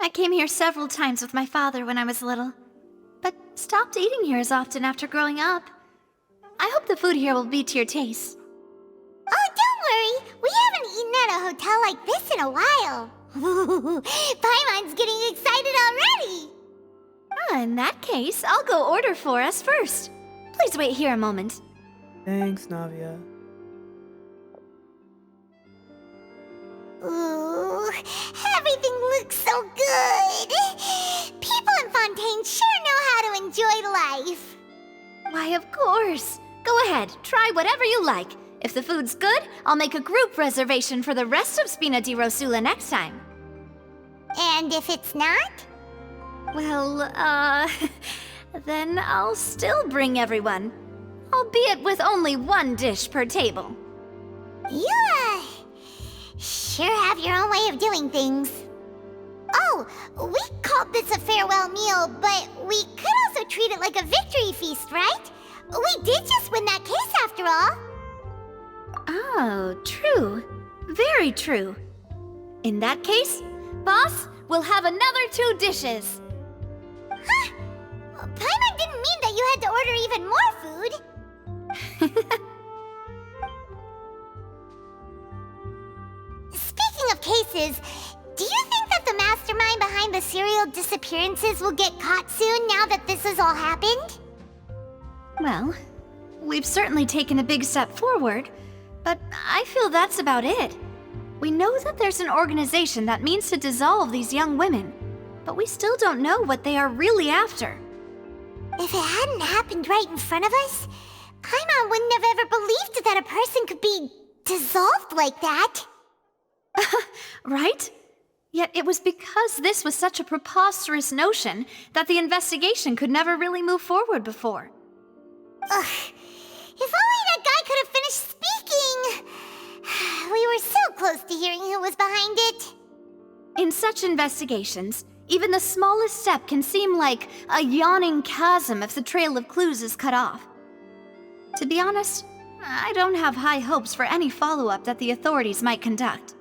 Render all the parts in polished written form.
I came here several times with my father when I was little, but stopped eating here as often after growing up. I hope the food here will be to your taste. Oh, don't worry. We haven't eaten at a hotel like this in a while. Paimon's getting excited already. In that case, I'll go order for us first. Please wait here a moment. Thanks, Navia. Ooh, everything looks so good. People in Fontaine sure know how to enjoy life. Why, of course. Go ahead, try whatever you like. If the food's good, I'll make a group reservation for the rest of Spina di Rosula next time. And if it's not? Well, then I'll still bring everyone. Albeit with only one dish per table. You, sure have your own way of doing things. Oh, we called this a farewell meal, but we could also treat it like a victory feast, right? We did just win that case after all. Oh, true. Very true. In that case, boss, we'll have another 2 dishes. Huh? Paimon didn't mean that you had to order even more food. Speaking of cases, do you think that the mastermind behind the serial disappearances will get caught soon now that this has all happened? Well, we've certainly taken a big step forward, but I feel that's about it. We know that there's an organization that means to dissolve these young women, but we still don't know what they are really after. If it hadn't happened right in front of us, Paimon wouldn't have ever believed that a person could be dissolved like that. Right? Yet it was because this was such a preposterous notion that the investigation could never really move forward before. Ugh. If only that guy could have finished speaking! We were so close to hearing who was behind it. In such investigations, even the smallest step can seem like a yawning chasm if the trail of clues is cut off. To be honest, I don't have high hopes for any follow-up that the authorities might conduct.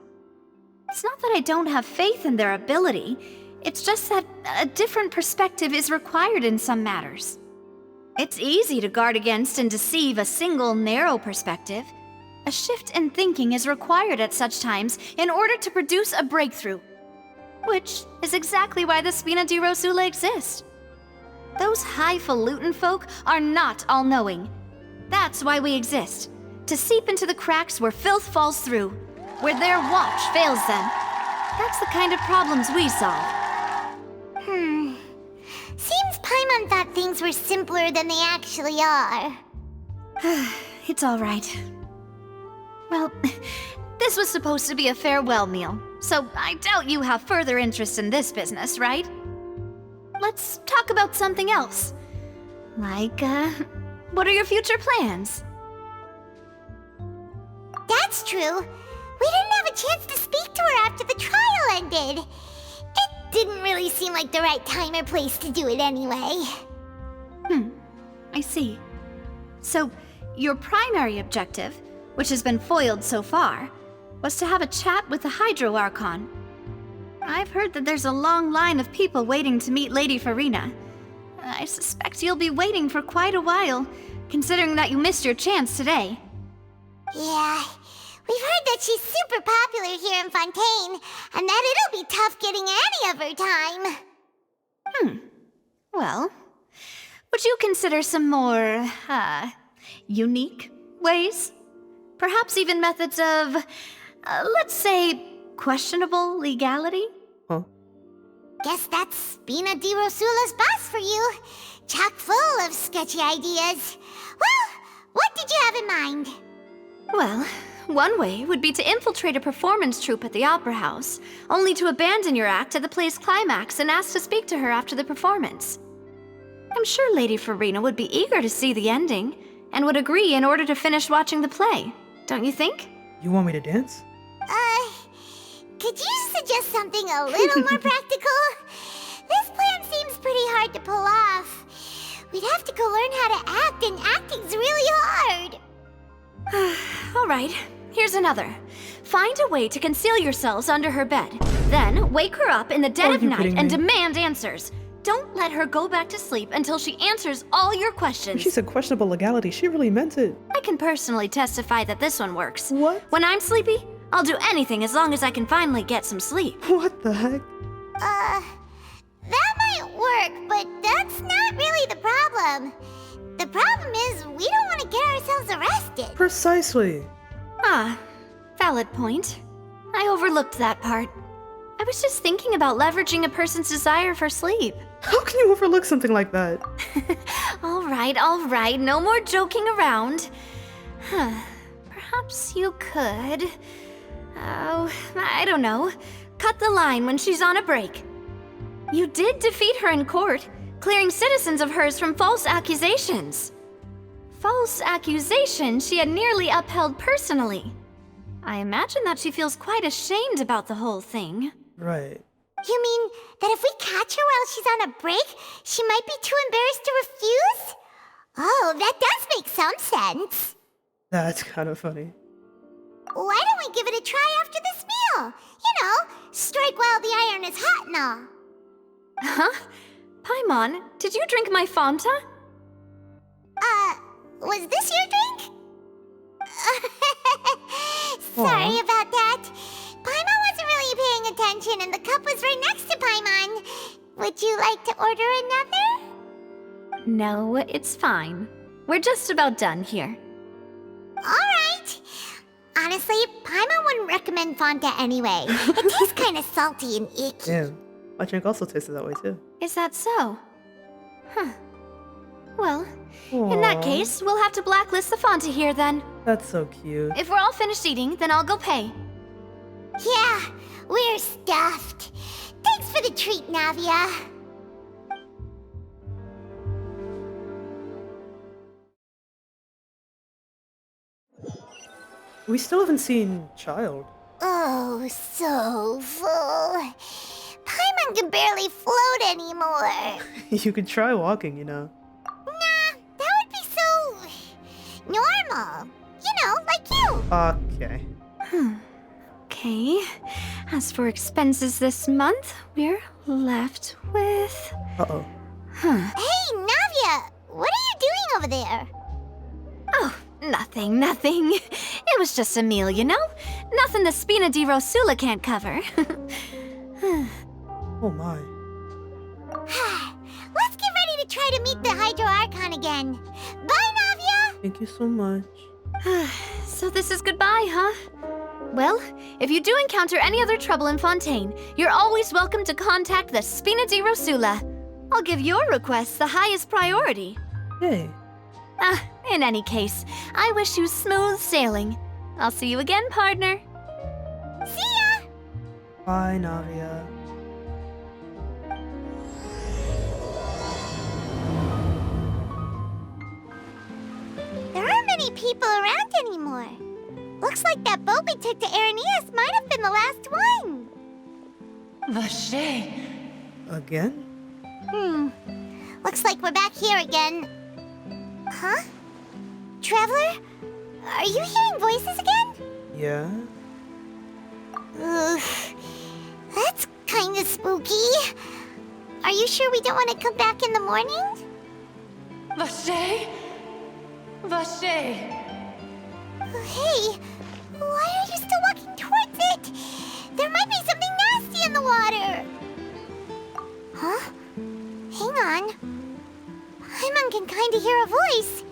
It's not that I don't have faith in their ability, it's just that a different perspective is required in some matters. It's easy to guard against and deceive a single narrow perspective. A shift in thinking is required at such times in order to produce a breakthrough. Which is exactly why the Spina di Rosula exist. Those highfalutin folk are not all-knowing. That's why we exist. To seep into the cracks where filth falls through. Where their watch fails them. That's the kind of problems we solve. Seems Paimon thought things were simpler than they actually are. It's all right. Well, this was supposed to be a farewell meal, so I doubt you have further interest in this business, right? Let's talk about something else. Like, what are your future plans? That's true. We didn't have a chance to speak to her after the trial ended. It didn't really seem like the right time or place to do it anyway. I see. So, your primary objective, which has been foiled so far, was to have a chat with the Hydro Archon. I've heard that there's a long line of people waiting to meet Lady Farina. I suspect you'll be waiting for quite a while, considering that you missed your chance today. Yeah, we've heard that she's super popular here in Fontaine, and that it'll be tough getting any of her time. Well, would you consider some more, unique ways? Perhaps even methods of, let's say, questionable legality? Huh? Guess that's Spina di Rosula's boss for you. Chock full of sketchy ideas. Well, what did you have in mind? Well, one way would be to infiltrate a performance troupe at the Opera House, only to abandon your act at the play's climax and ask to speak to her after the performance. I'm sure Lady Farina would be eager to see the ending, and would agree in order to finish watching the play, don't you think? You want me to dance? Could you suggest something a little more practical? This plan seems pretty hard to pull off. We'd have to go learn how to act, and acting's really hard. All right, here's another. Find a way to conceal yourselves under her bed. Then wake her up in the dead Are of you night kidding and me? demand answers. Don't let her go back to sleep until she answers all your questions. She said questionable legality. She really meant it. I can personally testify that this one works. What? When I'm sleepy, I'll do anything as long as I can finally get some sleep. What the heck? That might work, but that's not really the problem. The problem is we don't want to get ourselves arrested. Precisely. Ah, valid point. I overlooked that part. I was just thinking about leveraging a person's desire for sleep. How can you overlook something like that? All right, no more joking around. Perhaps you could... Oh, I don't know. Cut the line when she's on a break. You did defeat her in court, clearing citizens of hers from false accusations. False accusations she had nearly upheld personally. I imagine that she feels quite ashamed about the whole thing. Right. You mean that if we catch her while she's on a break, she might be too embarrassed to refuse? Oh, that does make some sense. That's kind of funny. Why don't we give it a try after this meal? You know, strike while the iron is hot and all. Huh? Paimon, did you drink my Fanta? Was this your drink? Sorry about that. Paimon wasn't really paying attention and the cup was right next to Paimon. Would you like to order another? No, it's fine. We're just about done here. Alright. Honestly, Paimon wouldn't recommend Fanta anyway. It tastes kind of salty and icky. Damn. My drink also tasted that way too. Is that so? Huh. Well, in that Aw, case, we'll have to blacklist the Fanta here then. That's so cute. If we're all finished eating, then I'll go pay. Yeah, we're stuffed. Thanks for the treat, Navia. We still haven't seen Child. Oh, so full. Paimon can barely float anymore. You could try walking, you know. Nah, that would be so... normal. You know, like you. Okay. Okay. As for expenses this month, we're left with... Uh-oh. Hey, Navia, what are you doing over there? Oh, nothing. It was just a meal, you know? Nothing the Spina di Rosula can't cover. Oh my. Let's get ready to try to meet the Hydro Archon again. Bye, Navia! Thank you so much. So this is goodbye, huh? Well, if you do encounter any other trouble in Fontaine, you're always welcome to contact the Spina di Rosula. I'll give your requests the highest priority. Yay. In any case, I wish you smooth sailing. I'll see you again, partner. See ya! Bye, Navia. There aren't many people around anymore. Looks like that boat we took to Araneas might have been the last one. Vache. Again? Looks like we're back here again. Huh? Traveler? Are you hearing voices again? Yeah? Ugh. That's kinda spooky. Are you sure we don't want to come back in the morning? Vache? Vache. Hey, why are you still walking towards it? There might be something nasty in the water. Huh? Hang on. Paimon can kinda hear a voice.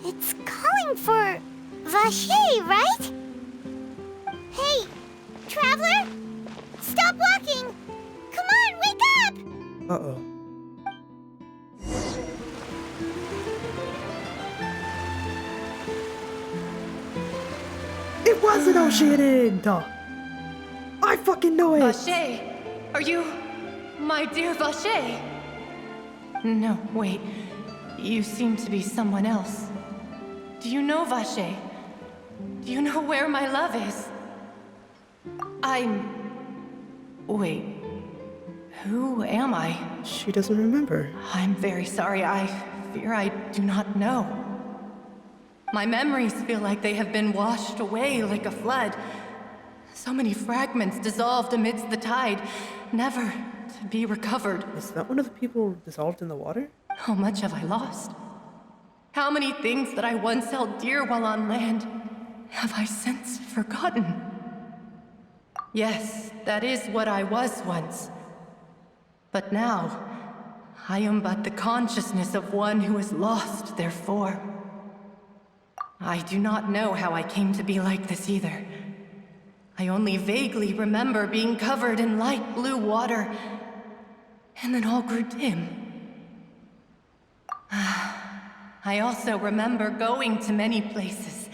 It's calling for Vache, right? Hey, Traveler? Stop walking! Come on, wake up! Uh-oh. It was an ocean! I fucking know it! Vache. Are you my dear Vache? No, wait. You seem to be someone else. Do you know Vache? Do you know where my love is? Wait. Who am I? She doesn't remember. I'm very sorry. I fear I do not know. My memories feel like they have been washed away like a flood. So many fragments dissolved amidst the tide, never to be recovered. Is that one of the people dissolved in the water? How much have I lost? How many things that I once held dear while on land have I since forgotten? Yes, that is what I was once. But now, I am but the consciousness of one who has lost their form. I do not know how I came to be like this either. I only vaguely remember being covered in light blue water, and then all grew dim. I also remember going to many places.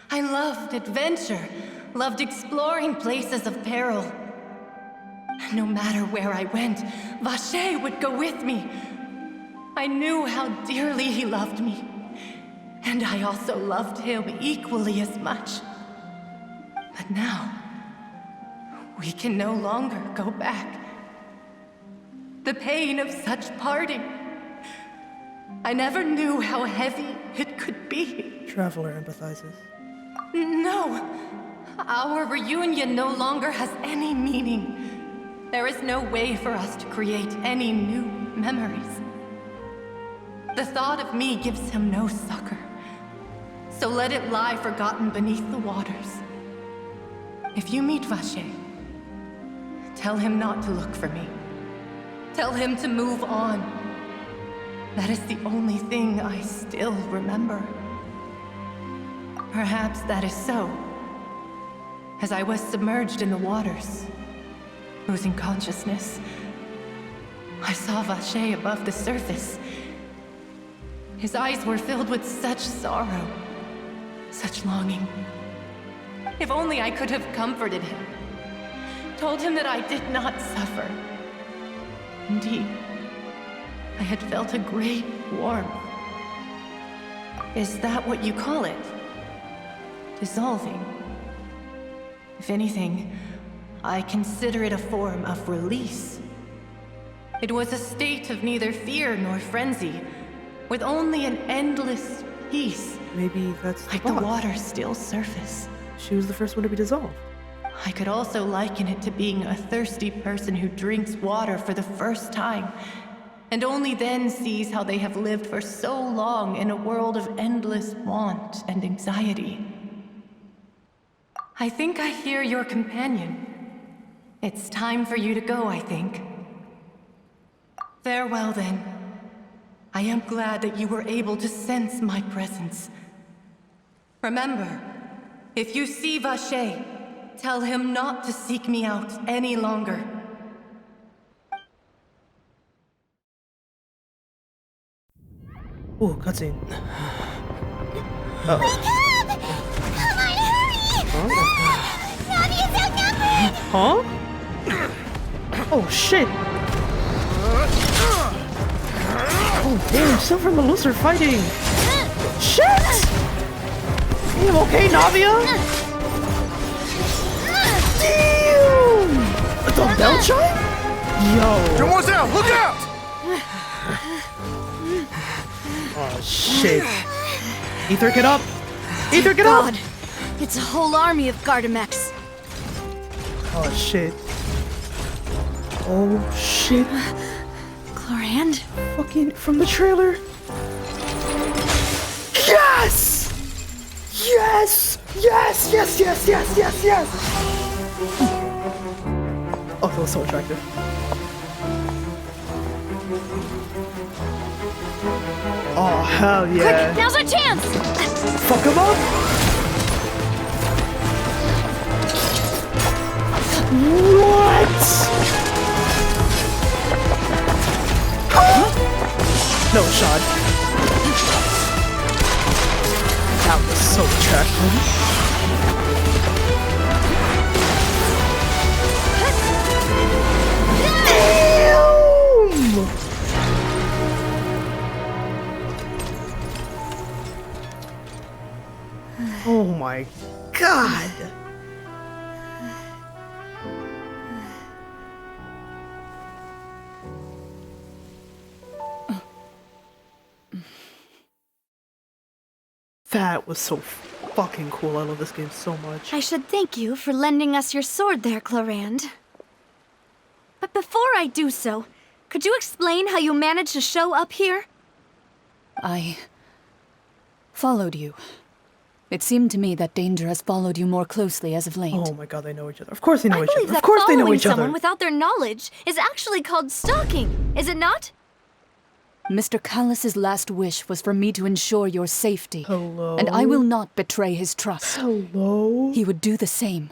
I loved adventure, loved exploring places of peril. No matter where I went, Vache would go with me. I knew how dearly he loved me, and I also loved him equally as much. But now, we can no longer go back. The pain of such parting, I never knew how heavy it could be. Traveler empathizes. No, our reunion no longer has any meaning. There is no way for us to create any new memories. The thought of me gives him no succor, so let it lie forgotten beneath the waters. If you meet Vache, tell him not to look for me. Tell him to move on. That is the only thing I still remember. Perhaps that is so, as I was submerged in the waters, losing consciousness. I saw Vache above the surface. His eyes were filled with such sorrow, such longing. If only I could have comforted him, told him that I did not suffer. Indeed, I had felt a great warmth. Is that what you call it? Dissolving? If anything, I consider it a form of release. It was a state of neither fear nor frenzy, with only an endless peace. Maybe that's like the water's still surface. She was the first one to be dissolved. I could also liken it to being a thirsty person who drinks water for the first time, and only then sees how they have lived for so long in a world of endless want and anxiety. I think I hear your companion. It's time for you to go, I think. Farewell, then. I am glad that you were able to sense my presence. Remember, if you see Vache, tell him not to seek me out any longer. Ooh, cutscene. Come on, hurry! Navia's outnumbered! Huh? Oh, shit! Oh, damn, Silver and Melissa are fighting! Shit! Are you okay, Navia? Damn! The bell chime? Yo! Mademoiselle, look out! Oh, shit. Ether, get up! Ether, get up! God, it's a whole army of Gardamex. Oh, shit. Oh, shit. Chlorand? Fucking from the trailer. Yes! Yes! Yes! Yes! Yes! Yes! Yes! Yes! Oh, that was so attractive. Oh, hell yeah. Quick, now's our chance! Fuck him up! What? Huh? No shot. That was so attractive. Damn! Oh my god! That was so fucking cool. I love this game so much. I should thank you for lending us your sword there, Clarand. But before I do so, could you explain how you managed to show up here? I followed you. It seemed to me that danger has followed you more closely as of late. Oh my god, they know each other. Of course they know I each believe other. Of that course they know following each other. someone without their knowledge is actually called stalking, is it not? Mr. Callus's last wish was for me to ensure your safety. Hello? And I will not betray his trust. Hello? He would do the same,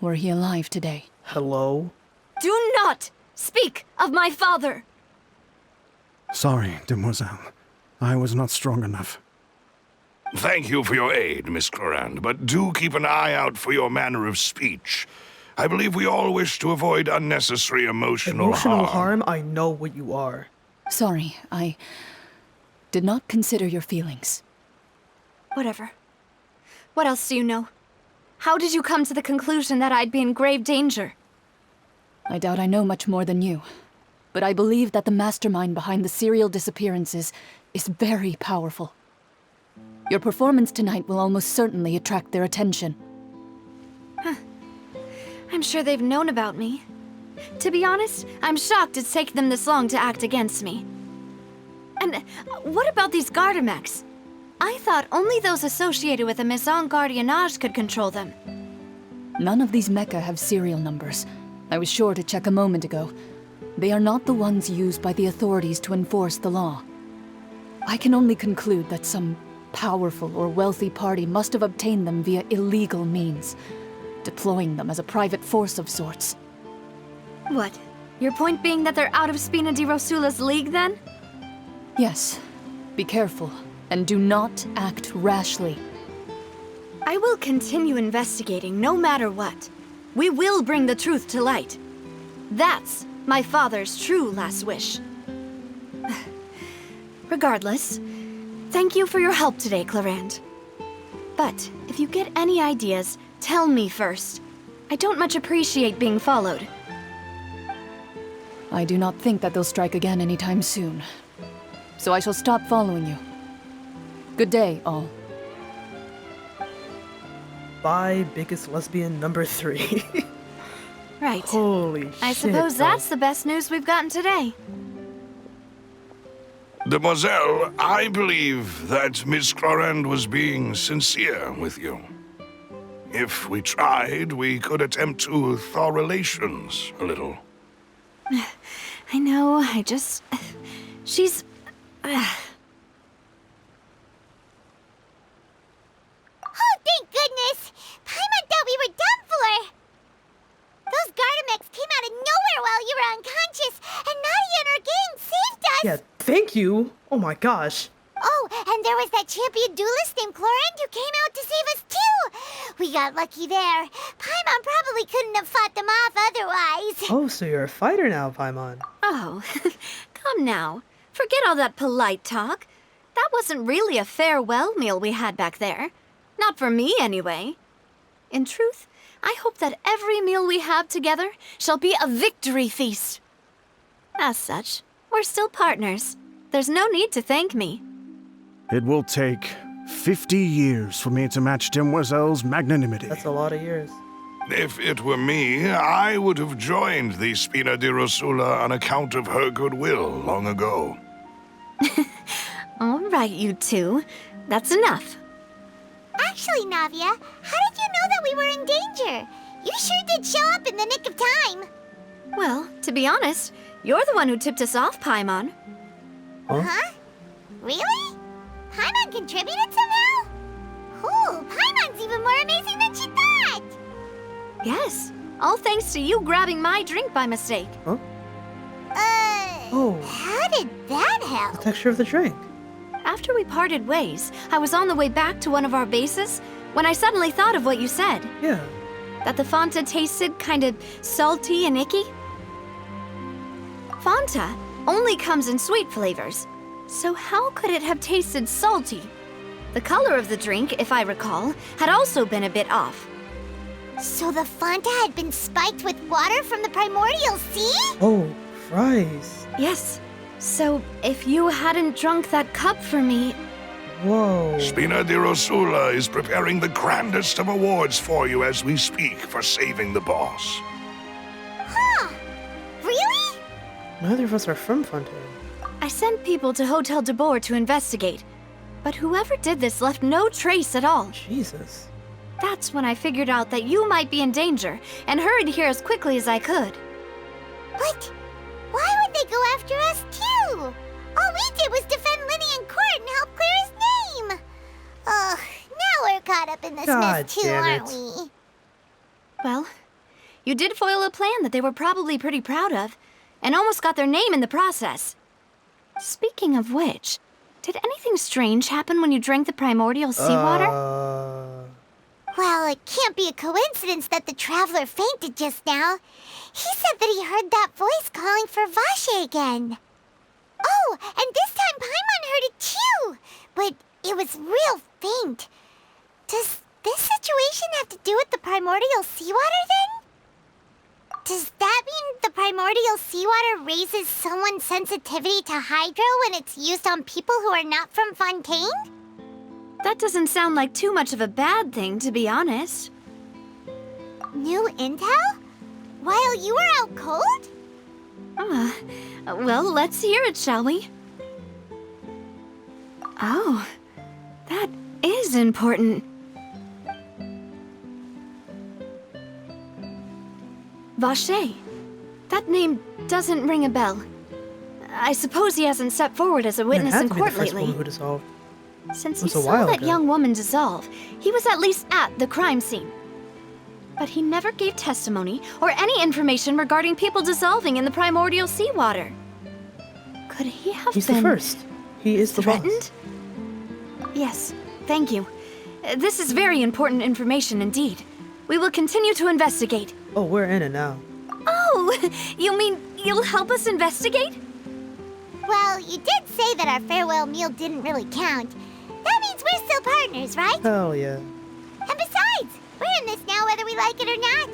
were he alive today. Hello? Do not speak of my father! Sorry, demoiselle. I was not strong enough. Thank you for your aid, Miss Clarand, but do keep an eye out for your manner of speech. I believe we all wish to avoid unnecessary emotional harm? I know what you are. Sorry, I did not consider your feelings. Whatever. What else do you know? How did you come to the conclusion that I'd be in grave danger? I doubt I know much more than you, but I believe that the mastermind behind the serial disappearances is very powerful. Your performance tonight will almost certainly attract their attention. I'm sure they've known about me. To be honest, I'm shocked it's taken them this long to act against me. And what about these Gardamex? I thought only those associated with the Maison Gardiennage could control them. None of these mecha have serial numbers. I was sure to check a moment ago. They are not the ones used by the authorities to enforce the law. I can only conclude that some powerful or wealthy party must have obtained them via illegal means, deploying them as a private force of sorts. What? Your point being that they're out of Spina di Rosula's league, then? Yes. Be careful, and do not act rashly. I will continue investigating no matter what. We will bring the truth to light. That's my father's true last wish. Regardless, thank you for your help today, Clarand. But if you get any ideas, tell me first. I don't much appreciate being followed. I do not think that they'll strike again anytime soon. So I shall stop following you. Good day, all. Bye, biggest lesbian number 3. Right. Holy shit. I suppose that's the best news we've gotten today. Demoiselle, I believe that Miss Clarand was being sincere with you. If we tried, we could attempt to thaw relations a little. I know, she's... Oh, thank goodness! Paimon thought we were done for! Those Gardamex came out of nowhere while you were unconscious, and Nadia and her gang saved us! Yeah, thank you. Oh my gosh. Oh, and there was that champion duelist named Clarand who came out to save us too! We got lucky there. Paimon probably couldn't have fought them off otherwise. Oh, so you're a fighter now, Paimon. Oh, come now. Forget all that polite talk. That wasn't really a farewell meal we had back there. Not for me, anyway. In truth, I hope that every meal we have together shall be a victory feast. As such, we're still partners. There's no need to thank me. It will take 50 years for me to match Demoiselle's magnanimity. That's a lot of years. If it were me, I would have joined the Spina di Rosula on account of her goodwill long ago. All right, you two. That's enough. Actually, Navia, how did you know that we were in danger? You sure did show up in the nick of time. Well, to be honest, you're the one who tipped us off, Paimon. Huh? Really? Paimon contributed somehow? Ooh, Paimon's even more amazing than she thought! Yes, all thanks to you grabbing my drink by mistake. Huh? Oh. How did that The help? texture of the drink. After we parted ways, I was on the way back to one of our bases when I suddenly thought of what you said. Yeah. That the Fanta tasted kind of salty and icky. Fanta only comes in sweet flavors, so how could it have tasted salty? The color of the drink, if I recall, had also been a bit off. So the Fanta had been spiked with water from the primordial sea? Oh, fries. Yes, so if you hadn't drunk that cup for me... Whoa. Spina di Rosula is preparing the grandest of awards for you as we speak for saving the boss. Huh. Really? Neither of us are from Fontaine. I sent people to Hotel de Boer to investigate, but whoever did this left no trace at all. Jesus. That's when I figured out that you might be in danger, and hurried here as quickly as I could. But why would they go after us too? All we did was defend Linny in court and help clear his name. Ugh, now we're caught up in this God mess too, damn aren't it. we? Well, you did foil a plan that they were probably pretty proud of, and almost got their name in the process. Speaking of which, did anything strange happen when you drank the primordial seawater? Well, it can't be a coincidence that the traveler fainted just now. He said that he heard that voice calling for Vache again. Oh, and this time Paimon heard it too, but it was real faint. Does this situation have to do with the primordial seawater then? Does that mean the primordial seawater raises someone's sensitivity to hydro when it's used on people who are not from Fontaine? That doesn't sound like too much of a bad thing, to be honest. New intel? While you were out cold? Well, let's hear it, shall we? Oh, that is important. Vache. That name doesn't ring a bell. I suppose he hasn't stepped forward as a witness in court lately. Who dissolved. Since It he was a saw while that ago. young woman dissolve, he was at least at the crime scene. But he never gave testimony or any information regarding people dissolving in the primordial seawater. Could he have He's been the first. He is the threatened? Yes, thank you. This is very important information indeed. We will continue to investigate. boss. Oh, we're in it now. Oh, you mean you'll help us investigate? Well, you did say that our farewell meal didn't really count. That means we're still partners, right? Hell yeah. And besides, we're in this now whether we like it or not.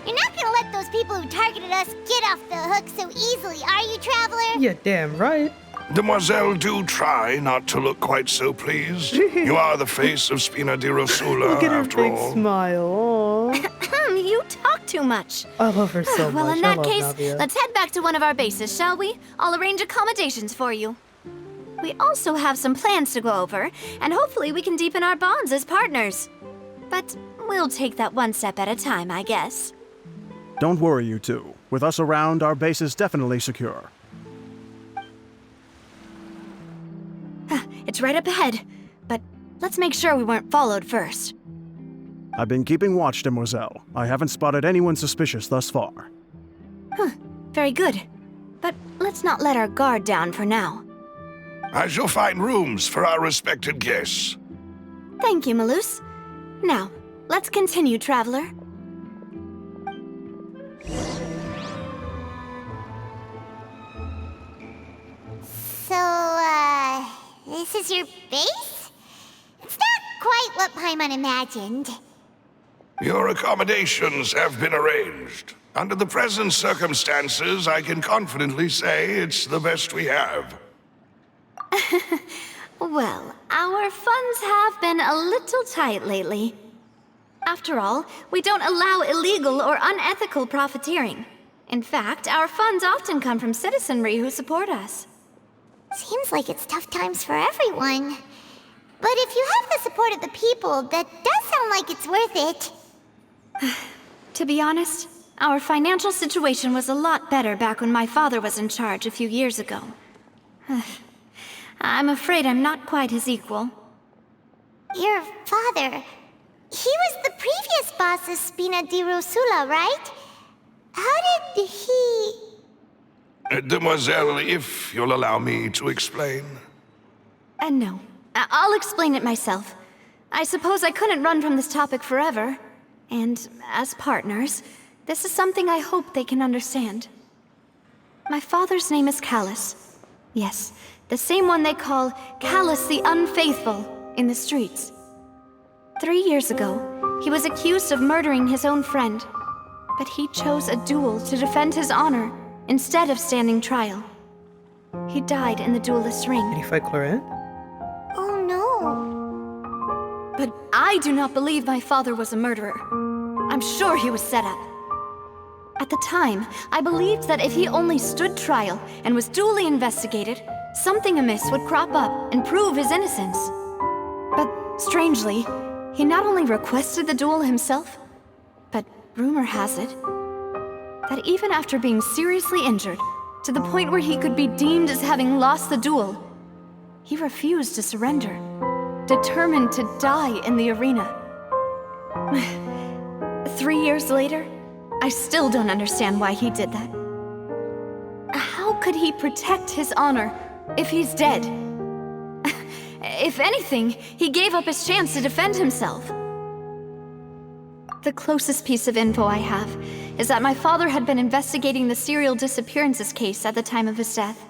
You're not gonna let those people who targeted us get off the hook so easily, are you, Traveler? Yeah, damn right. Demoiselle, do try not to look quite so pleased. You are the face of Spina di Rosula, Look at her after big all. smile. Aw. You talk too much. I love her so much. Well, in I that love case, Navia. let's head back to one of our bases, shall we? I'll arrange accommodations for you. We also have some plans to go over, and hopefully we can deepen our bonds as partners. But we'll take that one step at a time, I guess. Don't worry, you two. With us around, our base is definitely secure. It's right up ahead, but let's make sure we weren't followed first. I've been keeping watch, Demoiselle. I haven't spotted anyone suspicious thus far. Very good. But let's not let our guard down for now. I shall find rooms for our respected guests. Thank you, Malus. Now, let's continue, Traveler. So, this is your base? It's not quite what Paimon imagined. Your accommodations have been arranged. Under the present circumstances, I can confidently say it's the best we have. Well, our funds have been a little tight lately. After all, we don't allow illegal or unethical profiteering. In fact, our funds often come from citizenry who support us. Seems like it's tough times for everyone. But if you have the support of the people, that does sound like it's worth it. To be honest, our financial situation was a lot better back when my father was in charge a few years ago. I'm afraid I'm not quite his equal. Your father, he was the previous boss of Spina di Rosula, right? How did he... Demoiselle, if you'll allow me to explain. No. I'll explain it myself. I suppose I couldn't run from this topic forever. And as partners, this is something I hope they can understand. My father's name is Callus. Yes, the same one they call Callus the Unfaithful in the streets. 3 years ago, he was accused of murdering his own friend. But he chose a duel to defend his honor instead of standing trial. He died in the duelist's ring. Did he fight Clorette? Oh no. I do not believe my father was a murderer. I'm sure he was set up. At the time, I believed that if he only stood trial and was duly investigated, something amiss would crop up and prove his innocence. But strangely, he not only requested the duel himself, but rumor has it that even after being seriously injured, to the point where he could be deemed as having lost the duel, he refused to surrender, determined to die in the arena. 3 years later, I still don't understand why he did that. How could he protect his honor if he's dead? If anything, he gave up his chance to defend himself. The closest piece of info I have is that my father had been investigating the serial disappearances case at the time of his death.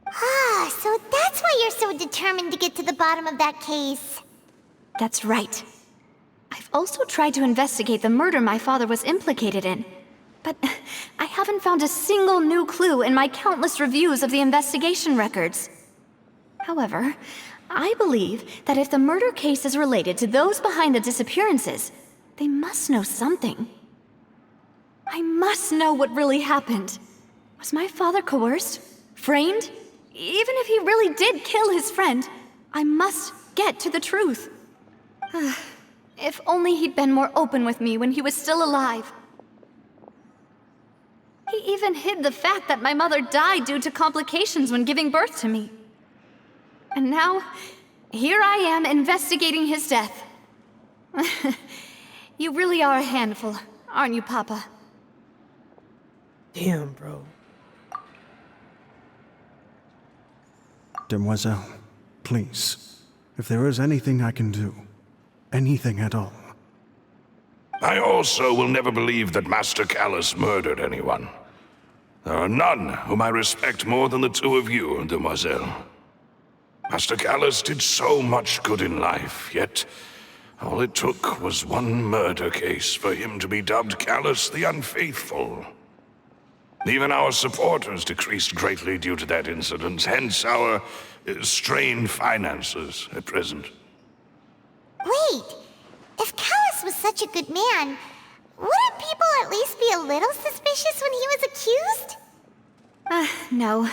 Ah, so that's why you're so determined to get to the bottom of that case. That's right. I've also tried to investigate the murder my father was implicated in, but I haven't found a single new clue in my countless reviews of the investigation records. However, I believe that if the murder case is related to those behind the disappearances, they must know something. I must know what really happened. Was my father coerced? Framed? Even if he really did kill his friend, I must get to the truth. If only he'd been more open with me when he was still alive. He even hid the fact that my mother died due to complications when giving birth to me. And now, here I am investigating his death. You really are a handful, aren't you, Papa? Damn, bro. Demoiselle, please, if there is anything I can do, anything at all. I also will never believe that Master Callus murdered anyone. There are none whom I respect more than the two of you, Demoiselle. Master Callus did so much good in life, yet all it took was one murder case for him to be dubbed Callus the Unfaithful. Even our supporters decreased greatly due to that incident, hence our strained finances at present. Wait, if Callus was such a good man, wouldn't people at least be a little suspicious when he was accused? No.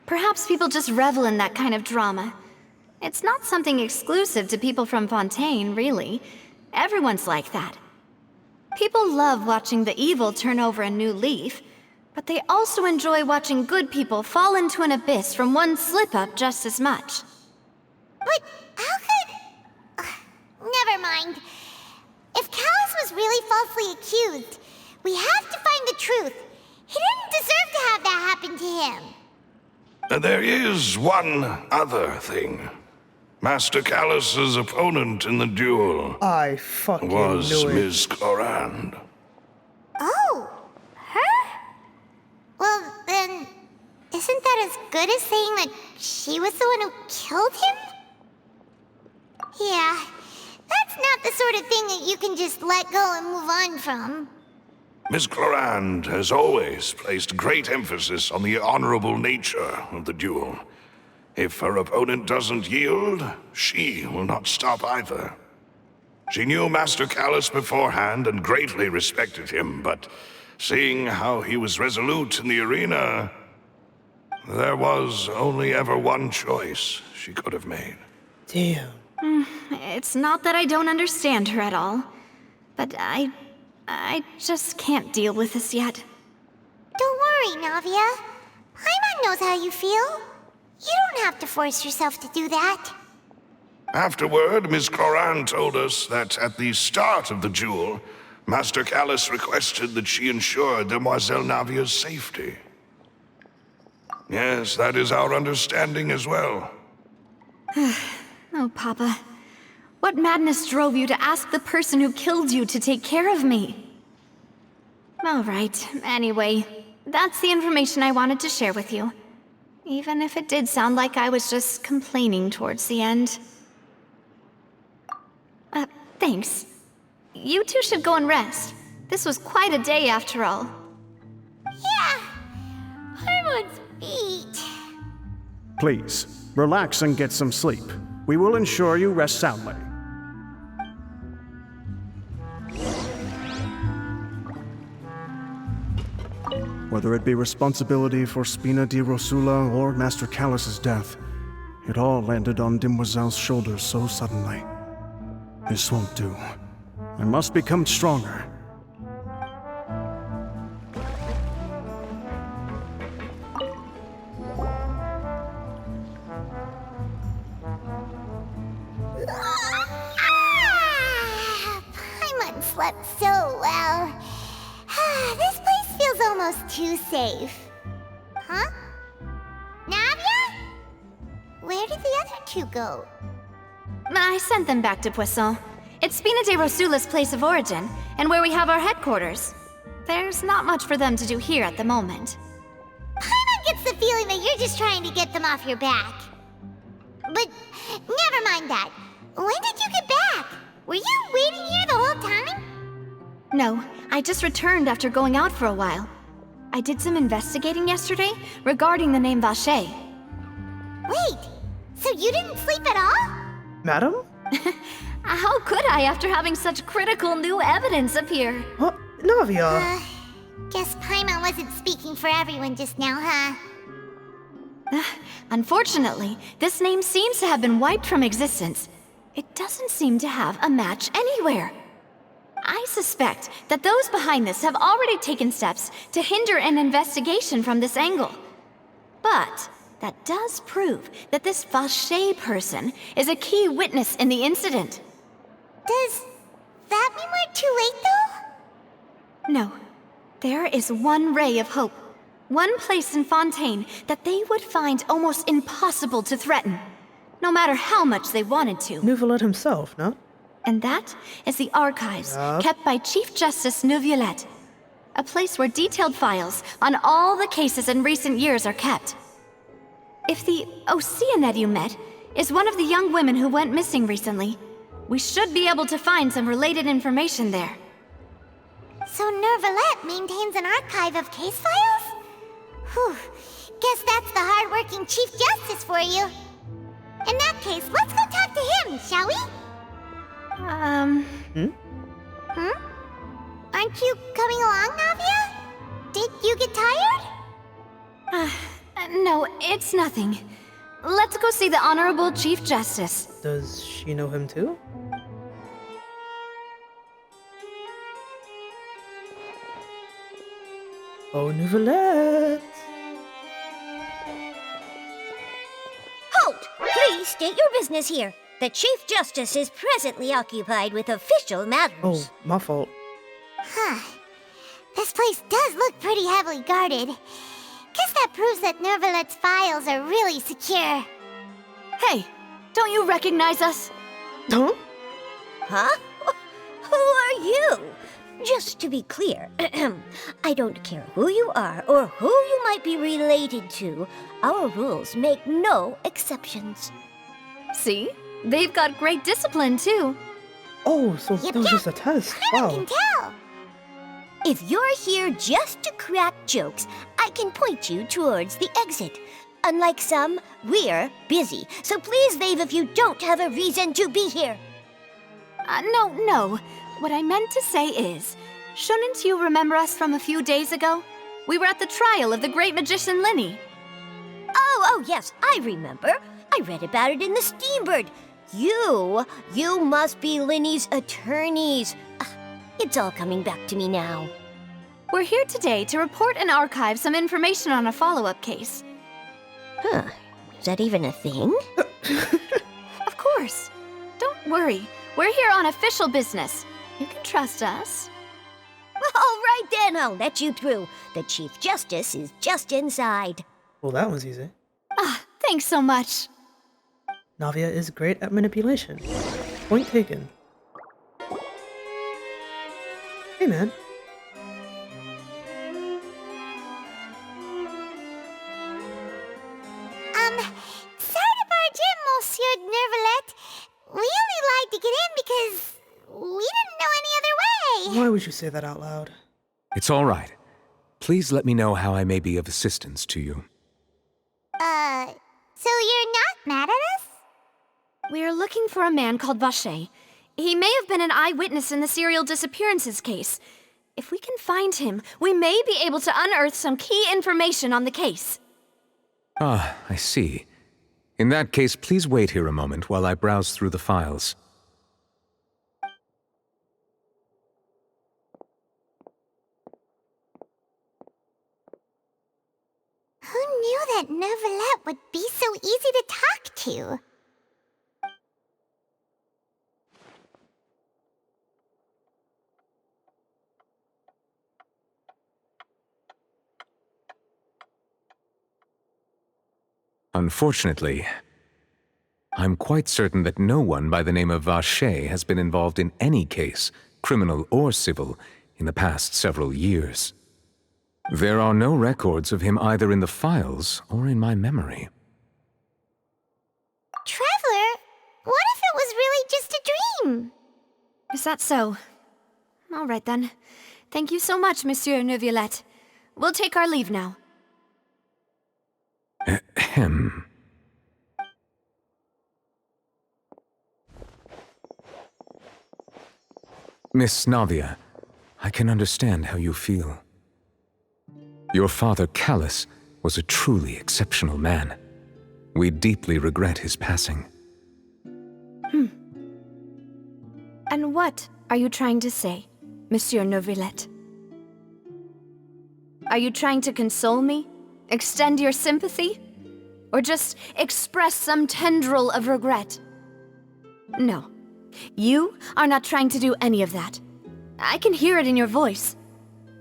Perhaps people just revel in that kind of drama. It's not something exclusive to people from Fontaine, really. Everyone's like that. People love watching the evil turn over a new leaf, but they also enjoy watching good people fall into an abyss from one slip-up just as much. But how could... never mind. If Callus was really falsely accused, we have to find the truth. He didn't deserve to have that happen to him. There is one other thing. Master Callus's opponent in the duel I fucking was knew it. Miss Clorand. Oh, her? Well, then, isn't that as good as saying that she was the one who killed him? Yeah, that's not the sort of thing that you can just let go and move on from. Miss Clorand has always placed great emphasis on the honorable nature of the duel. If her opponent doesn't yield, she will not stop either. She knew Master Callus beforehand and greatly respected him, but seeing how he was resolute in the arena, there was only ever one choice she could have made. Damn. It's not that I don't understand her at all, but I just can't deal with this yet. Don't worry, Navia. Paimon knows how you feel. You don't have to force yourself to do that. Afterward, Miss Clorand told us that at the start of the duel, Master Callus requested that she ensure Demoiselle Navia's safety. Yes, that is our understanding as well. Oh, Papa. What madness drove you to ask the person who killed you to take care of me? All right, anyway, that's the information I wanted to share with you. Even if it did sound like I was just complaining towards the end. Thanks. You two should go and rest. This was quite a day after all. Yeah, Paimon's beat. Please, relax and get some sleep. We will ensure you rest soundly. Whether it be responsibility for Spina di Rosula or Master Callus's death, it all landed on Demoiselle's shoulders so suddenly. This won't do. I must become stronger. Paimon slept so well. This place feels almost too safe. Huh? Navia? Where did the other two go? I sent them back to Poisson. It's Spina de Rosula's place of origin, and where we have our headquarters. There's not much for them to do here at the moment. Paimon gets the feeling that you're just trying to get them off your back. But never mind that. When did you get back? Were you waiting here the whole time? No, I just returned after going out for a while. I did some investigating yesterday regarding the name Vache. Wait, so you didn't sleep at all? Madam? How could I after having such critical new evidence appear? What? Navia! Guess Paimon wasn't speaking for everyone just now, huh? Unfortunately, this name seems to have been wiped from existence. It doesn't seem to have a match anywhere. I suspect that those behind this have already taken steps to hinder an investigation from this angle. But that does prove that this Vache person is a key witness in the incident. Does that mean we're too late, though? No. There is one ray of hope. One place in Fontaine that they would find almost impossible to threaten, no matter how much they wanted to. Neuvillette himself, no? And that is the archives kept by Chief Justice Neuvillette. A place where detailed files on all the cases in recent years are kept. If the Oceanid you met is one of the young women who went missing recently, we should be able to find some related information there. So Neuvillette maintains an archive of case files? Whew, guess that's the hard-working Chief Justice for you. In that case, let's go talk to him, shall we? Aren't you coming along, Navia? Did you get tired? No, it's nothing. Let's go see the Honorable Chief Justice. Does she know him too? Oh, Neuvillette! Halt! Please state your business here. The Chief Justice is presently occupied with official matters. Oh, my fault. Huh. This place does look pretty heavily guarded. Guess that proves that Neuvillette's files are really secure. Hey, don't you recognize us? Huh? Huh? Who are you? Just to be clear, I don't care who you are or who you might be related to. Our rules make no exceptions. See? They've got great discipline, too. Oh, so that was just a test. I Wow. can tell. If you're here just to crack jokes, I can point you towards the exit. Unlike some, we're busy, so please leave if you don't have a reason to be here. No. What I meant to say is, shouldn't you remember us from a few days ago? We were at the trial of the great magician Linny. Oh, yes, I remember. I read about it in the Steambird. You must be Linny's attorneys. It's all coming back to me now. We're here today to report and archive some information on a follow-up case. Huh. Is that even a thing? Of course. Don't worry. We're here on official business. You can trust us. All right then, I'll let you through. The Chief Justice is just inside. Well, that was easy. Thanks so much. Navia is great at manipulation. Point taken. Hey, man. Sorry to barge in, Monsieur Neuvillette. We only lied to get in because we didn't know any other way. Why would you say that out loud? It's all right. Please let me know how I may be of assistance to you. So you're not mad at us? We're looking for a man called Vache. He may have been an eyewitness in the serial disappearances case. If we can find him, we may be able to unearth some key information on the case. Ah, I see. In that case, please wait here a moment while I browse through the files. Who knew that Neuvillette would be so easy to talk to? Unfortunately, I'm quite certain that no one by the name of Vacher has been involved in any case, criminal or civil, in the past several years. There are no records of him either in the files or in my memory. Traveler, what if it was really just a dream? Is that so? All right then. Thank you so much, Monsieur Neuvillette. We'll take our leave now. Ahem. Miss Navia, I can understand how you feel. Your father, Callus, was a truly exceptional man. We deeply regret his passing. And what are you trying to say, Monsieur Neuvillette? Are you trying to console me? Extend your sympathy? Or just express some tendril of regret? No. You are not trying to do any of that. I can hear it in your voice.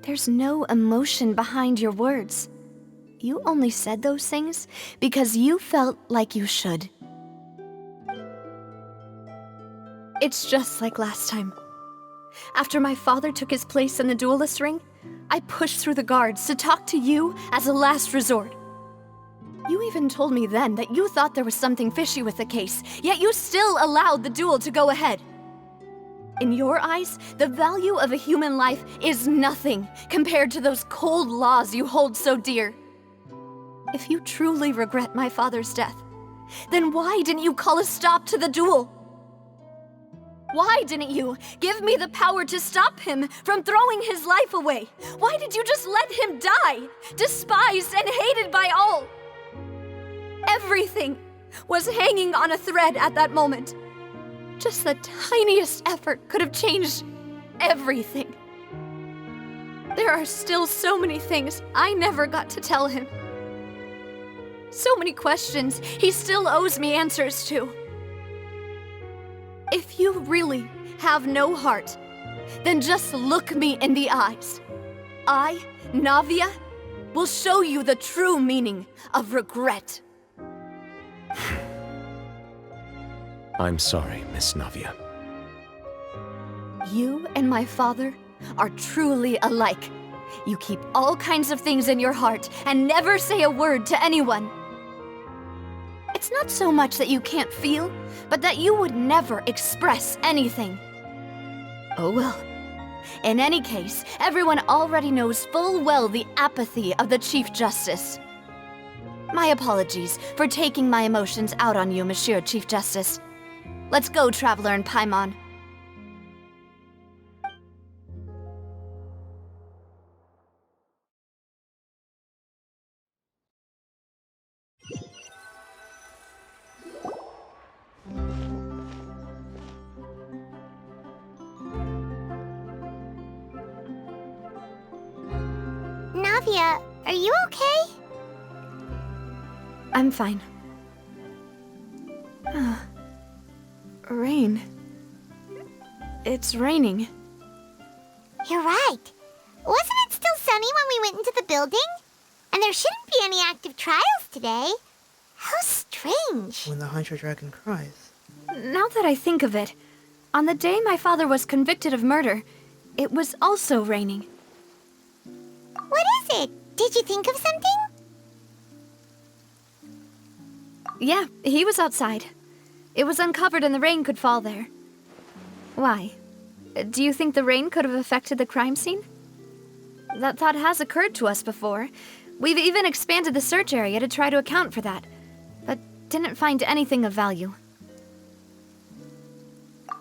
There's no emotion behind your words. You only said those things because you felt like you should. It's just like last time. After my father took his place in the duelist ring, I pushed through the guards to talk to you as a last resort. You even told me then that you thought there was something fishy with the case, yet you still allowed the duel to go ahead. In your eyes, the value of a human life is nothing compared to those cold laws you hold so dear. If you truly regret my father's death, then why didn't you call a stop to the duel? Why didn't you give me the power to stop him from throwing his life away? Why did you just let him die, despised and hated by all? Everything was hanging on a thread at that moment. Just the tiniest effort could have changed everything. There are still so many things I never got to tell him. So many questions he still owes me answers to. If you really have no heart, then just look me in the eyes. I, Navia, will show you the true meaning of regret. I'm sorry, Miss Navia. You and my father are truly alike. You keep all kinds of things in your heart and never say a word to anyone. It's not so much that you can't feel, but that you would never express anything. Oh well. In any case, everyone already knows full well the apathy of the Chief Justice. My apologies for taking my emotions out on you, Monsieur Chief Justice. Let's go, Traveler and Paimon. Navia, are you okay? I'm fine. Rain. It's raining. You're right. Wasn't it still sunny when we went into the building? And there shouldn't be any active trials today. How strange. When the Hydra Dragon cries. Now that I think of it, on the day my father was convicted of murder, it was also raining. What is it? Did you think of something? Yeah, he was outside. It was uncovered and the rain could fall there. Why? Do you think the rain could have affected the crime scene? That thought has occurred to us before. We've even expanded the search area to try to account for that, but didn't find anything of value.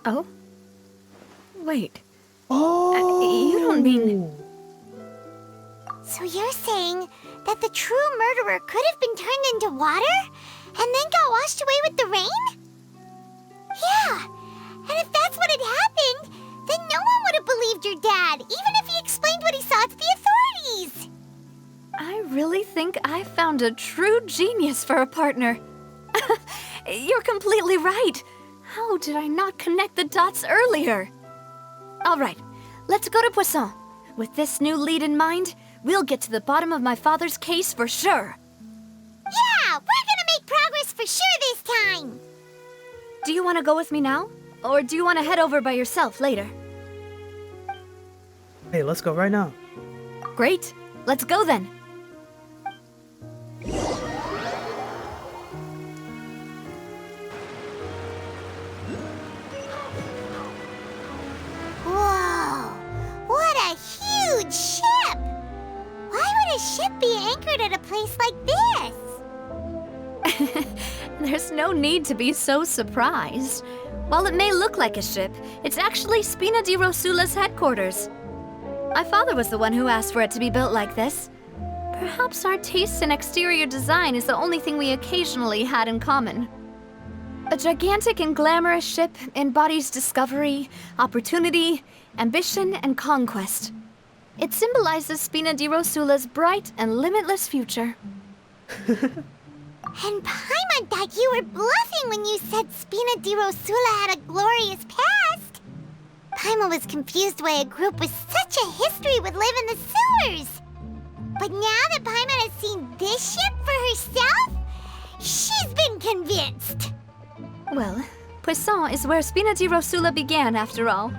Oh? Wait. Oh! You don't mean... So you're saying that the true murderer could have been turned into water and then got washed away with the rain? Yeah, and if that's what had happened, then no one would have believed your dad, even if he explained what he saw to the authorities. I really think I found a true genius for a partner. You're completely right. How did I not connect the dots earlier? All right, let's go to Poisson. With this new lead in mind, we'll get to the bottom of my father's case for sure. Yeah, we're gonna make progress for sure this time. Do you want to go with me now? Or do you want to head over by yourself later? Hey, let's go right now. Great, let's go then. Whoa, what a huge ship! Why would a ship be anchored at a place like this? There's no need to be so surprised. While it may look like a ship, it's actually Spina di Rosula's headquarters. My father was the one who asked for it to be built like this. Perhaps our taste in exterior design is the only thing we occasionally had in common. A gigantic and glamorous ship embodies discovery, opportunity, ambition, and conquest. It symbolizes Spina di Rosula's bright and limitless future. And Paimon thought you were bluffing when you said Spina di Rosula had a glorious past. Paimon was confused why a group with such a history would live in the sewers. But now that Paimon has seen this ship for herself, she's been convinced. Well, Poisson is where Spina di Rosula began, after all.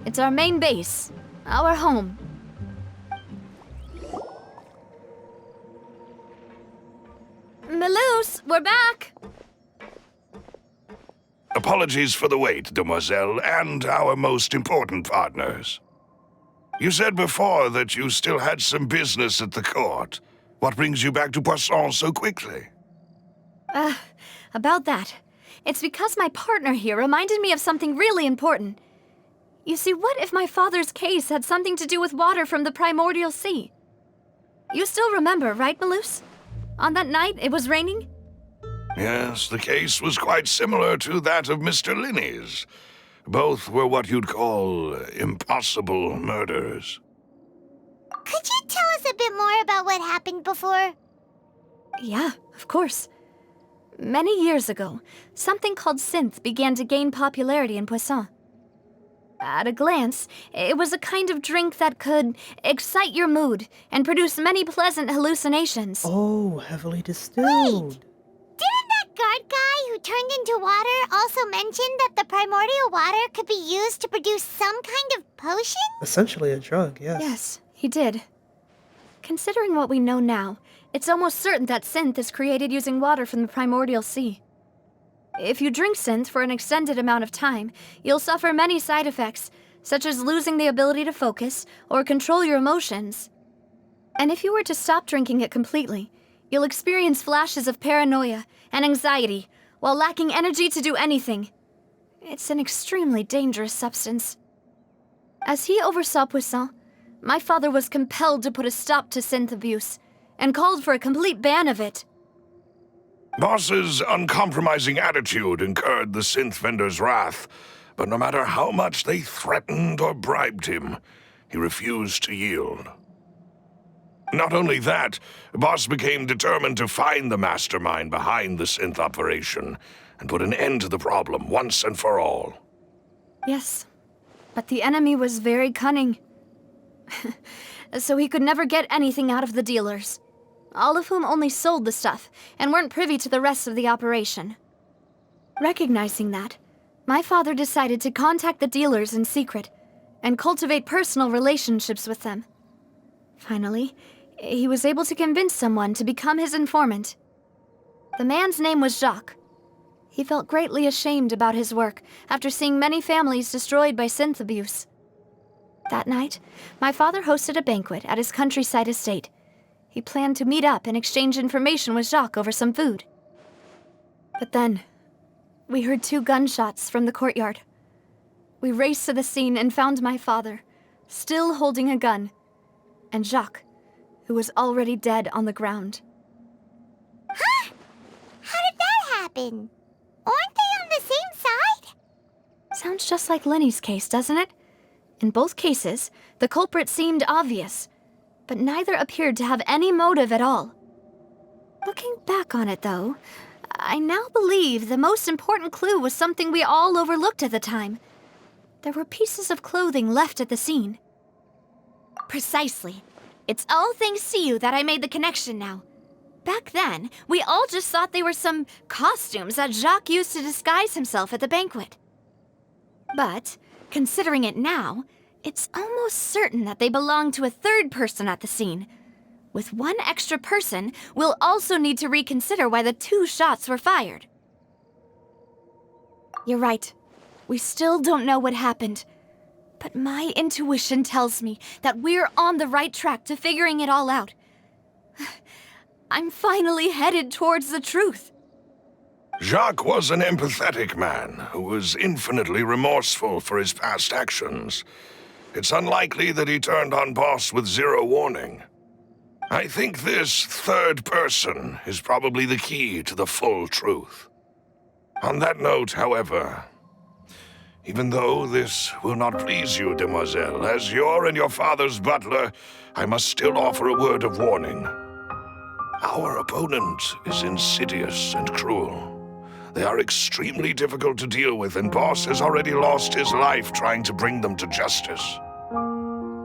It's our main base, our home. Melus, we're back! Apologies for the wait, demoiselle, and our most important partners. You said before that you still had some business at the court. What brings you back to Poisson so quickly? About that. It's because my partner here reminded me of something really important. You see, what if my father's case had something to do with water from the primordial sea? You still remember, right, Melus? On that night, it was raining? Yes, the case was quite similar to that of Mr. Linney's. Both were what you'd call impossible murders. Could you tell us a bit more about what happened before? Yeah, of course. Many years ago, something called synth began to gain popularity in Poisson. At a glance, it was a kind of drink that could excite your mood and produce many pleasant hallucinations. Oh, heavily distilled. Didn't that guard guy who turned into water also mention that the primordial water could be used to produce some kind of potion? Essentially a drug, yes. Yes, he did. Considering what we know now, it's almost certain that synth is created using water from the primordial sea. If you drink synth for an extended amount of time, you'll suffer many side effects, such as losing the ability to focus or control your emotions. And if you were to stop drinking it completely, you'll experience flashes of paranoia and anxiety while lacking energy to do anything. It's an extremely dangerous substance. As he oversaw Poisson, my father was compelled to put a stop to synth abuse and called for a complete ban of it. Boss's uncompromising attitude incurred the synth vendor's wrath, but no matter how much they threatened or bribed him, he refused to yield. Not only that, Boss became determined to find the mastermind behind the synth operation and put an end to the problem once and for all. Yes, but the enemy was very cunning. So he could never get anything out of the dealers, all of whom only sold the stuff and weren't privy to the rest of the operation. Recognizing that, my father decided to contact the dealers in secret and cultivate personal relationships with them. Finally, he was able to convince someone to become his informant. The man's name was Jacques. He felt greatly ashamed about his work after seeing many families destroyed by synth abuse. That night, my father hosted a banquet at his countryside estate. He planned to meet up and exchange information with Jacques over some food. But then, we heard 2 gunshots from the courtyard. We raced to the scene and found my father, still holding a gun, and Jacques, who was already dead on the ground. Huh? How did that happen? Aren't they on the same side? Sounds just like Lenny's case, doesn't it? In both cases, the culprit seemed obvious, but neither appeared to have any motive at all. Looking back on it, though, I now believe the most important clue was something we all overlooked at the time. There were pieces of clothing left at the scene. Precisely. It's all thanks to you that I made the connection now. Back then, we all just thought they were some costumes that Jacques used to disguise himself at the banquet. But, considering it now, it's almost certain that they belong to a third person at the scene. With one extra person, we'll also need to reconsider why the 2 shots were fired. You're right. We still don't know what happened. But my intuition tells me that we're on the right track to figuring it all out. I'm finally headed towards the truth. Jacques was an empathetic man who was infinitely remorseful for his past actions. It's unlikely that he turned on Boss with 0 warning. I think this third person is probably the key to the full truth. On that note, however, even though this will not please you, demoiselle, as your and your father's butler, I must still offer a word of warning. Our opponent is insidious and cruel. They are extremely difficult to deal with, and Boss has already lost his life trying to bring them to justice.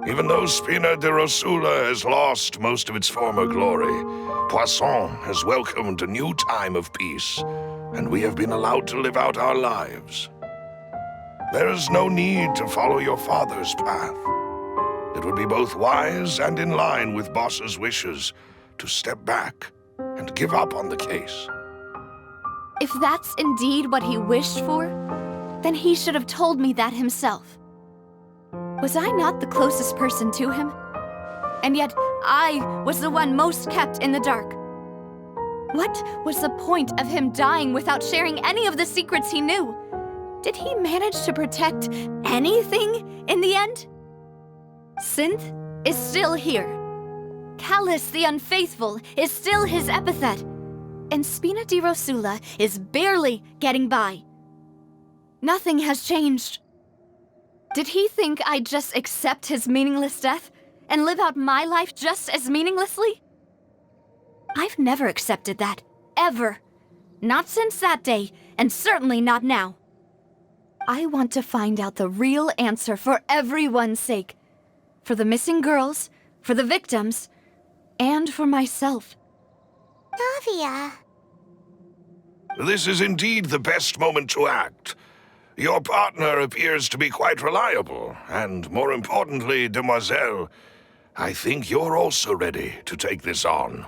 Even though Spina de Rosula has lost most of its former glory, Poisson has welcomed a new time of peace, and we have been allowed to live out our lives. There is no need to follow your father's path. It would be both wise and in line with Boss's wishes to step back and give up on the case. If that's indeed what he wished for, then he should have told me that himself. Was I not the closest person to him? And yet, I was the one most kept in the dark. What was the point of him dying without sharing any of the secrets he knew? Did he manage to protect anything in the end? Synth is still here. Callus the Unfaithful is still his epithet. And Spina di Rosula is barely getting by. Nothing has changed. Did he think I'd just accept his meaningless death and live out my life just as meaninglessly? I've never accepted that, ever. Not since that day, and certainly not now. I want to find out the real answer for everyone's sake. For the missing girls, for the victims, and for myself. Navia. This is indeed the best moment to act. Your partner appears to be quite reliable, and more importantly, demoiselle, I think you're also ready to take this on.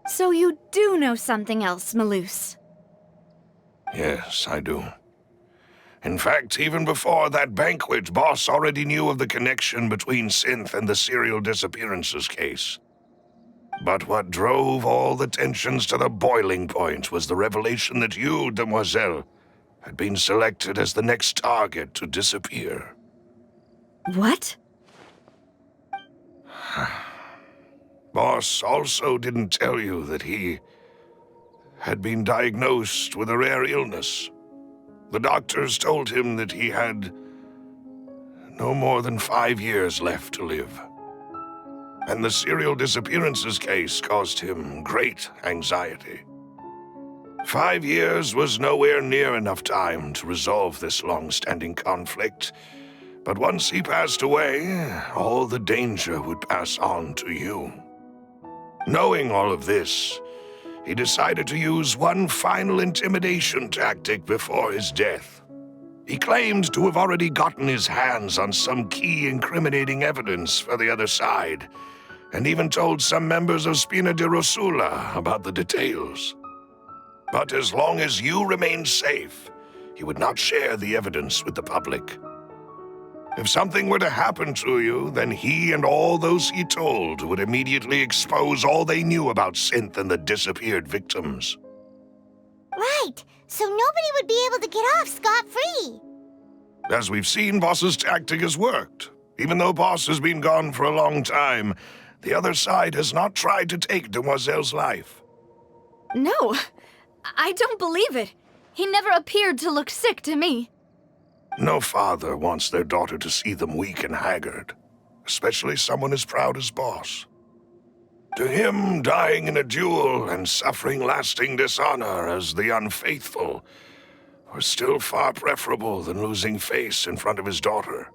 So you do know something else, Malouse? Yes, I do. In fact, even before that banquet, Boss already knew of the connection between Synth and the serial disappearances case. But what drove all the tensions to the boiling point was the revelation that you, demoiselle, had been selected as the next target to disappear. What? Boss also didn't tell you that he had been diagnosed with a rare illness. The doctors told him that he had no more than 5 years left to live. And the serial disappearances case caused him great anxiety. 5 years was nowhere near enough time to resolve this long-standing conflict, but once he passed away, all the danger would pass on to you. Knowing all of this, he decided to use one final intimidation tactic before his death. He claimed to have already gotten his hands on some key incriminating evidence for the other side, and even told some members of Spina di Rosula about the details. But as long as you remained safe, he would not share the evidence with the public. If something were to happen to you, then he and all those he told would immediately expose all they knew about Synth and the disappeared As we've seen, Boss's tactic has worked. Even though Boss has been gone for a long time, the other side has not tried to take Demoiselle's life. No, I don't believe it. He never appeared to look sick to me. No father wants their daughter to see them weak and haggard, especially someone as proud as Boss. To him, dying in a duel and suffering lasting dishonor as the unfaithful was still far preferable than losing face in front of his daughter.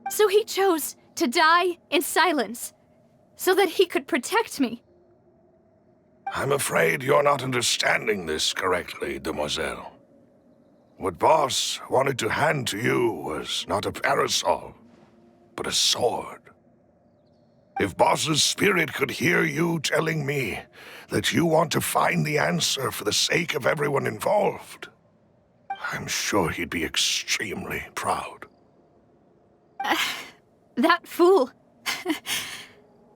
So he chose to die in silence, so that he could protect me. I'm afraid you're not understanding this correctly, Demoiselle. What Boss wanted to hand to you was not a parasol, but a sword. If Boss's spirit could hear you telling me that you want to find the answer for the sake of everyone involved, I'm sure he'd be extremely proud. That fool.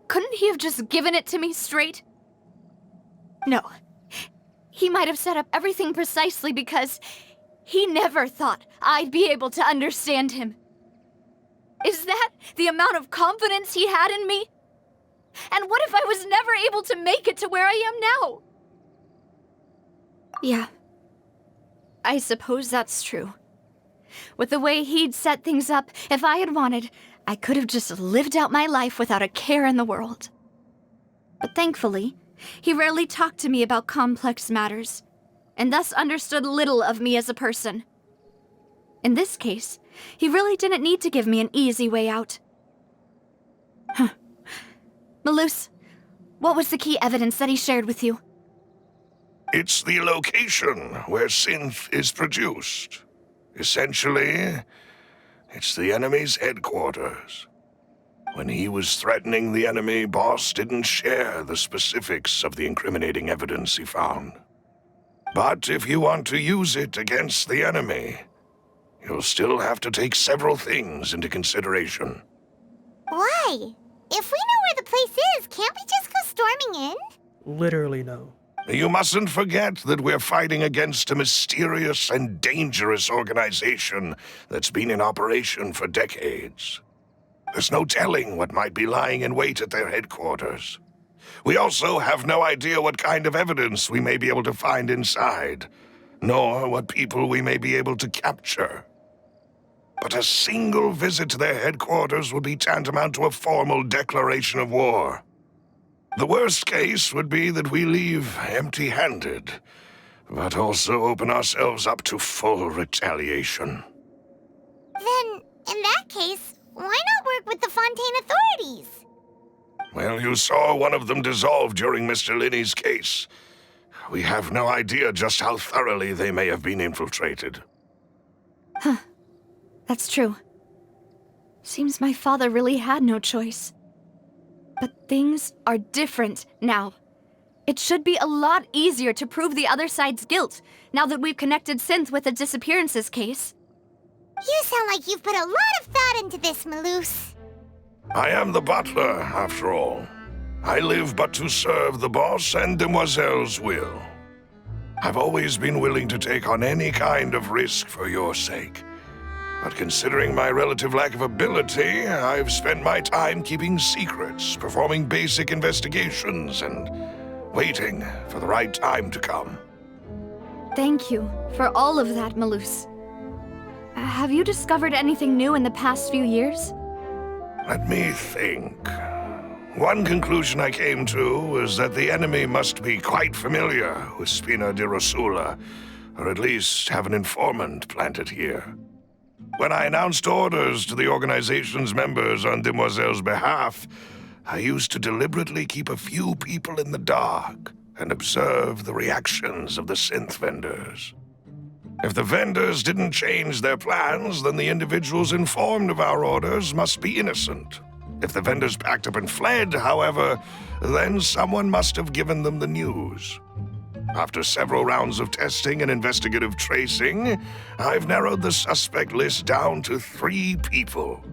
Couldn't he have just given it to me straight? No. He might have set up everything precisely because he never thought I'd be able to understand him. Is that the amount of confidence he had in me? And what if I was never able to make it to where I am now? Yeah. I suppose that's true. With the way he'd set things up, if I had wanted, I could have just lived out my life without a care in the world. But thankfully, he rarely talked to me about complex matters, and thus understood little of me as a person. In this case, he really didn't need to give me an easy way out. Malus, what was the key evidence that he shared with you? It's the location where synth is produced. Essentially, it's the enemy's headquarters. When he was threatening the enemy, Boss didn't share the specifics of the incriminating evidence he found. But if you want to use it against the enemy, you'll still have to take several things into consideration. Why? If we know where the place is, can't we just go storming in? Literally no. You mustn't forget that we're fighting against a mysterious and dangerous organization that's been in operation for decades. There's no telling what might be lying in wait at their headquarters. We also have no idea what kind of evidence we may be able to find inside, nor what people we may be able to capture. But a single visit to their headquarters would be tantamount to a formal declaration of war. The worst case would be that we leave empty-handed, but also open ourselves up to full retaliation. Then, in that case, why not work with the Fontaine authorities? Well, you saw one of them dissolve during Mr. Linney's case. We have no idea just how thoroughly they may have been infiltrated. Huh. That's true. Seems my father really had no choice. But things are different now. It should be a lot easier to prove the other side's guilt, now that we've connected Synth with the disappearances case. You sound like you've put a lot of thought into this, Malus. I am the butler, after all. I live but to serve the boss and Demoiselle's will. I've always been willing to take on any kind of risk for your sake. But considering my relative lack of ability, I've spent my time keeping secrets, performing basic investigations, and waiting for the right time to come. Thank you for all of that, Malus. Have you discovered anything new in the past few years? Let me think. One conclusion I came to was that the enemy must be quite familiar with Spina di Rosula, or at least have an informant planted here. When I announced orders to the organization's members on Demoiselle's behalf, I used to deliberately keep a few people in the dark and observe the reactions of the synth vendors. If the vendors didn't change their plans, then the individuals informed of our orders must be innocent. If the vendors packed up and fled, however, then someone must have given them the news. After several rounds of testing and investigative tracing, I've narrowed the suspect list down to 3 people.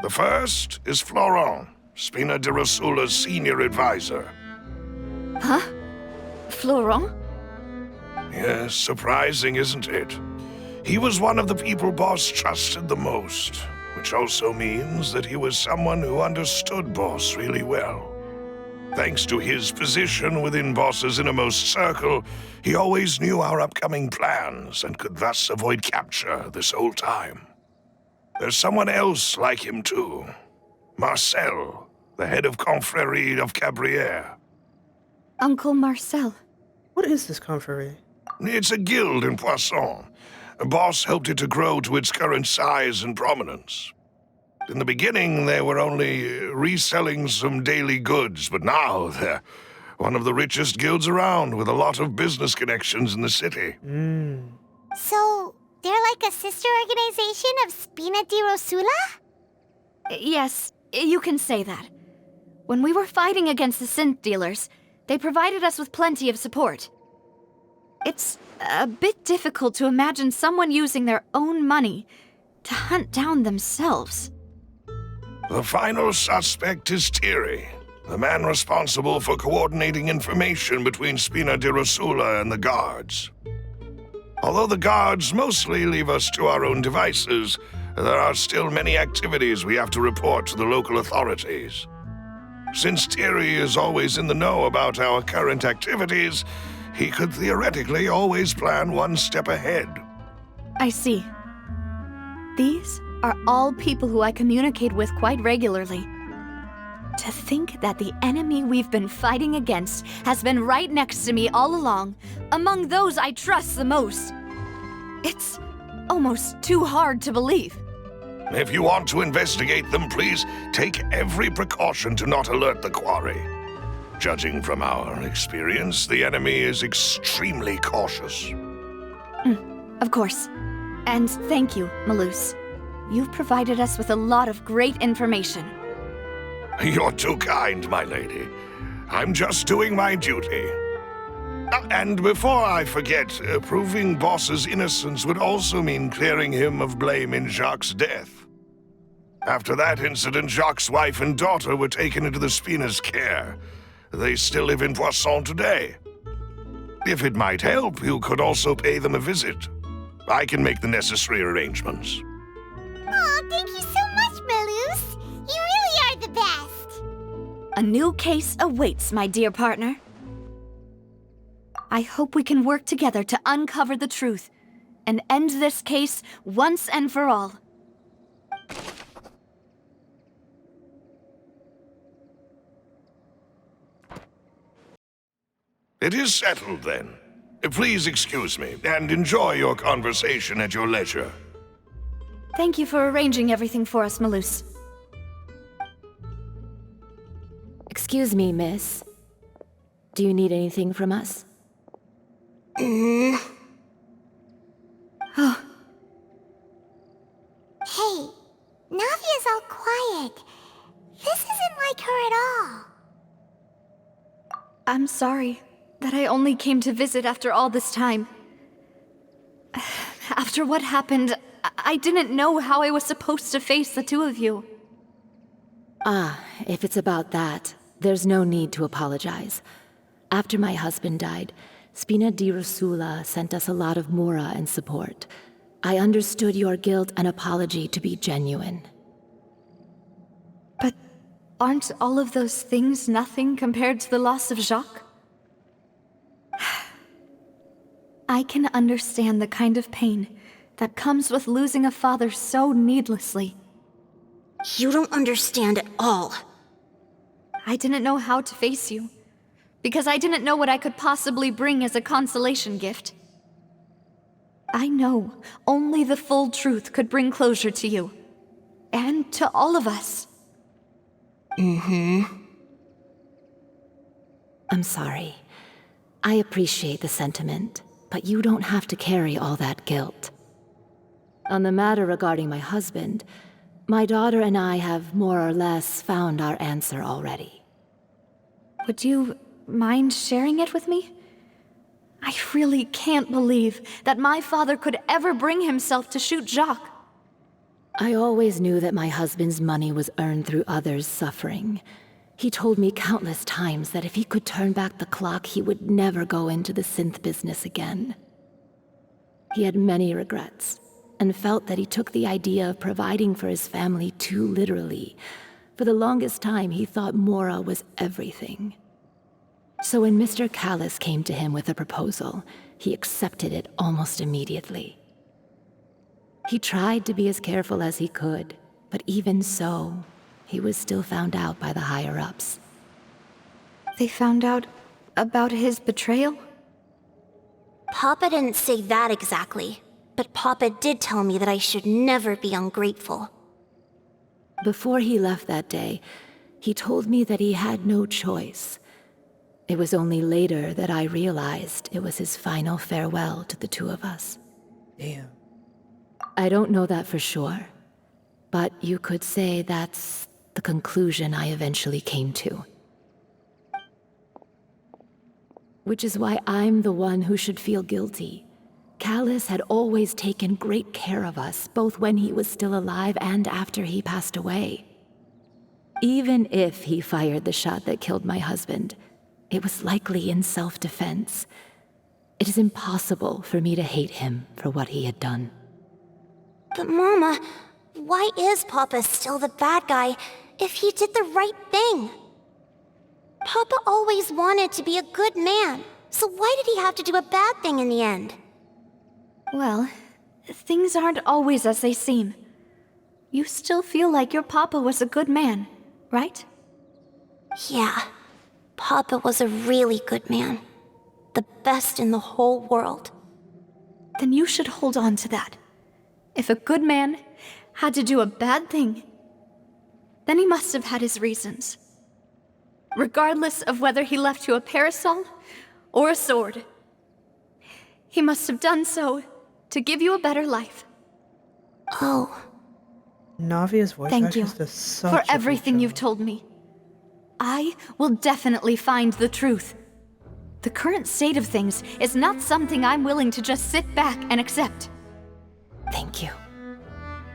The first is Florent, Spina di Rosula's senior advisor. Huh? Florent? Yes, surprising, isn't it? He was one of the people Boss trusted the most, which also means that he was someone who understood Boss really well. Thanks to his position within Boss's innermost circle, he always knew our upcoming plans and could thus avoid capture this whole time. There's someone else like him too. Marcel, the head of Confrérie of Cabrières. Uncle Marcel. What is this confrérie? It's a guild in Poisson. Boss helped it to grow to its current size and prominence. In the beginning, they were only reselling some daily goods, but now they're one of the richest guilds around with a lot of business connections in the city. So, they're like a sister organization of Spina di Rosula? Yes, you can say that. When we were fighting against the synth dealers, they provided us with plenty of support. It's a bit difficult to imagine someone using their own money to hunt down themselves. The final suspect is Thierry, the man responsible for coordinating information between Spina di Rosula and the guards. Although the guards mostly leave us to our own devices, there are still many activities we have to report to the local authorities. Since Thierry is always in the know about our current activities, he could theoretically always plan one step ahead. I see. These are all people who I communicate with quite regularly. To think that the enemy we've been fighting against has been right next to me all along, among those I trust the most. It's almost too hard to believe. If you want to investigate them, please take every precaution to not alert the quarry. Judging from our experience, the enemy is extremely cautious. Of course. And thank you, Malus. You've provided us with a lot of great information. You're too kind, my lady. I'm just doing my duty. And before I forget, proving Boss's innocence would also mean clearing him of blame in Jacques' death. After that incident, Jacques' wife and daughter were taken into the Spina's care. They still live in Poisson today. If it might help, you could also pay them a visit. I can make the necessary arrangements. Aw, thank you so much, Malus. You really are the best. A new case awaits, my dear partner. I hope we can work together to uncover the truth and end this case once and for all. It is settled, then. Please excuse me, and enjoy your conversation at your leisure. Thank you for arranging everything for us, Malus. Excuse me, miss. Do you need anything from us? Oh, Hey, Navia's all quiet. This isn't like her at all. I'm sorry that I only came to visit after all this time. After what happened, I didn't know how I was supposed to face the two of you. Ah, if it's about that, there's no need to apologize. After my husband died, Spina di Rosula sent us a lot of mora and support. I understood your guilt and apology to be genuine. But aren't all of those things nothing compared to the loss of Jacques? I can understand the kind of pain that comes with losing a father so needlessly. You don't understand at all. I didn't know how to face you, because I didn't know what I could possibly bring as a consolation gift. I know only the full truth could bring closure to you, and to all of us. I'm sorry. I appreciate the sentiment, but you don't have to carry all that guilt. On the matter regarding my husband, my daughter and I have more or less found our answer already. Would you mind sharing it with me? I really can't believe that my father could ever bring himself to shoot Jacques. I always knew that my husband's money was earned through others' suffering. He told me countless times that if he could turn back the clock, he would never go into the synth business again. He had many regrets, and felt that he took the idea of providing for his family too literally. For the longest time, he thought Mora was everything. So when Mr. Callus came to him with a proposal, he accepted it almost immediately. He tried to be as careful as he could, but even so, he was still found out by the higher-ups. They found out about his betrayal? Papa didn't say that exactly, but Papa did tell me that I should never be ungrateful. Before he left that day, he told me that he had no choice. It was only later that I realized it was his final farewell to the two of us. Damn. I don't know that for sure, but you could say that's the conclusion I eventually came to. Which is why I'm the one who should feel guilty. Callus had always taken great care of us, both when he was still alive and after he passed away. Even if he fired the shot that killed my husband, it was likely in self-defense. It is impossible for me to hate him for what he had done. But Mama, why is Papa still the bad guy if he did the right thing? Papa always wanted to be a good man, so why did he have to do a bad thing in the end? Well, things aren't always as they seem. You still feel like your papa was a good man, right? Yeah, Papa was a really good man. The best in the whole world. Then you should hold on to that. If a good man had to do a bad thing, then he must have had his reasons. Regardless of whether he left you a parasol or a sword, he must have done so to give you a better life. Oh. Navia's voice Thank actress you does such for a good everything you've job. told me. I will definitely find the truth. The current state of things is not something I'm willing to just sit back and accept. Thank you.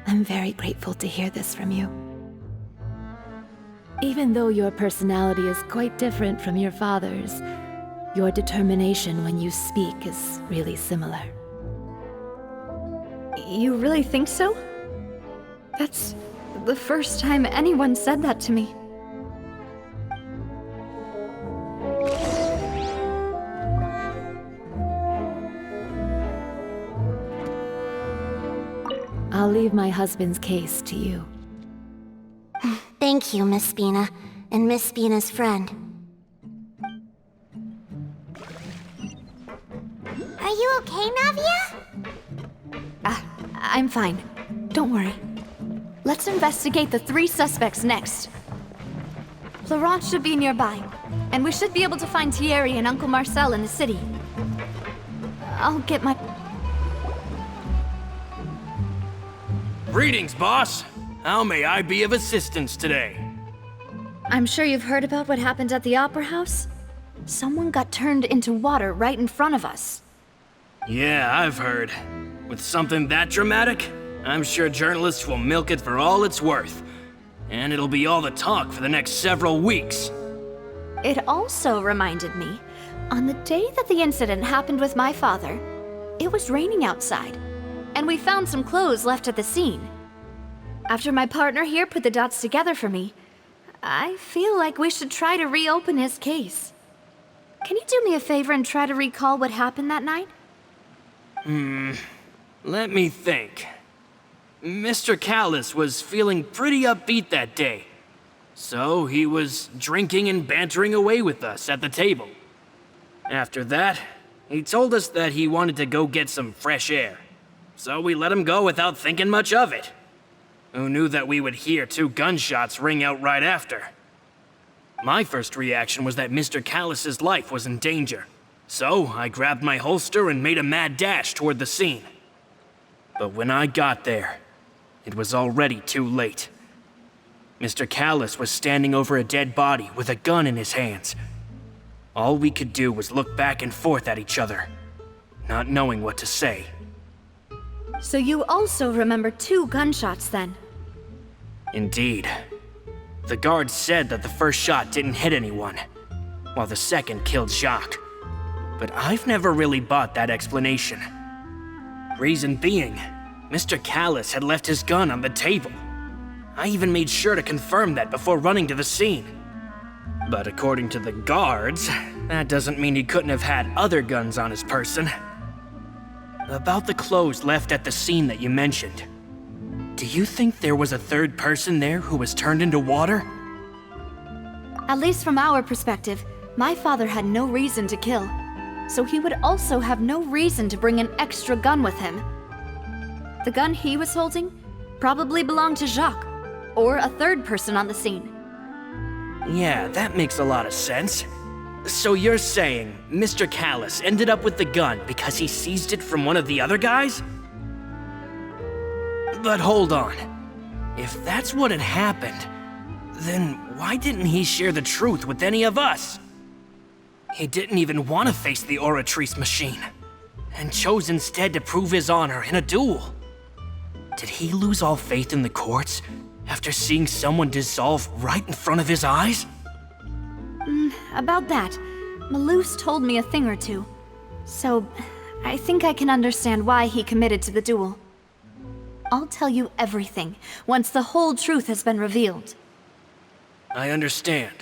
I'm very grateful to hear this from you. Even though your personality is quite different from your father's, your determination when you speak is really similar. You really think so? That's the first time anyone said that to me. I'll leave my husband's case to you. Thank you, Miss Spina, and Miss Spina's friend. Are you okay, Navia? I'm fine. Don't worry. Let's investigate the 3 suspects next. Florent should be nearby, and we should be able to find Thierry and Uncle Marcel in the city. I'll get my... Greetings, boss. How may I be of assistance today? I'm sure you've heard about what happened at the Opera House? Someone got turned into water right in front of us. Yeah, I've heard. With something that dramatic, I'm sure journalists will milk it for all it's worth. And it'll be all the talk for the next several weeks. It also reminded me, on the day that the incident happened with my father, it was raining outside, and we found some clothes left at the scene. After my partner here put the dots together for me, I feel like we should try to reopen his case. Can you do me a favor and try to recall what happened that night? Let me think. Mr. Callus was feeling pretty upbeat that day. So he was drinking and bantering away with us at the table. After that, he told us that he wanted to go get some fresh air. So we let him go without thinking much of it. Who knew that we would hear 2 gunshots ring out right after? My first reaction was that Mr. Callus's life was in danger. So I grabbed my holster and made a mad dash toward the scene. But when I got there, it was already too late. Mr. Callus was standing over a dead body with a gun in his hands. All we could do was look back and forth at each other, not knowing what to say. So you also remember 2 gunshots then? Indeed. The guard said that the first shot didn't hit anyone, while the second killed Jacques. But I've never really bought that explanation. Reason being, Mr. Callus had left his gun on the table. I even made sure to confirm that before running to the scene. But according to the guards, that doesn't mean he couldn't have had other guns on his person. About the clothes left at the scene that you mentioned, do you think there was a third person there who was turned into water? At least from our perspective, my father had no reason to kill. So he would also have no reason to bring an extra gun with him. The gun he was holding probably belonged to Jacques, or a third person on the scene. Yeah, that makes a lot of sense. So you're saying Mr. Callus ended up with the gun because he seized it from one of the other guys? But hold on. If that's what had happened, then why didn't he share the truth with any of us? He didn't even want to face the alliteration machine, and chose instead to prove his honor in a duel. Did he lose all faith in the courts after seeing someone dissolve right in front of his eyes? About that, Malus told me a thing or two. So, I think I can understand why he committed to the duel. I'll tell you everything once the whole truth has been revealed. I understand.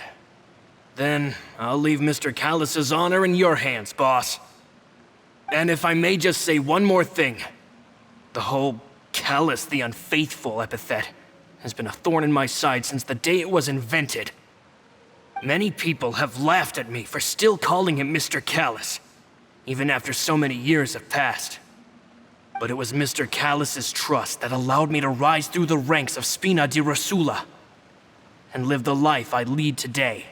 Then I'll leave Mr. Callus's honor in your hands, boss. And if I may just say one more thing. The whole Callus the Unfaithful epithet has been a thorn in my side since the day it was invented. Many people have laughed at me for still calling him Mr. Callus, even after so many years have passed. But it was Mr. Callus's trust that allowed me to rise through the ranks of Spina di Rosula and live the life I lead today.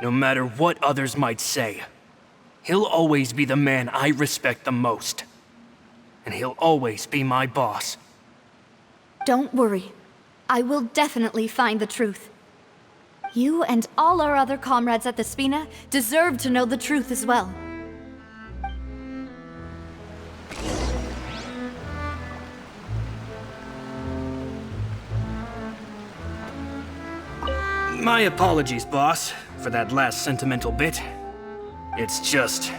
No matter what others might say, he'll always be the man I respect the most. And he'll always be my boss. Don't worry. I will definitely find the truth. You and all our other comrades at the Spina deserve to know the truth as well. My apologies, boss, for that last sentimental bit. It's just,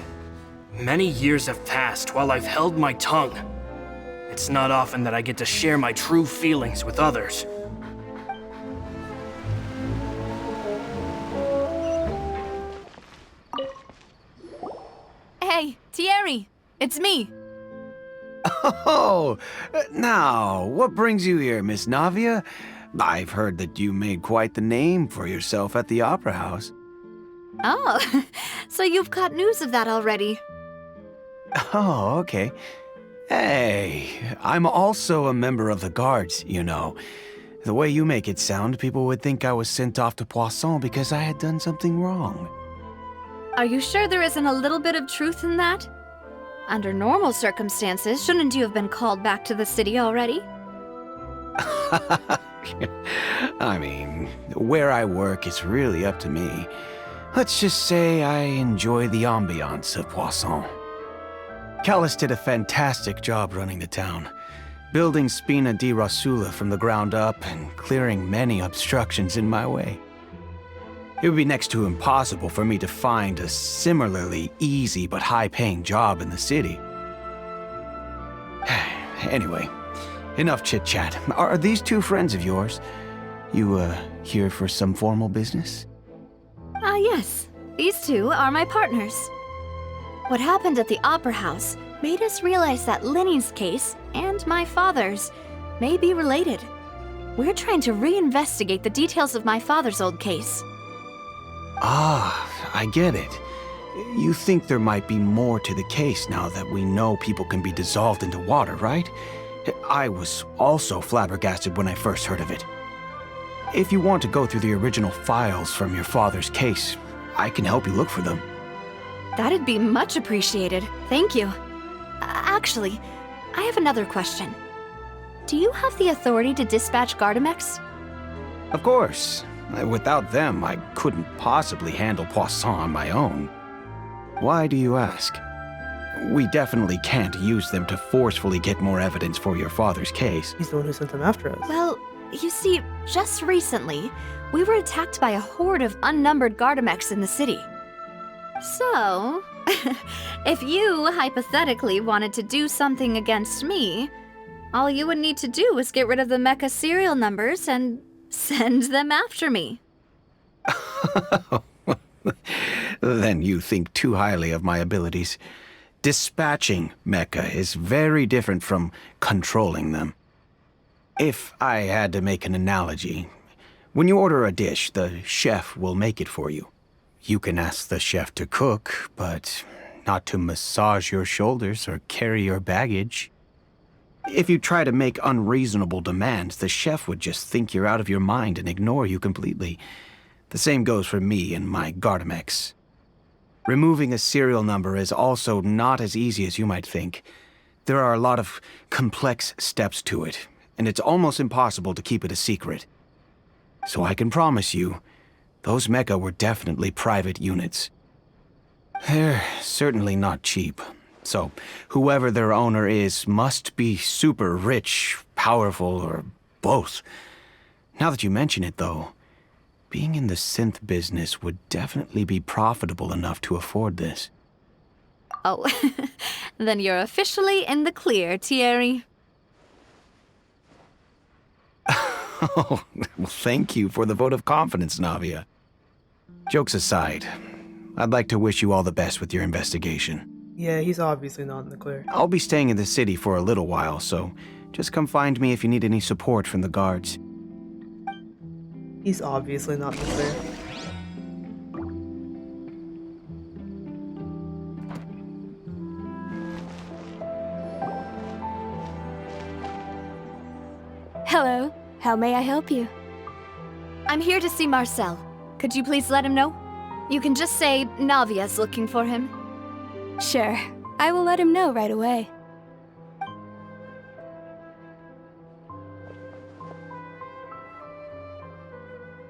many years have passed while I've held my tongue. It's not often that I get to share my true feelings with others. Hey, Thierry, it's me. Oh, now, what brings you here, Miss Navia? I've heard that you made quite the name for yourself at the Opera House. Oh, so you've caught news of that already. Oh, okay. Hey, I'm also a member of the guards, you know. The way you make it sound, people would think I was sent off to Poisson because I had done something wrong. Are you sure there isn't a little bit of truth in that? Under normal circumstances, shouldn't you have been called back to the city already? I mean, where I work is really up to me. Let's just say I enjoy the ambiance of Poisson. Callus did a fantastic job running the town, building Spina di Rosula from the ground up and clearing many obstructions in my way. It would be next to impossible for me to find a similarly easy but high-paying job in the city. Anyway, enough chit-chat. Are these two friends of yours? You, here for some formal business? Yes. These two are my partners. What happened at the Opera House made us realize that Linny's case and my father's may be related. We're trying to reinvestigate the details of my father's old case. Ah, I get it. You think there might be more to the case now that we know people can be dissolved into water, right? I was also flabbergasted when I first heard of it. If you want to go through the original files from your father's case, I can help you look for them. That'd be much appreciated. Thank you. Actually, I have another question. Do you have the authority to dispatch Gardamex? Of course. Without them, I couldn't possibly handle Poisson on my own. Why do you ask? We definitely can't use them to forcefully get more evidence for your father's case. He's the one who sent them after us. Well, you see, just recently, we were attacked by a horde of unnumbered Gardamex in the city. So, If you, hypothetically, wanted to do something against me, all you would need to do is get rid of the mecha serial numbers and send them after me. Then you think too highly of my abilities. Dispatching mecha is very different from controlling them. If I had to make an analogy, when you order a dish, the chef will make it for you. You can ask the chef to cook, but not to massage your shoulders or carry your baggage. If you try to make unreasonable demands, the chef would just think you're out of your mind and ignore you completely. The same goes for me and my Gardamex. Removing a serial number is also not as easy as you might think. There are a lot of complex steps to it, and it's almost impossible to keep it a secret. So I can promise you, those mecha were definitely private units. They're certainly not cheap. So whoever their owner is must be super rich, powerful, or both. Now that you mention it, though, being in the synth business would definitely be profitable enough to afford this. Oh, then you're officially in the clear, Thierry. Oh, well, thank you for the vote of confidence, Navia. Jokes aside, I'd like to wish you all the best with your investigation. Yeah, he's obviously not in the clear. I'll be staying in the city for a little while, so just come find me if you need any support from the guards. He's obviously not in the clear. Hello, how may I help you? I'm here to see Marcel. Could you please let him know? You can just say Navia's looking for him. Sure, I will let him know right away.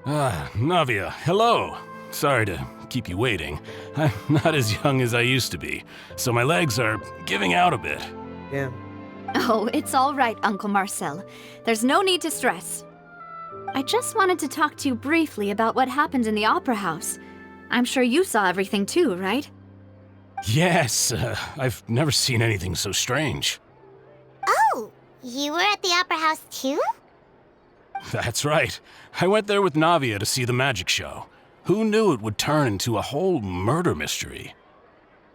Navia, hello. Sorry to keep you waiting. I'm not as young as I used to be, so my legs are giving out a bit. Yeah. Oh, it's all right, Uncle Marcel. There's no need to stress. I just wanted to talk to you briefly about what happened in the Opera House. I'm sure you saw everything too, right? Yes, I've never seen anything so strange. Oh, you were at the Opera House too? That's right. I went there with Navia to see the magic show. Who knew it would turn into a whole murder mystery?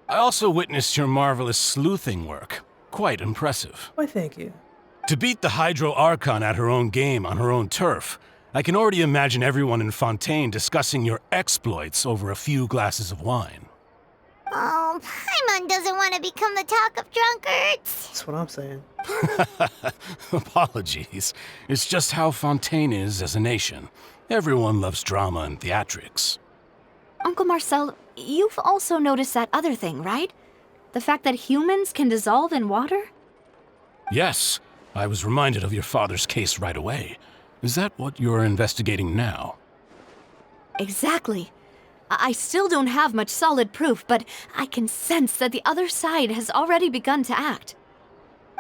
I also witnessed your marvelous sleuthing work. Quite impressive. Why, thank you. To beat the Hydro Archon at her own game on her own turf, I can already imagine everyone in Fontaine discussing your exploits over a few glasses of wine. Oh, Paimon doesn't want to become the talk of drunkards. That's what I'm saying. Apologies. It's just how Fontaine is as a nation. Everyone loves drama and theatrics. Uncle Marcel, you've also noticed that other thing, right? The fact that humans can dissolve in water? Yes, I was reminded of your father's case right away. Is that what you're investigating now? Exactly. I still don't have much solid proof, but I can sense that the other side has already begun to act.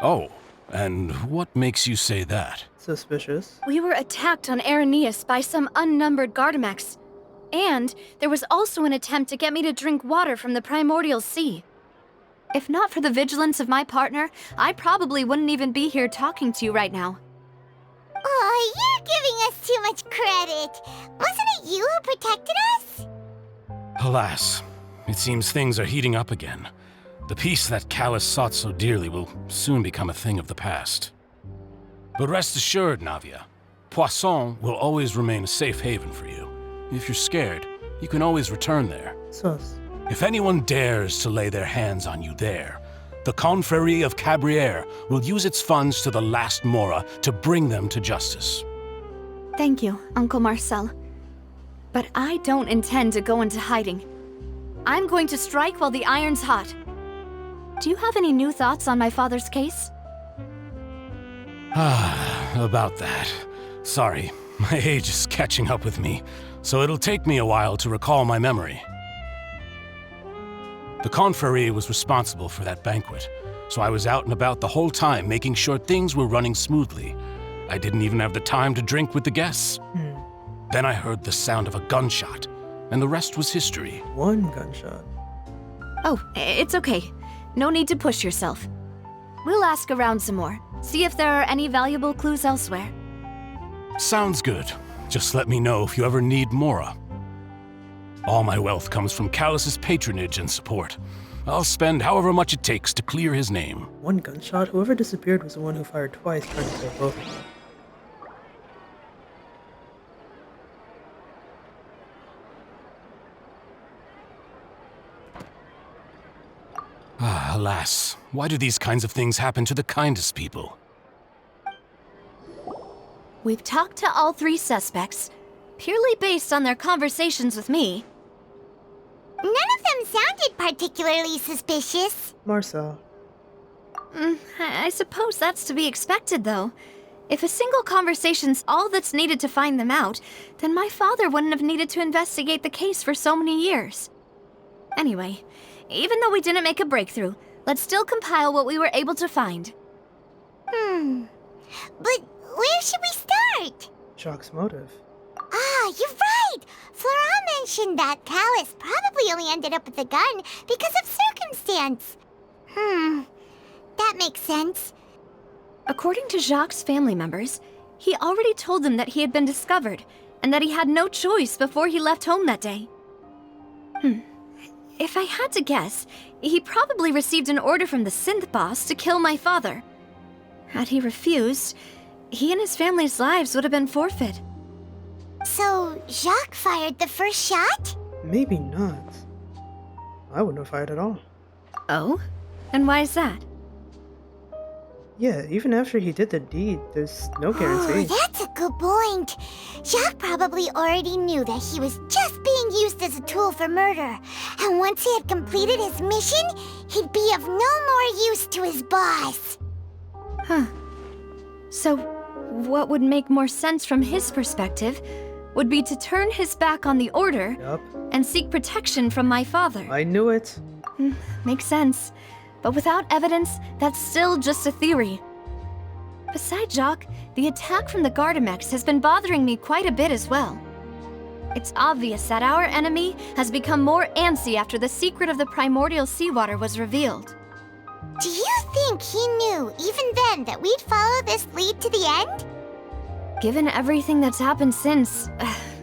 Oh, and what makes you say that? Suspicious. We were attacked on Araneus by some unnumbered Gardamex. And there was also an attempt to get me to drink water from the primordial sea. If not for the vigilance of my partner, I probably wouldn't even be here talking to you right now. Oh, you're giving us too much credit. Wasn't it you who protected us? Alas, it seems things are heating up again. The peace that Callus sought so dearly will soon become a thing of the past. But rest assured, Navia, Poisson will always remain a safe haven for you. If you're scared, you can always return there. Sus. If anyone dares to lay their hands on you there, the Confrérie of Cabrières will use its funds to the last Mora to bring them to justice. Thank you, Uncle Marcel. But I don't intend to go into hiding. I'm going to strike while the iron's hot. Do you have any new thoughts on my father's case? About that. Sorry, my age is catching up with me, so it'll take me a while to recall my memory. The Confrérie was responsible for that banquet, so I was out and about the whole time making sure things were running smoothly. I didn't even have the time to drink with the guests. Then I heard the sound of a gunshot, and the rest was history. One gunshot. Oh, it's okay. No need to push yourself. We'll ask around some more, see if there are any valuable clues elsewhere. Sounds good. Just let me know if you ever need Mora. All my wealth comes from Callus's patronage and support. I'll spend however much it takes to clear his name. One gunshot, whoever disappeared was the one who fired twice trying to kill both of them. Ah, alas. Why do these kinds of things happen to the kindest people? We've talked to all 3 suspects, purely based on their conversations with me. None of them sounded particularly suspicious. Marcel. I suppose that's to be expected, though. If a single conversation's all that's needed to find them out, then my father wouldn't have needed to investigate the case for so many years. Anyway, even though we didn't make a breakthrough, let's still compile what we were able to find. But where should we start? Jacques' motive. Ah, you're right! Flora mentioned that Callus probably only ended up with the gun because of circumstance. That makes sense. According to Jacques' family members, he already told them that he had been discovered, and that he had no choice before he left home that day. If I had to guess, he probably received an order from the synth boss to kill my father. Had he refused, he and his family's lives would have been forfeit. So, Jacques fired the first shot? Maybe not. I wouldn't have fired at all. Oh? And why is that? Yeah, even after he did the deed, there's no guarantee. Oh, that's a good point. Jacques probably already knew that he was just being used as a tool for murder. And once he had completed his mission, he'd be of no more use to his boss. So, what would make more sense from his perspective would be to turn his back on the order and seek protection from my father. I knew it. Makes sense. But without evidence, that's still just a theory. Besides Jacques, the attack from the Gardamex has been bothering me quite a bit as well. It's obvious that our enemy has become more antsy after the secret of the primordial seawater was revealed. Do you think he knew, even then, that we'd follow this lead to the end? Given everything that's happened since,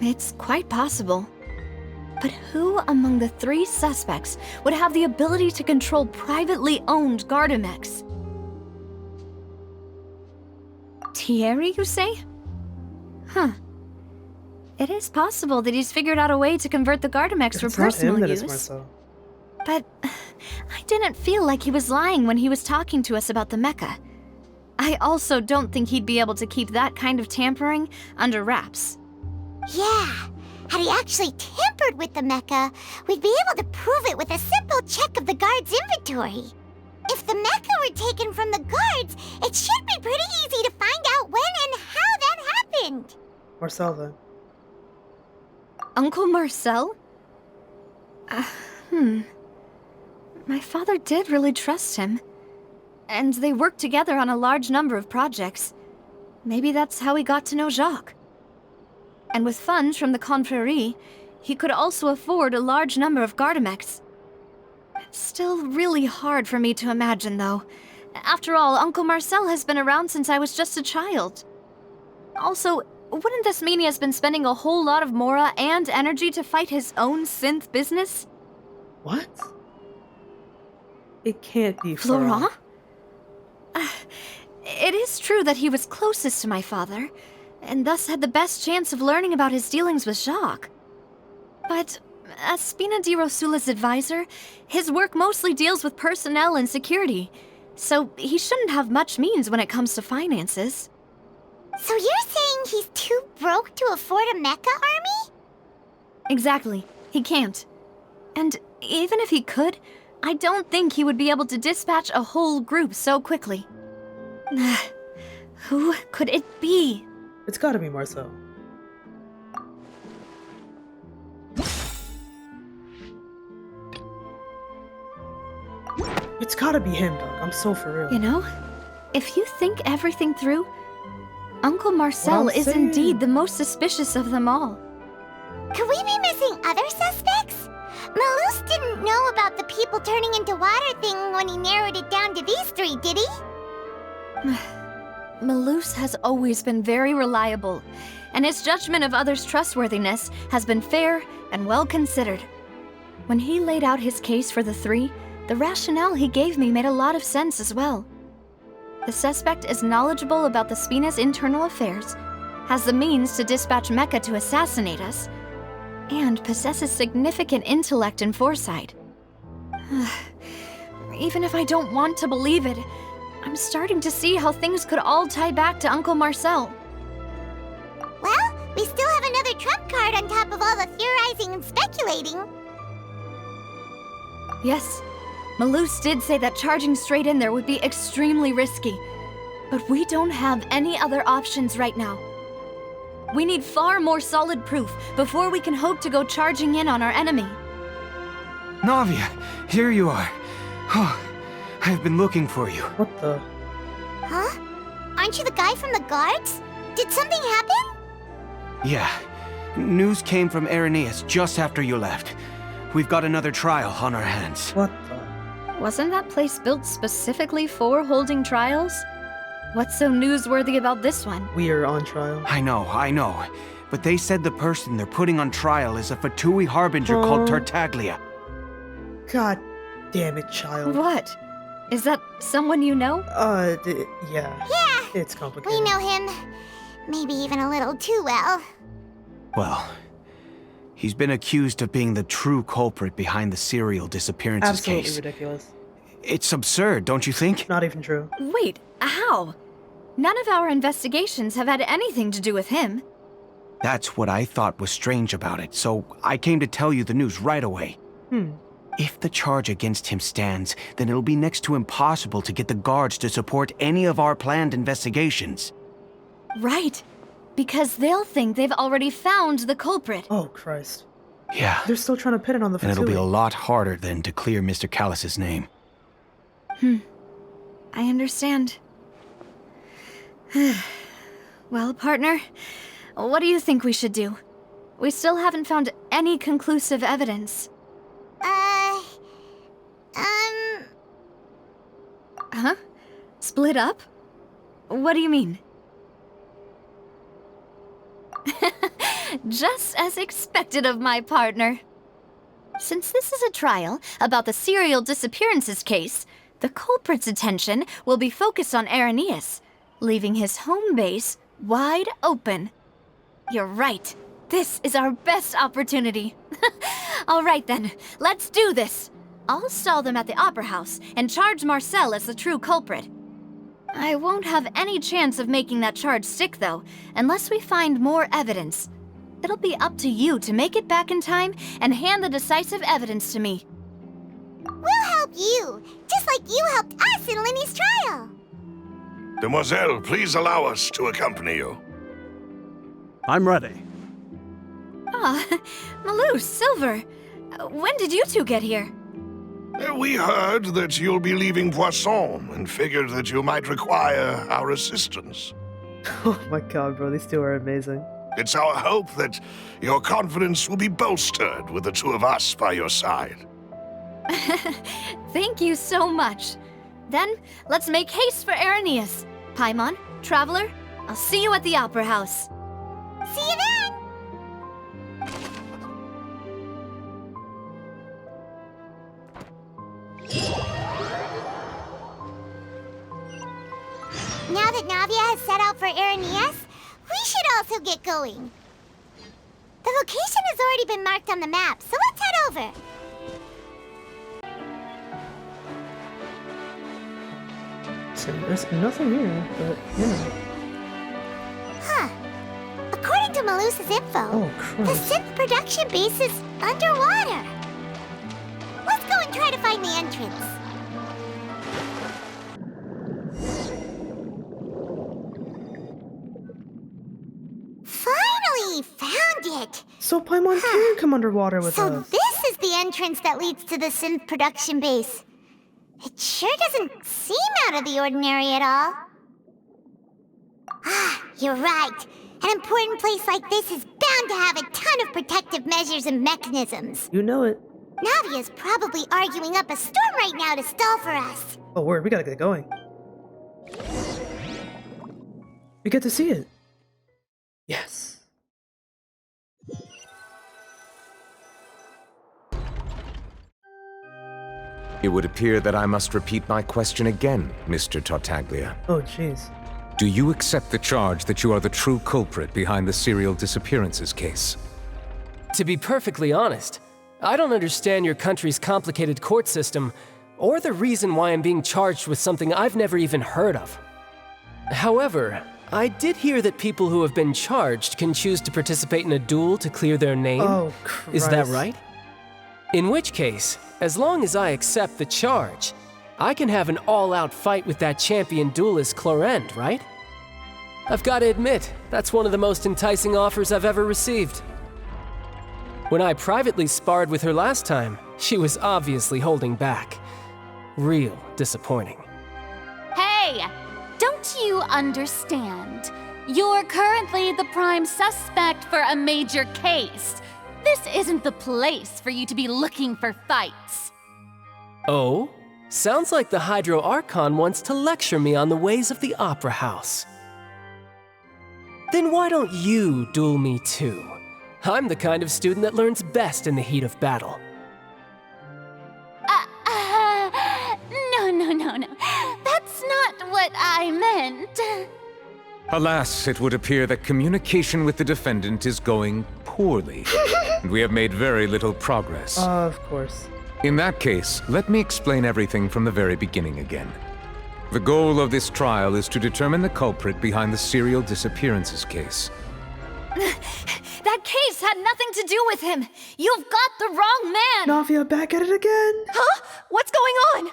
it's quite possible. But who among the 3 suspects would have the ability to control privately owned Gardamex? Thierry, you say? It is possible that he's figured out a way to convert the Gardamex for personal use. But I didn't feel like he was lying when he was talking to us about the mecha. I also don't think he'd be able to keep that kind of tampering under wraps. Yeah. Had he actually tampered with the mecha, we'd be able to prove it with a simple check of the guard's inventory. If the mecha were taken from the guards, it should be pretty easy to find out when and how that happened. Marcel, then. Uncle Marcel? My father did really trust him. And they worked together on a large number of projects. Maybe that's how he got to know Jacques. And with funds from the Confrérie, he could also afford a large number of Gardamex. It's still really hard for me to imagine, though. After all, Uncle Marcel has been around since I was just a child. Also, wouldn't this mean he has been spending a whole lot of Mora and energy to fight his own synth business? What? It can't be Florent? It is true that he was closest to my father, and thus had the best chance of learning about his dealings with Jacques. But as Spina di Rosula's advisor, his work mostly deals with personnel and security, so he shouldn't have much means when it comes to finances. So you're saying he's too broke to afford a mecha army? Exactly. He can't. And even if he could, I don't think he would be able to dispatch a whole group so quickly. Who could it be? It's gotta be Marcel. It's gotta be him, dog. I'm so for real. You know, if you think everything through, Uncle Marcel is indeed the most suspicious of them all. Could we be missing other suspects? Malus didn't know about the people turning into water thing when he narrowed it down to these three, did he? Malus has always been very reliable, and his judgment of others' trustworthiness has been fair and well considered. When he laid out his case for the three, the rationale he gave me made a lot of sense as well. The suspect is knowledgeable about the Spina's internal affairs, has the means to dispatch Mecha to assassinate us, and possesses significant intellect and foresight. Even if I don't want to believe it, I'm starting to see how things could all tie back to Uncle Marcel. Well, we still have another trump card on top of all the theorizing and speculating. Yes, Malus did say that charging straight in there would be extremely risky, but we don't have any other options right now. We need far more solid proof before we can hope to go charging in on our enemy. Navia, here you are. Oh, I've been looking for you. What the? Huh? Aren't you the guy from the guards? Did something happen? Yeah. News came from Irenaeus just after you left. We've got another trial on our hands. What the? Wasn't that place built specifically for holding trials? What's so newsworthy about this one? We are on trial. I know. But they said the person they're putting on trial is a Fatui harbinger called Tartaglia. God damn it, child. What? Is that someone you know? Yeah. Yeah! It's complicated. We know him. Maybe even a little too well. Well, he's been accused of being the true culprit behind the serial disappearances Absolutely case. ridiculous. It's absurd, don't you think? Not even true. Wait, how? None of our investigations have had anything to do with him. That's what I thought was strange about it, so I came to tell you the news right away. If the charge against him stands, then it'll be next to impossible to get the guards to support any of our planned investigations. Right. Because they'll think they've already found the culprit. Oh, Christ. Yeah. They're still trying to pin it on the And it'll be a Fatui. lot harder then to clear Mr. Callus's name. I understand. Well, partner, what do you think we should do? We still haven't found any conclusive evidence. Huh? Split up? What do you mean? Just as expected of my partner. Since this is a trial about the serial disappearances case, the culprit's attention will be focused on Irenaeus, leaving his home base wide open. You're right. This is our best opportunity. All right then, let's do this. I'll stall them at the Opera House and charge Marcel as the true culprit. I won't have any chance of making that charge stick, though, unless we find more evidence. It'll be up to you to make it back in time and hand the decisive evidence to me. We'll help you, just like you helped us in Linny's trial. Demoiselle, please allow us to accompany you. I'm ready. Ah, Malus, Silver. When did you two get here? We heard that you'll be leaving Poisson and figured that you might require our assistance. Oh my god, bro. These two are amazing. It's our hope that your confidence will be bolstered with the two of us by your side. Thank you so much. Then, let's make haste for Irenaeus. Paimon, Traveler, I'll see you at the Opera House. See you then! Now that Navia has set out for Irenaeus, we should also get going. The location has already been marked on the map, so let's head over. So there's nothing here, but you know. Huh. According to Malus's info, Oh, the Christ. synth production base is underwater. Let's go and try to find the entrance. Finally found it! So Paimon can come underwater with So us. this is the entrance that leads to the synth production base. It sure doesn't seem out of the ordinary at all. Ah, you're right. An important place like this is bound to have a ton of protective measures and mechanisms. You know it. Navia's probably arguing up a storm right now to stall for us. Oh, word, we gotta get going. We get to see it. Yes. It would appear that I must repeat my question again, Mr. Tartaglia. Oh, jeez. Do you accept the charge that you are the true culprit behind the serial disappearances case? To be perfectly honest, I don't understand your country's complicated court system, or the reason why I'm being charged with something I've never even heard of. However, I did hear that people who have been charged can choose to participate in a duel to clear their name. Oh, Christ. Is that right? In which case, as long as I accept the charge, I can have an all-out fight with that champion duelist Clorend, right? I've got to admit, that's one of the most enticing offers I've ever received. When I privately sparred with her last time, she was obviously holding back. Real disappointing. Hey! Don't you understand? You're currently the prime suspect for a major case. This isn't the place for you to be looking for fights. Oh? Sounds like the Hydro Archon wants to lecture me on the ways of the Opera House. Then why don't you duel me too? I'm the kind of student that learns best in the heat of battle. No. That's not what I meant. Alas, it would appear that communication with the defendant is going poorly, and we have made very little progress. Of course. In that case, let me explain everything from the very beginning again. The goal of this trial is to determine the culprit behind the serial disappearances case. That case had nothing to do with him! You've got the wrong man! Navia, back at it again! Huh? What's going on?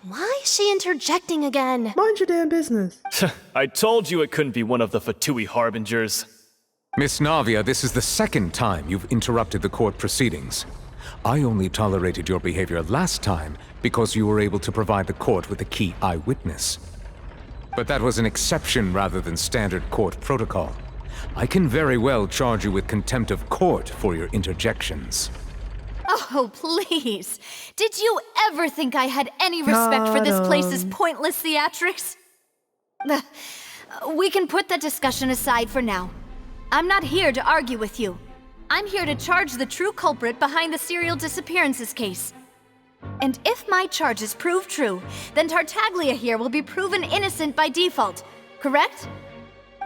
Why is she interjecting again? Mind your damn business. I told you it couldn't be one of the Fatui Harbingers. Miss Navia, this is the second time you've interrupted the court proceedings. I only tolerated your behavior last time because you were able to provide the court with a key eyewitness. But that was an exception rather than standard court protocol. I can very well charge you with contempt of court for your interjections. Oh, please. Did you ever think I had any respect for this place's pointless theatrics? We can put that discussion aside for now. I'm not here to argue with you. I'm here to charge the true culprit behind the serial disappearances case. And if my charges prove true, then Tartaglia here will be proven innocent by default, correct?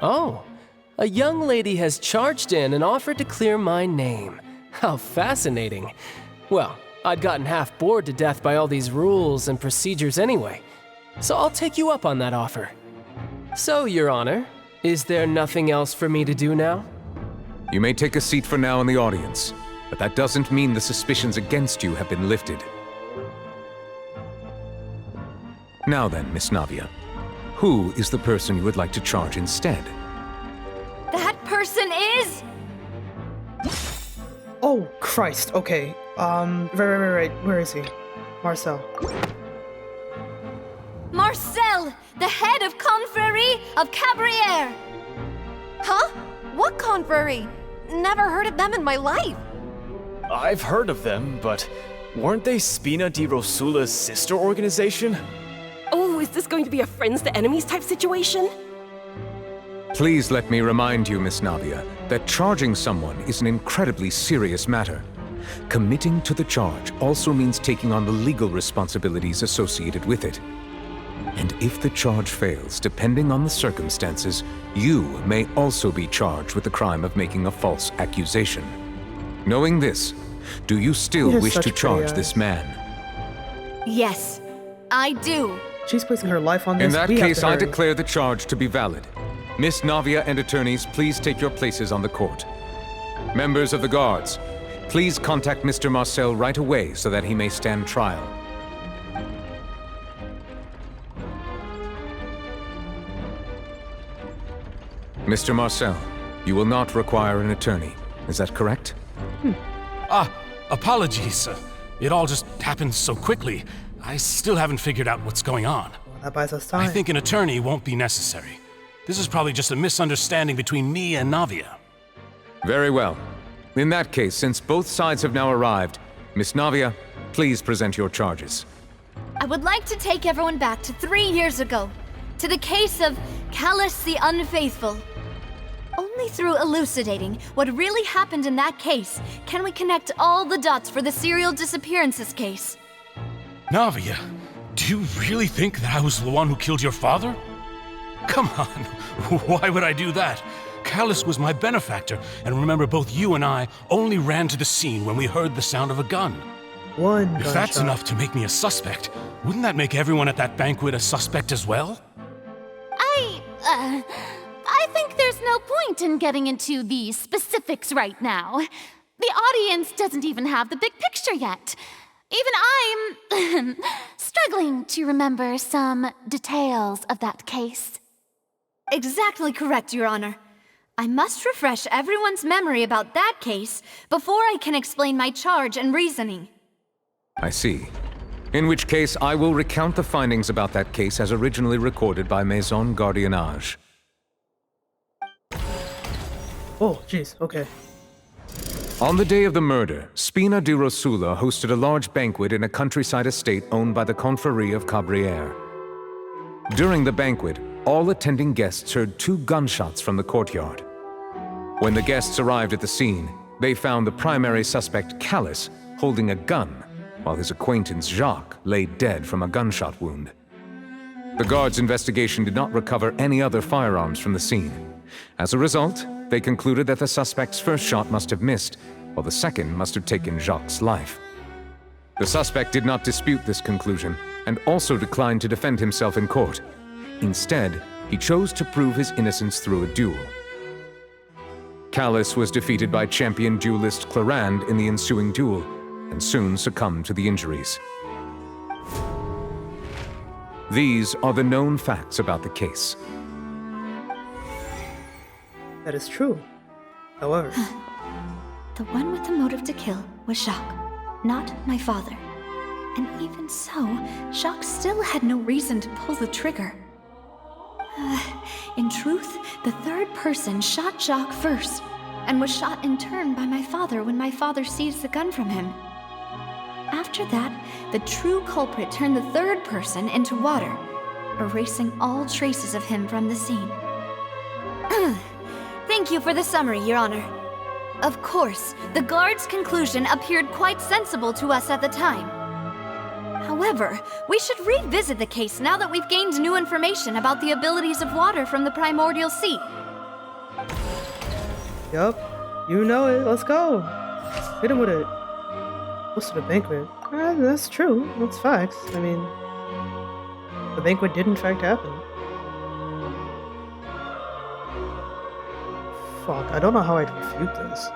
Oh, a young lady has charged in and offered to clear my name. How fascinating. Well, I'd gotten half bored to death by all these rules and procedures anyway, so I'll take you up on that offer. So, Your Honor, is there nothing else for me to do now? You may take a seat for now in the audience, but that doesn't mean the suspicions against you have been lifted. Now then, Miss Navia, who is the person you would like to charge instead? That person is... Oh, Christ, okay. Right. Where is he? Marcel. Marcel, the head of Confrérie of Cabrières! Huh? What confrérie? Never heard of them in my life. I've heard of them, but weren't they Spina di Rosula's sister organization? Oh, is this going to be a friends to enemies type situation? Please let me remind you, Miss Navia, that charging someone is an incredibly serious matter. Committing to the charge also means taking on the legal responsibilities associated with it. And if the charge fails, depending on the circumstances, you may also be charged with the crime of making a false accusation. Knowing this, do you still wish to charge this man? Yes, I do. She's placing her life on this. In that case, I declare the charge to be valid. Miss Navia and attorneys, please take your places on the court. Members of the guards, please contact Mr. Marcel right away so that he may stand trial. Mr. Marcel, you will not require an attorney. Is that correct? Apologies. It all just happened so quickly. I still haven't figured out what's going on. Well, that buys us time. I think an attorney won't be necessary. This is probably just a misunderstanding between me and Navia. Very well. In that case, since both sides have now arrived, Miss Navia, please present your charges. I would like to take everyone back to 3 years ago, to the case of Callus the Unfaithful. Only through elucidating what really happened in that case can we connect all the dots for the serial disappearances case. Navia, do you really think that I was the one who killed your father? Come on, why would I do that? Callus was my benefactor, and remember, both you and I only ran to the scene when we heard the sound of a gun. If that's enough to make me a suspect, wouldn't that make everyone at that banquet a suspect as well? I think there's no point in getting into the specifics right now. The audience doesn't even have the big picture yet. Even I'm struggling to remember some details of that case. Exactly correct, Your Honor. I must refresh everyone's memory about that case before I can explain my charge and reasoning. I see. In which case, I will recount the findings about that case as originally recorded by Maison Gardiennage. Oh, jeez, okay. On the day of the murder, Spina di Rosula hosted a large banquet in a countryside estate owned by the Confrérie of Cabrières. During the banquet, all attending guests heard 2 gunshots from the courtyard. When the guests arrived at the scene, they found the primary suspect, Callus, holding a gun, while his acquaintance, Jacques, lay dead from a gunshot wound. The guards' investigation did not recover any other firearms from the scene. As a result, they concluded that the suspect's first shot must have missed, while the second must have taken Jacques' life. The suspect did not dispute this conclusion, and also declined to defend himself in court. Instead, he chose to prove his innocence through a duel. Callus was defeated by champion duelist Clarand in the ensuing duel, and soon succumbed to the injuries. These are the known facts about the case. That is true. However... The one with the motive to kill was Jacques, not my father. And even so, Jacques still had no reason to pull the trigger. In truth, the third person shot Jacques first, and was shot in turn by my father when my father seized the gun from him. After that, the true culprit turned the third person into water, erasing all traces of him from the scene. Thank you for the summary, Your Honor. Of course, the guard's conclusion appeared quite sensible to us at the time. However, we should revisit the case now that we've gained new information about the abilities of water from the primordial sea. Yup, you know it. Let's go. Hit him with it. Close to the banquet. That's true. That's facts. I mean, the banquet did in fact happen. Fuck, I don't know how I'd refute this.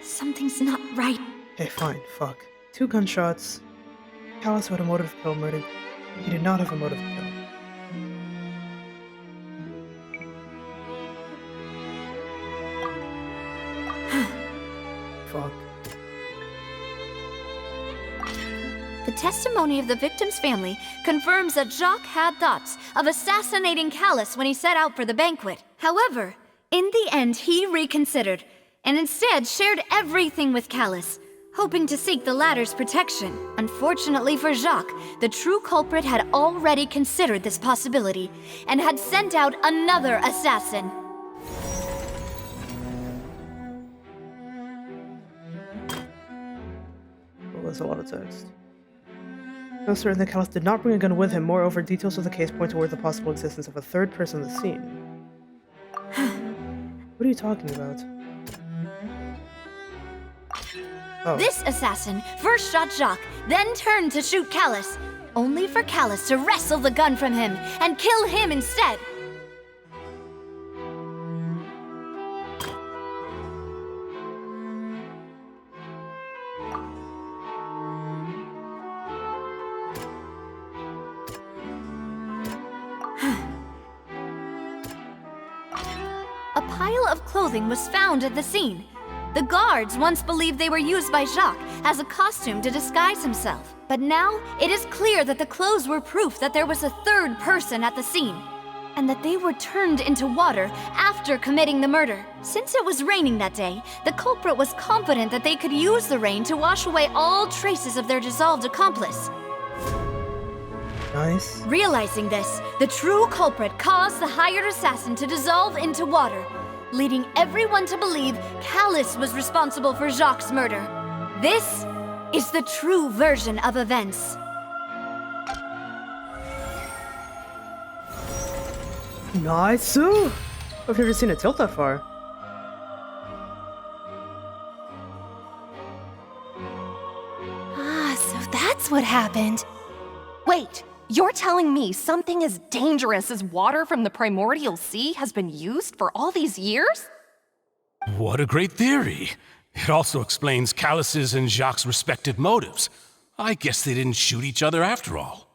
Something's not right. Okay, fine, fuck. 2 gunshots. Callus had a motive to kill murder. He did not have a motive to kill. Fuck. The testimony of the victim's family confirms that Jacques had thoughts of assassinating Callus when he set out for the banquet. However, in the end, he reconsidered, and instead shared everything with Callus, hoping to seek the latter's protection. Unfortunately for Jacques, the true culprit had already considered this possibility, and had sent out another assassin. Well, that's a lot of text. I'm certain that Callus did not bring a gun with him. Moreover, details of the case point toward the possible existence of a third person on the scene. What are you talking about? Oh. This assassin first shot Jacques, then turned to shoot Callus, only for Callus to wrestle the gun from him and kill him instead. A pile of clothing was found at the scene. The guards once believed they were used by Jacques as a costume to disguise himself. But now, it is clear that the clothes were proof that there was a third person at the scene. and that they were turned into water after committing the murder. Since it was raining that day, the culprit was confident that they could use the rain to wash away all traces of their dissolved accomplice. Nice. Realizing this, the true culprit caused the hired assassin to dissolve into water, leading everyone to believe Callus was responsible for Jacques' murder. This is the true version of events. Nice. I've never seen it tilt that far. Ah, so that's what happened. Wait, you're telling me something as dangerous as water from the primordial sea has been used for all these years? What a great theory. It also explains Callus's and Jacques' respective motives. I guess they didn't shoot each other after all.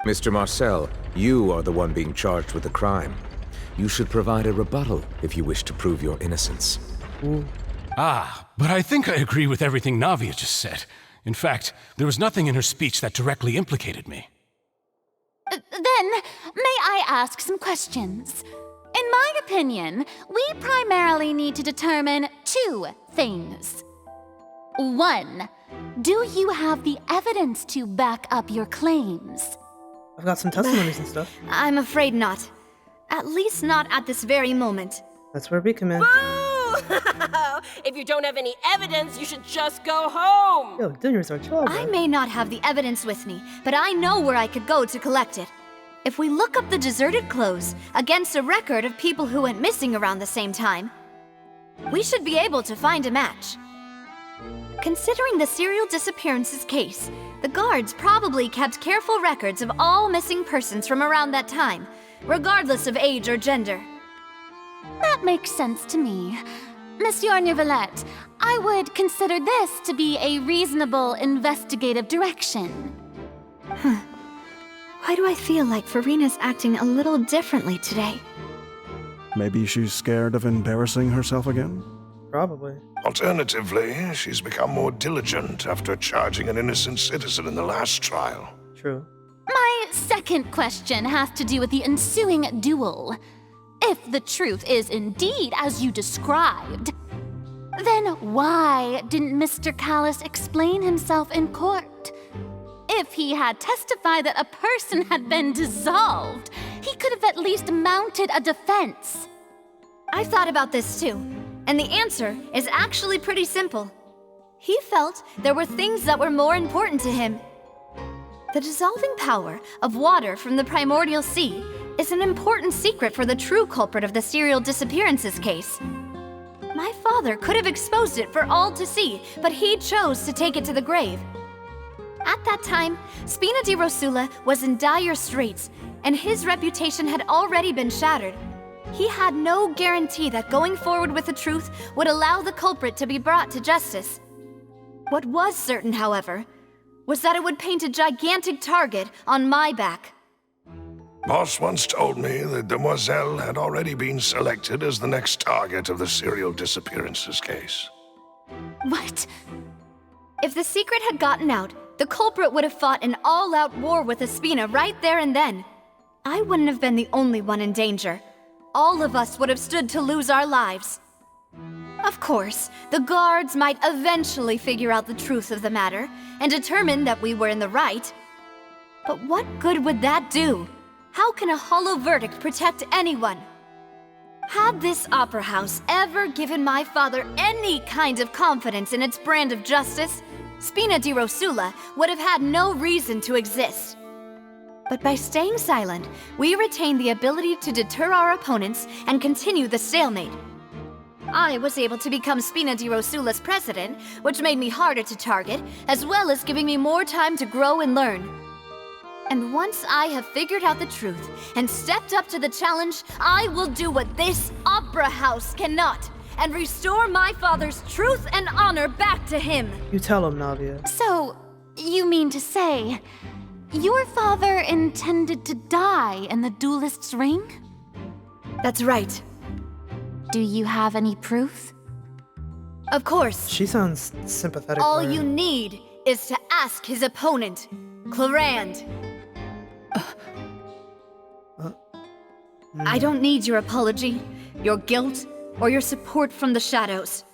Mr. Marcel, you are the one being charged with the crime. You should provide a rebuttal if you wish to prove your innocence. Ah, but I think I agree with everything Navia just said. In fact, there was nothing in her speech that directly implicated me. Then, may I ask some questions? In my opinion, we primarily need to determine two things. One, do you have the evidence to back up your claims? I've got some testimonies and stuff. I'm afraid not. At least not at this very moment. That's where we come in. If you don't have any evidence, you should just go home! Yo, dinner's our chill, I may not have the evidence with me, but I know where I could go to collect it. If we look up the deserted clothes against a record of people who went missing around the same time, we should be able to find a match. Considering the serial disappearances case, the guards probably kept careful records of all missing persons from around that time, regardless of age or gender. That makes sense to me. Monsieur Neuvillette, I would consider this to be a reasonable investigative direction. Why do I feel like Farina's acting a little differently today? Maybe she's scared of embarrassing herself again? Probably. Alternatively, she's become more diligent after charging an innocent citizen in the last trial. True. My second question has to do with the ensuing duel. If the truth is indeed as you described, then why didn't Mr. Callus explain himself in court? If he had testified that a person had been dissolved, he could have at least mounted a defense. I've thought about this too, and the answer is actually pretty simple. He felt there were things that were more important to him. The dissolving power of water from the primordial sea is an important secret for the true culprit of the serial disappearances case. My father could have exposed it for all to see, but he chose to take it to the grave. At that time, Spina di Rosula was in dire straits, and his reputation had already been shattered. He had no guarantee that going forward with the truth would allow the culprit to be brought to justice. What was certain, however, was that it would paint a gigantic target on my back. Boss once told me that Demoiselle had already been selected as the next target of the serial disappearances case. What? If the secret had gotten out, the culprit would have fought an all-out war with Espina right there and then. I wouldn't have been the only one in danger. All of us would have stood to lose our lives. Of course, the guards might eventually figure out the truth of the matter and determine that we were in the right. But what good would that do? How can a hollow verdict protect anyone? Had this opera house ever given my father any kind of confidence in its brand of justice, Spina di Rosula would have had no reason to exist. But by staying silent, we retain the ability to deter our opponents and continue the stalemate. I was able to become Spina di Rosula's president, which made me harder to target, as well as giving me more time to grow and learn. And once I have figured out the truth and stepped up to the challenge, I will do what this opera house cannot, and restore my father's truth and honor back to him. You tell him, Navia. So, you mean to say, your father intended to die in the duelist's ring? That's right. Do you have any proof? Of course. She sounds sympathetic. All you need is to ask his opponent, Clorand. I don't need your apology, your guilt, or your support from the shadows.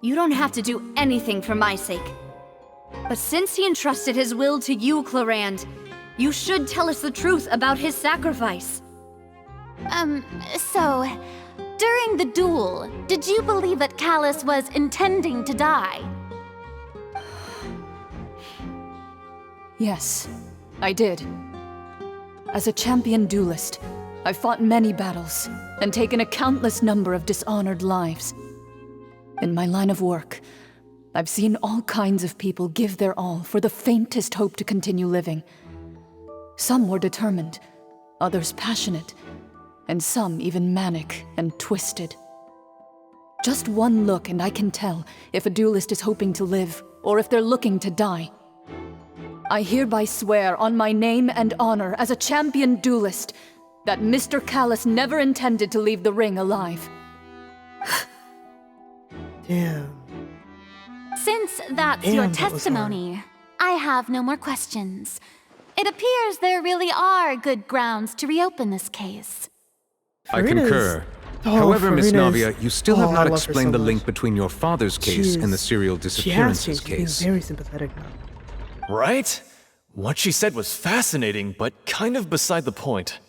You don't have to do anything for my sake. But since he entrusted his will to you, Clorand, you should tell us the truth about his sacrifice. So, during the duel, did you believe that Callus was intending to die? Yes, I did. As a champion duelist, I've fought many battles and taken a countless number of dishonored lives. In my line of work, I've seen all kinds of people give their all for the faintest hope to continue living. Some were determined, others passionate, and some even manic and twisted. Just one look and I can tell if a duelist is hoping to live or if they're looking to die. I hereby swear on my name and honor as a champion duelist that Mr. Callus never intended to leave the ring alive. Damn. Since that's your testimony, I have no more questions. It appears there really are good grounds to reopen this case. I concur. However, Miss Navia, you still have not explained the link between your father's case and the serial disappearances case. She's very sympathetic now. Right? What she said was fascinating, but kind of beside the point.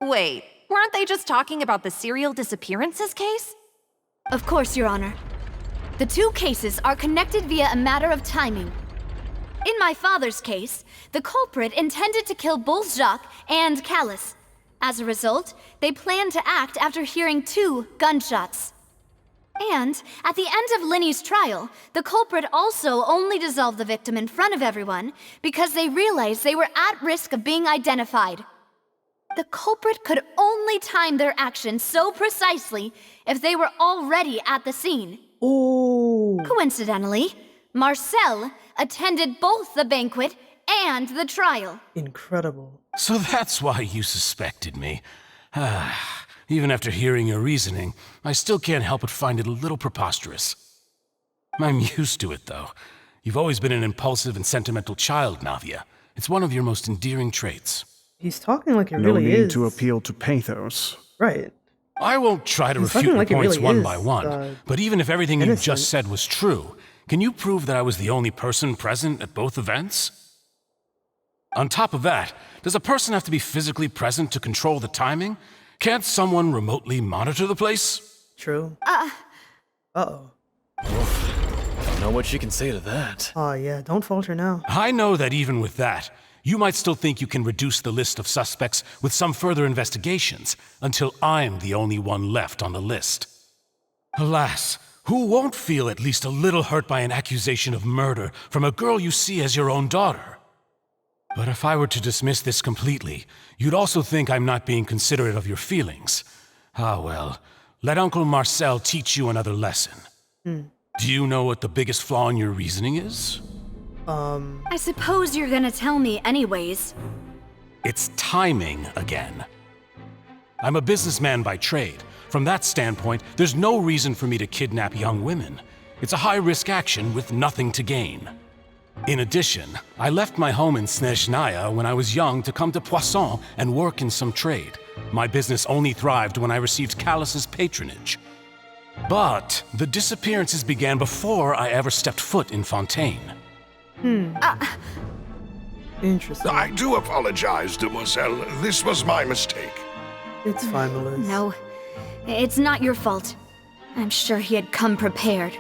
Wait, weren't they just talking about the serial disappearances case? Of course, Your Honor. The two cases are connected via a matter of timing. In my father's case, the culprit intended to kill both Jacques and Callus. As a result, they planned to act after hearing 2 gunshots. And at the end of Linny's trial, the culprit also only dissolved the victim in front of everyone because they realized they were at risk of being identified. The culprit could only time their actions so precisely if they were already at the scene. Ooh. Coincidentally, Marcel attended both the banquet and the trial. Incredible. So that's why you suspected me. Even after hearing your reasoning, I still can't help but find it a little preposterous. I'm used to it, though. You've always been an impulsive and sentimental child, Navia. It's one of your most endearing traits. He's talking like it No really need is. to appeal to pathos. Right. I won't try to He's refute talking your like it points really one is, by one, but even if everything you just said was true, can you prove that I was the only person present at both events? On top of that, does a person have to be physically present to control the timing? Can't someone remotely monitor the place? True. Uh-oh. Don't know what she can say to that. Oh yeah, don't falter now. I know that even with that, you might still think you can reduce the list of suspects with some further investigations until I'm the only one left on the list. Alas, who won't feel at least a little hurt by an accusation of murder from a girl you see as your own daughter? But if I were to dismiss this completely, you'd also think I'm not being considerate of your feelings. Ah well, let Uncle Marcel teach you another lesson. Do you know what the biggest flaw in your reasoning is? I suppose you're gonna tell me anyways. It's timing again. I'm a businessman by trade. From that standpoint, there's no reason for me to kidnap young women. It's a high-risk action with nothing to gain. In addition, I left my home in Snezhnaya when I was young to come to Poisson and work in some trade. My business only thrived when I received Callus's patronage. But the disappearances began before I ever stepped foot in Fontaine. Interesting. I do apologize, Demoiselle. This was my mistake. It's fine, Melissa. No, it's not your fault. I'm sure he had come prepared.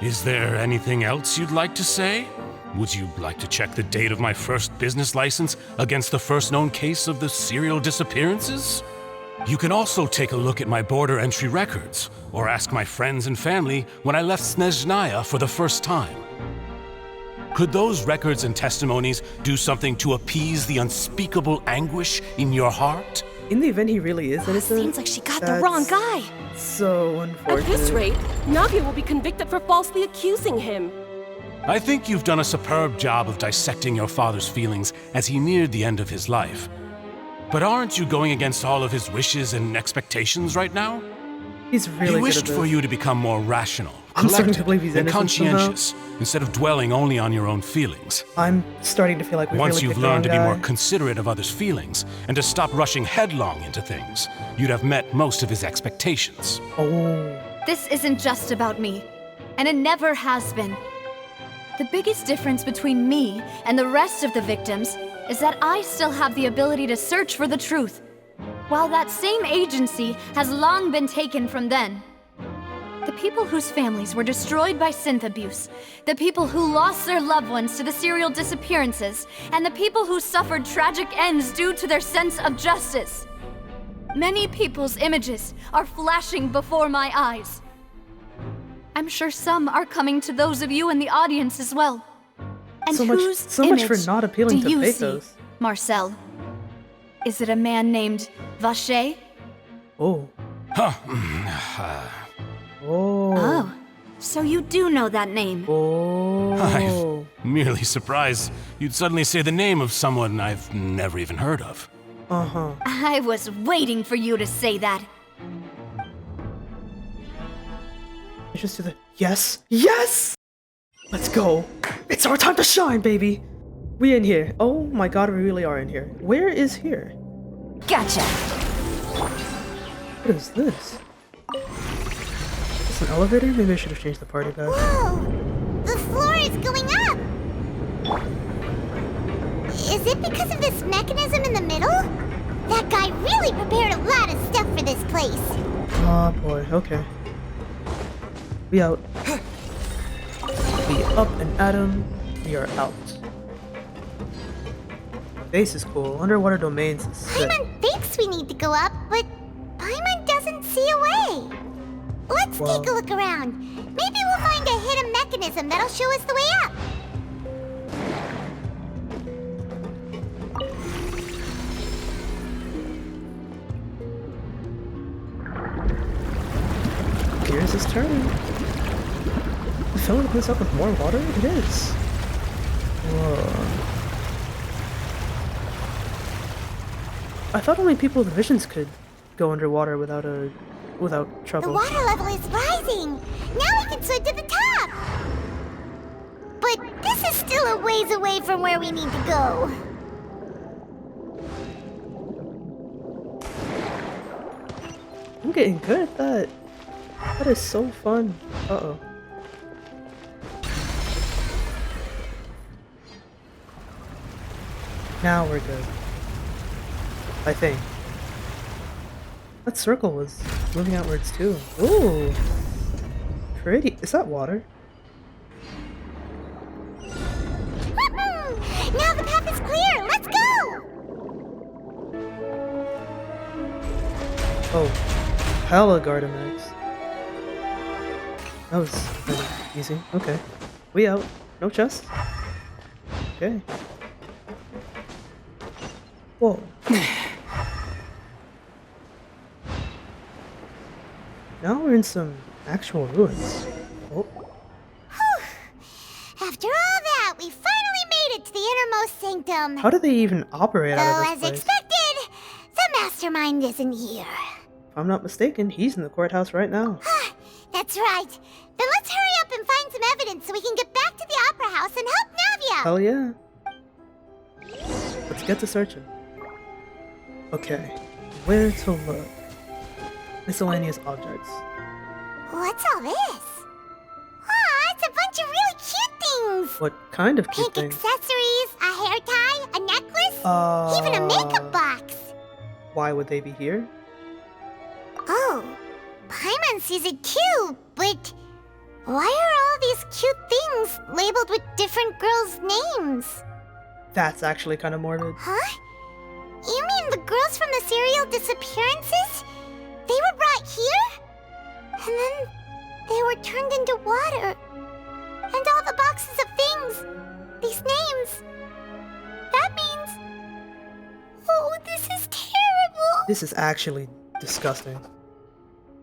Is there anything else you'd like to say? Would you like to check the date of my first business license against the first known case of the serial disappearances? You can also take a look at my border entry records, or ask my friends and family when I left Snezhnaya for the first time. Could those records and testimonies do something to appease the unspeakable anguish in your heart? In the event he really is innocent, Seems like she got the wrong guy. So unfortunate. At this rate, Navia will be convicted for falsely accusing him. I think you've done a superb job of dissecting your father's feelings as he neared the end of his life. But aren't you going against all of his wishes and expectations right now? He's really He good wished at this. for you to become more rational, I'm starting to collected, believe he's and innocent somehow. conscientious, instead of dwelling only on your own feelings. I'm starting to feel like we Once really you've picked the wrong learned to be more guy. considerate of others' feelings, and to stop rushing headlong into things, you'd have met most of his expectations. Oh. This isn't just about me, and it never has been. The biggest difference between me and the rest of the victims is that I still have the ability to search for the truth, while that same agency has long been taken from them. The people whose families were destroyed by synth abuse, the people who lost their loved ones to the serial disappearances, and the people who suffered tragic ends due to their sense of justice. Many people's images are flashing before my eyes. I'm sure some are coming to those of you in the audience as well. And So whose much for image not appealing do to you pathos. see, Marcel? Is it a man named Vacher? Oh. Huh. Oh. Oh, so you do know that name. Oh. I'm merely surprised you'd suddenly say the name of someone I've never even heard of. Uh-huh. I was waiting for you to say that. Just do the yes, yes. Let's go. It's our time to shine, baby. We in here. Oh my god, we really are in here. Where is here? Gotcha. What is this? Is this an elevator? Maybe I should have changed the party back. Whoa! The floor is going up! Is it because of this mechanism in the middle? That guy really prepared a lot of stuff for this place. Oh boy, okay. We out. We up and at 'em. We are out. Base is cool. Underwater domains is sick. Paimon thinks we need to go up, but Paimon doesn't see a way. Let's Well- take a look around. Maybe we'll find a hidden mechanism that'll show us the way up. Gears is turning. The filling this up with more water? It is. Whoa. I thought only people with visions could go underwater without The trouble. water level is rising. Now we can swim to the top. But this is still a ways away from where we need to go. I'm getting good at that. That is so fun. Uh-oh. Now we're good. I think. That circle was moving outwards too. Ooh! Pretty. Is that water? Now the path is clear. Let's go. Oh. Hella Gardamex. That was kind of easy. Okay. We out. No chest. Okay. Whoa. Now we're in some actual ruins. Oh. After all that, we finally made it to the innermost sanctum. How do they even operate out Though, of as this place? expected, the mastermind isn't here. If I'm not mistaken, he's in the courthouse right now. That's right. Then let's hurry up and find some evidence so we can get back to the Opera House and help Navia. Hell yeah. Let's get to searching. Okay. Where to look? Miscellaneous objects. What's all this? Aw, it's a bunch of really cute things. What kind of cute Pink things? accessories, a hair tie, a necklace, even a makeup box. Why would they be here? Oh, Paimon sees it too, but why are all these cute things labeled with different girls' names? That's actually kind of morbid. Huh? You mean the girls from the serial disappearances? They were brought here? And then they were turned into water. And all the boxes of things, these names. That means... Oh, this is terrible. This is actually disgusting.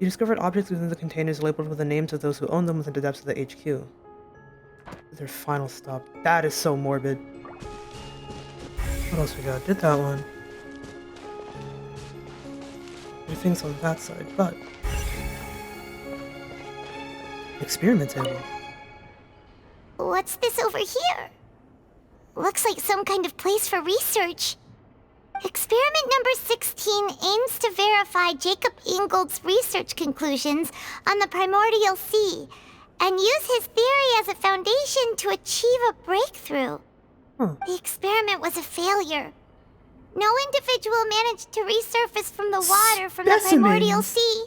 You discovered objects within the containers labeled with the names of those who own them within the depths of the HQ. Their final stop. That is so morbid. What else we got? Did that one. There are things on that side, but... Experiment table. What's this over here? Looks like some kind of place for research. Experiment number 16 aims to verify Jacob Ingold's research conclusions on the primordial sea and use his theory as a foundation to achieve a breakthrough. The experiment was a failure. No individual managed to resurface from the water from the primordial sea.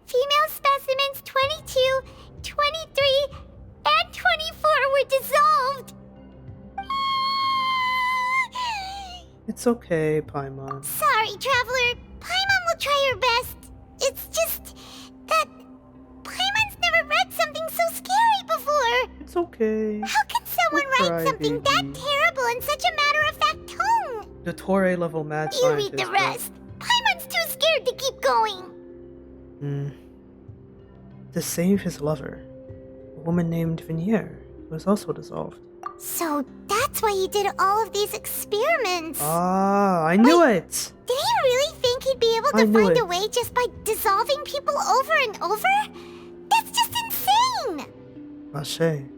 Female specimens 22, 23, and 24 were dissolved. It's okay, Paimon. Sorry, Traveler. Paimon will try her best. It's just that Paimon's never read something so scary before. It's okay. How can someone Don't write cry, something that baby. terrible in such a matter-of-fact tone? The Torre level mad You scientist. read the rest. Paimon's too scared to keep going. To save his lover, a woman named Vinier, who was also dissolved. So that's why he did all of these experiments. Ah, I knew it! Did he really think he'd be able I to knew find it. a way just by dissolving people over and over? That's just insane! Vache.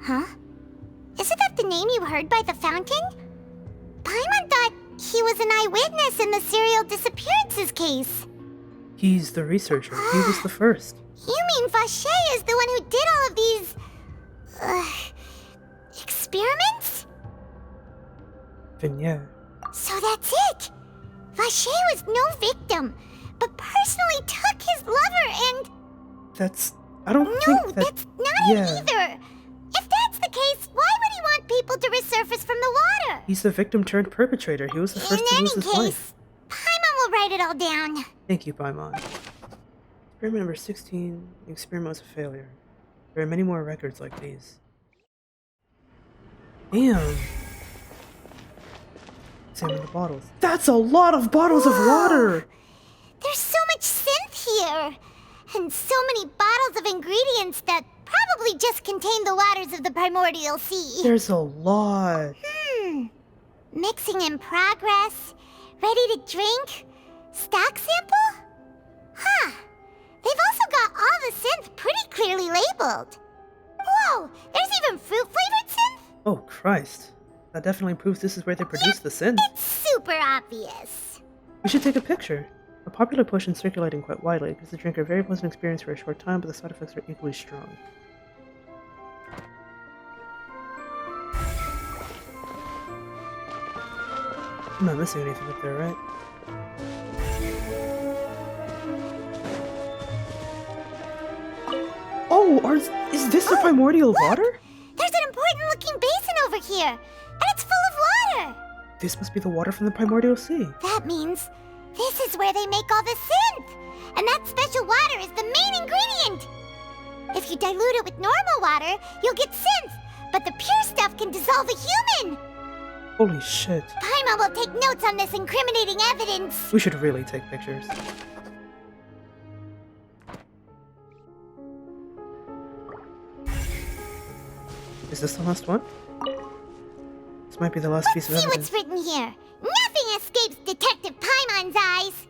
Huh? Isn't that the name you heard by the fountain? Paimon thought he was an eyewitness in the serial disappearances case. He's the researcher. He was the first. You mean Vache is the one who did all of these... experiments? Vinier. So that's it! Vache was no victim, but personally took his lover and... That's... I don't No, think that... that's not it either! If that's the case, why would he want people to resurface from the water? He's the victim turned perpetrator. He was the first to lose his life. Paimon will write it all down. Thank you, Paimon. Experiment number 16. The experiment was a failure. There are many more records like these. Damn. Examine the bottles. That's a lot of bottles of water! There's so much synth here, and so many bottles of ingredients that probably just contain the waters of the primordial sea. There's a lot. Mixing in progress, ready to drink, stock sample? Huh. They've also got all the synth pretty clearly labeled. Whoa, there's even fruit-flavored synth? Oh, Christ. That definitely proves this is where they produce the synth. It's super obvious. We should take a picture. A popular potion circulating quite widely gives the drinker a very pleasant experience for a short time, but the side effects are equally strong. I'm not missing anything up there, right? Oh, is this the primordial water? There's an important-looking basin over here, and it's full of water. This must be the water from the primordial sea. That means this is where they make all the synth, and that special water is the main ingredient. If you dilute it with normal water, you'll get synth, but the pure stuff can dissolve a human. Holy shit. Paimon will take notes on this incriminating evidence. We should really take pictures. Is this the last one? This might be the last piece of See evidence. what's written here. Nothing escapes Detective Paimon's eyes.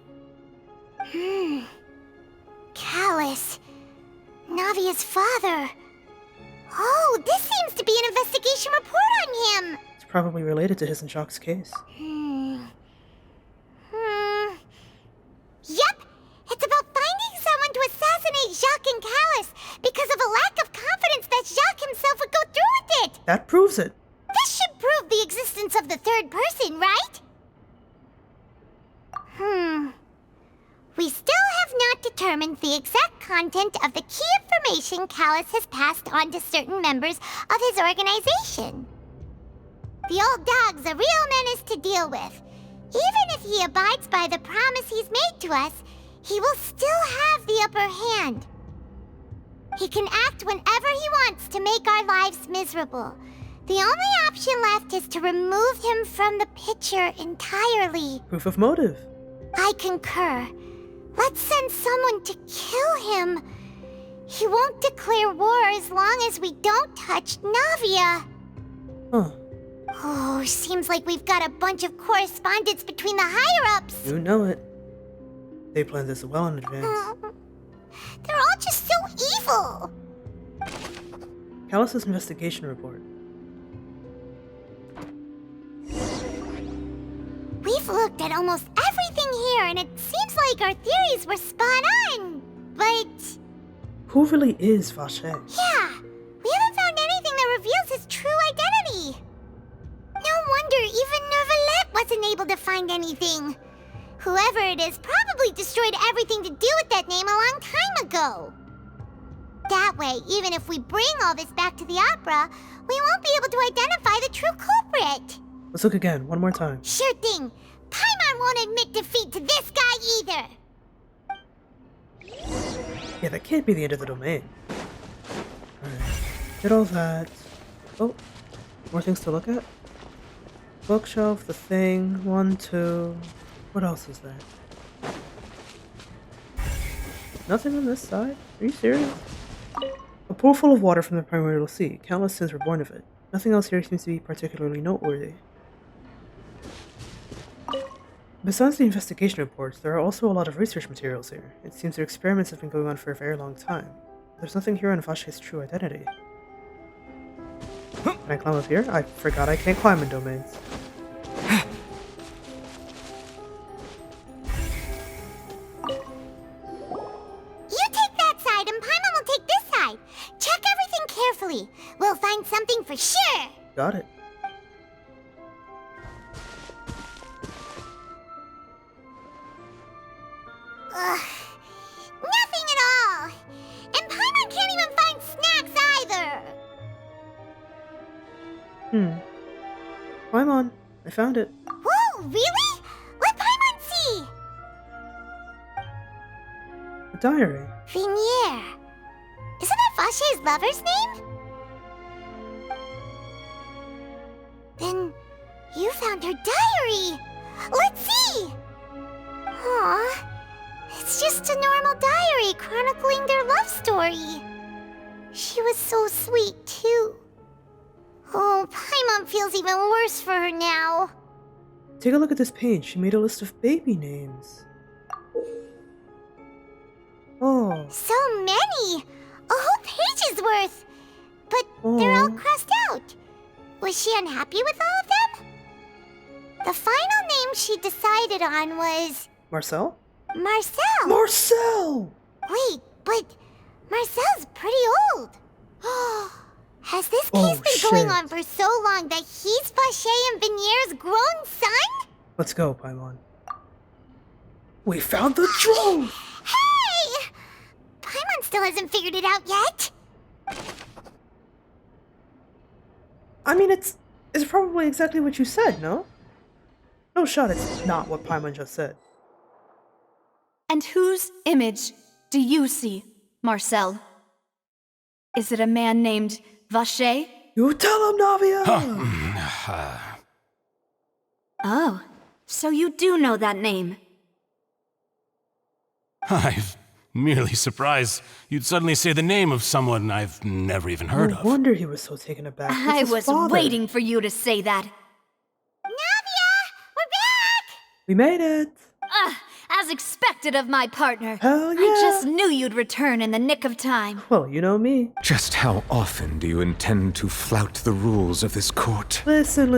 Callus. Navia's father. Oh, this seems to be an investigation report on him. It's probably related to his and Jacques' case. Yep, it's about finding someone to assassinate Jacques and Callus because of a lack of confidence that Jacques himself would go through with it. That proves it. This should prove the existence of the third person, right? We still have not determined the exact content of the key information Callus has passed on to certain members of his organization. The old dog's a real menace to deal with. Even if he abides by the promise he's made to us, he will still have the upper hand. He can act whenever he wants to make our lives miserable. The only option left is to remove him from the picture entirely. Proof of motive. I concur. Let's send someone to kill him. He won't declare war as long as we don't touch Navia. Huh. Oh, seems like we've got a bunch of correspondence between the higher-ups. You know it. They planned this well in advance. They're all just so evil. Callus's investigation report. We've looked at almost everything here, and it seems like our theories were spot on. But Who really is Vache? yeah, we haven't found anything that reveals his true identity. No wonder even Nervalette wasn't able to find anything. Whoever it is probably destroyed everything to do with that name a long time ago. That way, even if we bring all this back to the opera, we won't be able to identify the true culprit. Let's look again, one more time. Sure thing. Paimon won't admit defeat to this guy either. Yeah, that can't be the end of the domain. Alright, did all that. Oh, more things to look at? Bookshelf, the thing, 1, 2. What else is there? Nothing on this side? Are you serious? A pool full of water from the primordial sea. Countless sins were born of it. Nothing else here seems to be particularly noteworthy. Besides the investigation reports, there are also a lot of research materials here. It seems their experiments have been going on for a very long time. There's nothing here on Vache's true identity. Can I climb up here? I forgot I can't climb in domains. You take that side and Paimon will take this side. Check everything carefully. We'll find something for sure. Got it. Ugh. Nothing at all. And Paimon can't even find snacks either. Paimon, I found it. Whoa, really? What Paimon see? A diary. Vinier. Isn't that Vache's lover's name? Then you found her diary. Let's see. Aw. It's just a normal diary chronicling their love story. She was so sweet, too. Oh, Paimon feels even worse for her now. Take a look at this page. She made a list of baby names. Oh. So many! A whole page's worth! But they're all crossed out. Was she unhappy with all of them? The final name she decided on was... Marcel? Marcel! Marcel! Wait, but Marcel's pretty old. Has this case been going on for so long that he's Vache and Vinier's grown son? Let's go, Paimon. We found the truth! Hey! Paimon still hasn't figured it out yet. I mean, it's probably exactly what you said, no? No shot, it's not what Paimon just said. And whose image do you see, Marcel? Is it a man named Vache? You tell him, Navia! Oh, so you do know that name. I'm merely surprised you'd suddenly say the name of someone I've never even heard of. No wonder he was so taken aback. I was waiting for you to say that. Navia! We're back! We made it! As expected of my partner. Hell yeah! I just knew you'd return in the nick of time. Well, you know me. Just how often do you intend to flout the rules of this court? Listen.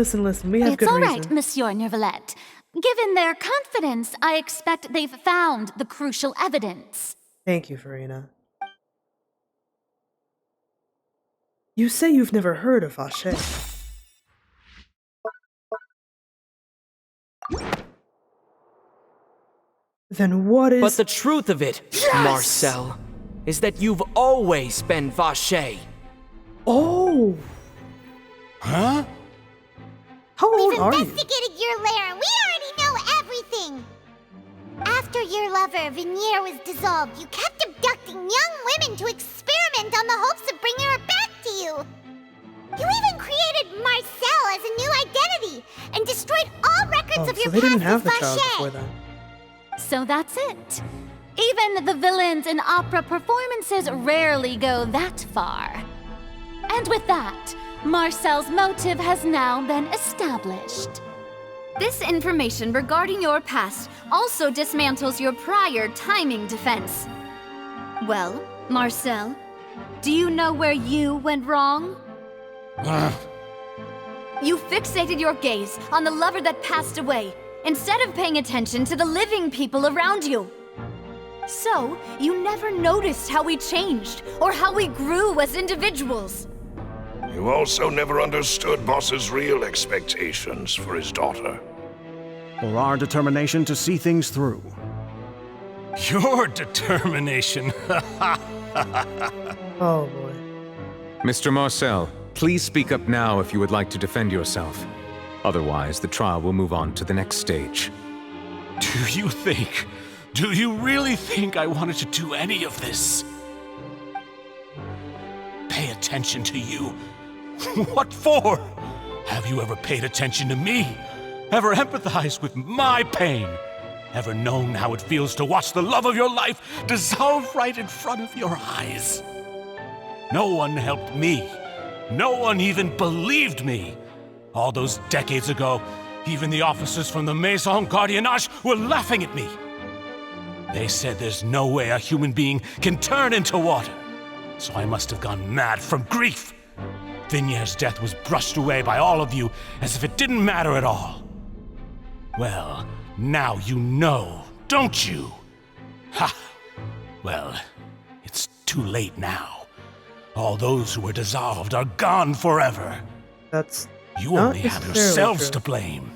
We have It's good all reason. right, Monsieur Nervalette. Given their confidence, I expect they've found the crucial evidence. Thank you, Farina. You say you've never heard of Vache. Then what is... But the truth of it, Marcel, is that you've always been Vache. Oh! Huh? How old We've are you? investigated your lair, and we already know everything! After your lover, Vinier, was dissolved, you kept abducting young women to experiment on the hopes of bringing her back to you! You even created Marcel as a new identity, and destroyed all records of your so they didn't past have with the child before Vache! then. So that's it. Even the villains in opera performances rarely go that far. And with that, Marcel's motive has now been established. This information regarding your past also dismantles your prior timing defense. Well, Marcel, do you know where you went wrong? You fixated your gaze on the lover that passed away, instead of paying attention to the living people around you. So, you never noticed how we changed, or how we grew as individuals. You also never understood Boss's real expectations for his daughter. Or our determination to see things through. Your determination. Oh boy. Mr. Marcel, please speak up now if you would like to defend yourself. Otherwise, the trial will move on to the next stage. Do you really think I wanted to do any of this? Pay attention to you? What for? Have you ever paid attention to me? Ever empathized with my pain? Ever known how it feels to watch the love of your life dissolve right in front of your eyes? No one helped me. No one even believed me. All those decades ago, even the officers from the Maison Gardiennage were laughing at me. They said there's no way a human being can turn into water. So I must have gone mad from grief. Vignier's death was brushed away by all of you as if it didn't matter at all. Well, now you know, don't you? Ha! Well, it's too late now. All those who were dissolved are gone forever. That's You only have yourselves to blame.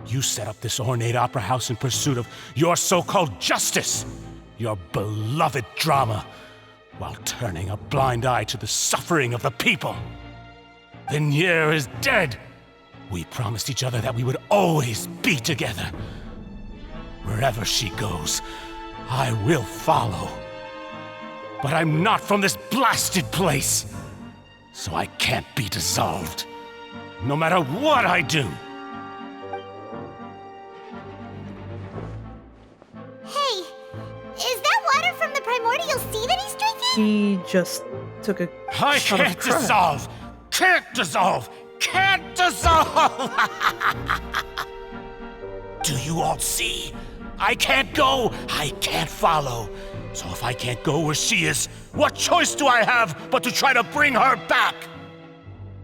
You set up this ornate opera house in pursuit of your so-called justice, your beloved drama, while turning a blind eye to the suffering of the people. Vignier is dead. We promised each other that we would always be together. Wherever she goes, I will follow. But I'm not from this blasted place, so I can't be dissolved, no matter what I do. Hey, is that water from the primordial sea that he's drinking? He just took a I shot can't of crap. dissolve! Can't dissolve! Can't dissolve! Do you all see? I can't go! I can't follow! So if I can't go where she is, what choice do I have but to try to bring her back?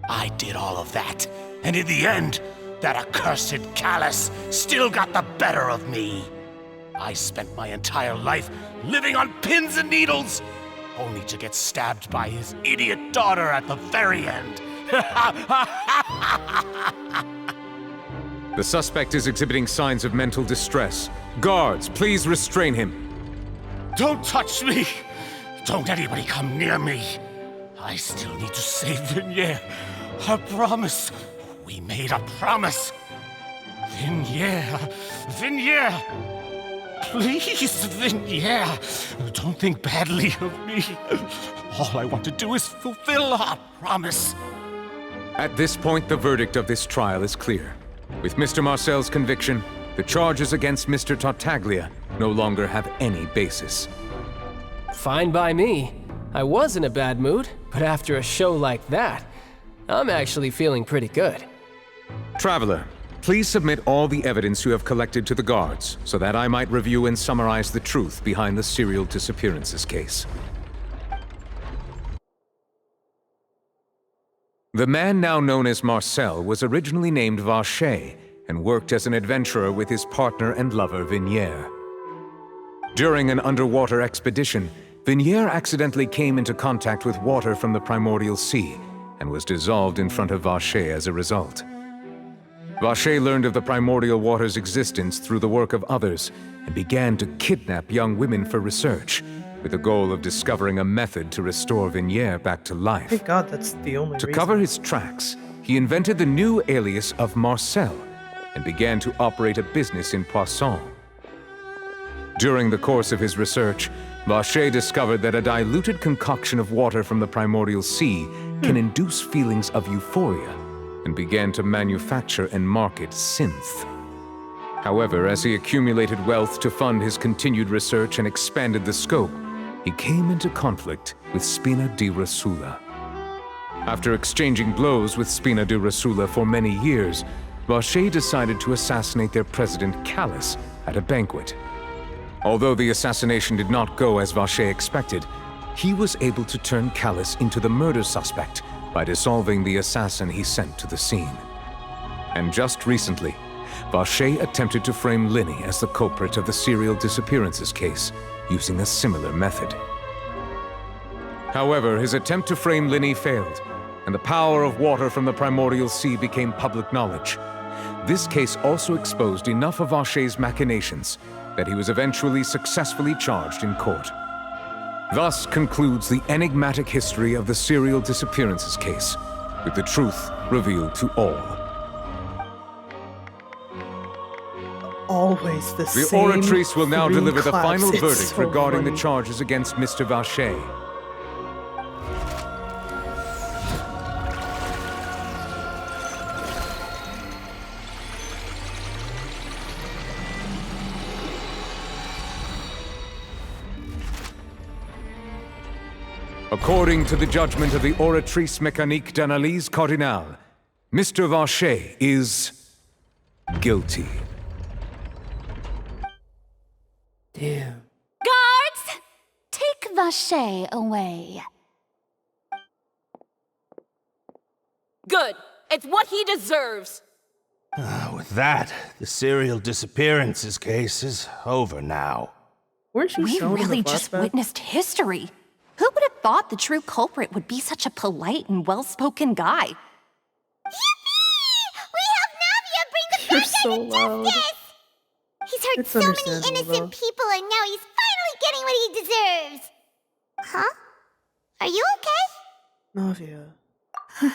I did all of that, and in the end, that accursed Callus still got the better of me. I spent my entire life living on pins and needles, only to get stabbed by his idiot daughter at the very end. The suspect is exhibiting signs of mental distress. Guards, please restrain him. Don't touch me! Don't anybody come near me! I still need to save Vignier. A promise. We made a promise. Vignier! Please, Vignier! Don't think badly of me. All I want to do is fulfill our promise. At this point, the verdict of this trial is clear. With Mr. Marcel's conviction, the charges against Mr. Tartaglia no longer have any basis. Fine by me. I was in a bad mood, but after a show like that, I'm actually feeling pretty good. Traveler, please submit all the evidence you have collected to the guards, so that I might review and summarize the truth behind the serial disappearances case. The man now known as Marcel was originally named Vacher and worked as an adventurer with his partner and lover Vignier. During an underwater expedition, Vignier accidentally came into contact with water from the primordial sea and was dissolved in front of Vacher as a result. Vacher learned of the primordial water's existence through the work of others and began to kidnap young women for research, with the goal of discovering a method to restore Vignier back to life. Thank God that's the only To reason. cover his tracks, he invented the new alias of Marcel and began to operate a business in Poisson. During the course of his research, Vacher discovered that a diluted concoction of water from the primordial sea can induce feelings of euphoria, and began to manufacture and market synth. However, as he accumulated wealth to fund his continued research and expanded the scope, he came into conflict with Spina di Rosula. After exchanging blows with Spina di Rosula for many years, Vacher decided to assassinate their president Callus at a banquet. Although the assassination did not go as Vacher expected, he was able to turn Callus into the murder suspect by dissolving the assassin he sent to the scene. And just recently, Vacher attempted to frame Linny as the culprit of the serial disappearances case, using a similar method. However, his attempt to frame Linny failed, and the power of water from the primordial sea became public knowledge. This case also exposed enough of Vacher's machinations that he was eventually successfully charged in court. Thus concludes the enigmatic history of the serial disappearances case, with the truth revealed to all. Always the The same. Oratrice will now three deliver the claps. final It's verdict so regarding funny. the charges against Mr. Vacher. According to the judgment of the Oratrice Mécanique d'Analyse Cardinale, Mr. Vacher is guilty. Damn. Guards! Take Vacher away. Good. It's what he deserves. With that, the serial disappearances case is over now. Weren't you We shown in the really just flashback? witnessed history. Who would have thought the true culprit would be such a polite and well-spoken guy? Yippee! We helped Navia bring the You're bad guy so to loud. justice! He's hurt It's so many understandable, innocent people, and now he's finally getting what he deserves! Huh? Are you okay? Navia.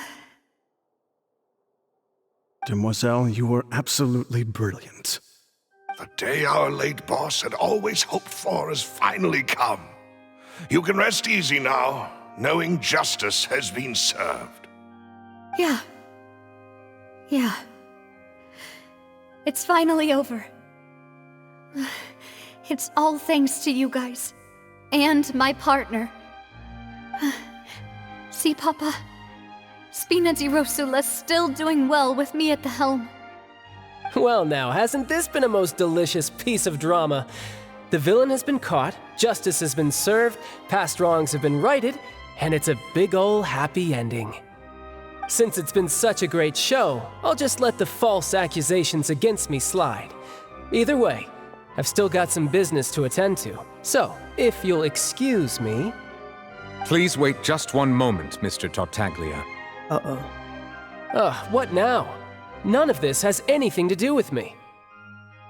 Demoiselle, you were absolutely brilliant. The day our late boss had always hoped for has finally come. You can rest easy now, knowing justice has been served. Yeah. Yeah. It's finally over. It's all thanks to you guys. And my partner. See, Papa? Spina di Rosula's still doing well with me at the helm. Well now, hasn't this been a most delicious piece of drama? The villain has been caught, justice has been served, past wrongs have been righted, and it's a big ol' happy ending. Since it's been such a great show, I'll just let the false accusations against me slide. Either way, I've still got some business to attend to, so if you'll excuse me... Please wait just one moment, Mr. Tartaglia. Uh-oh. Ugh, what now? None of this has anything to do with me.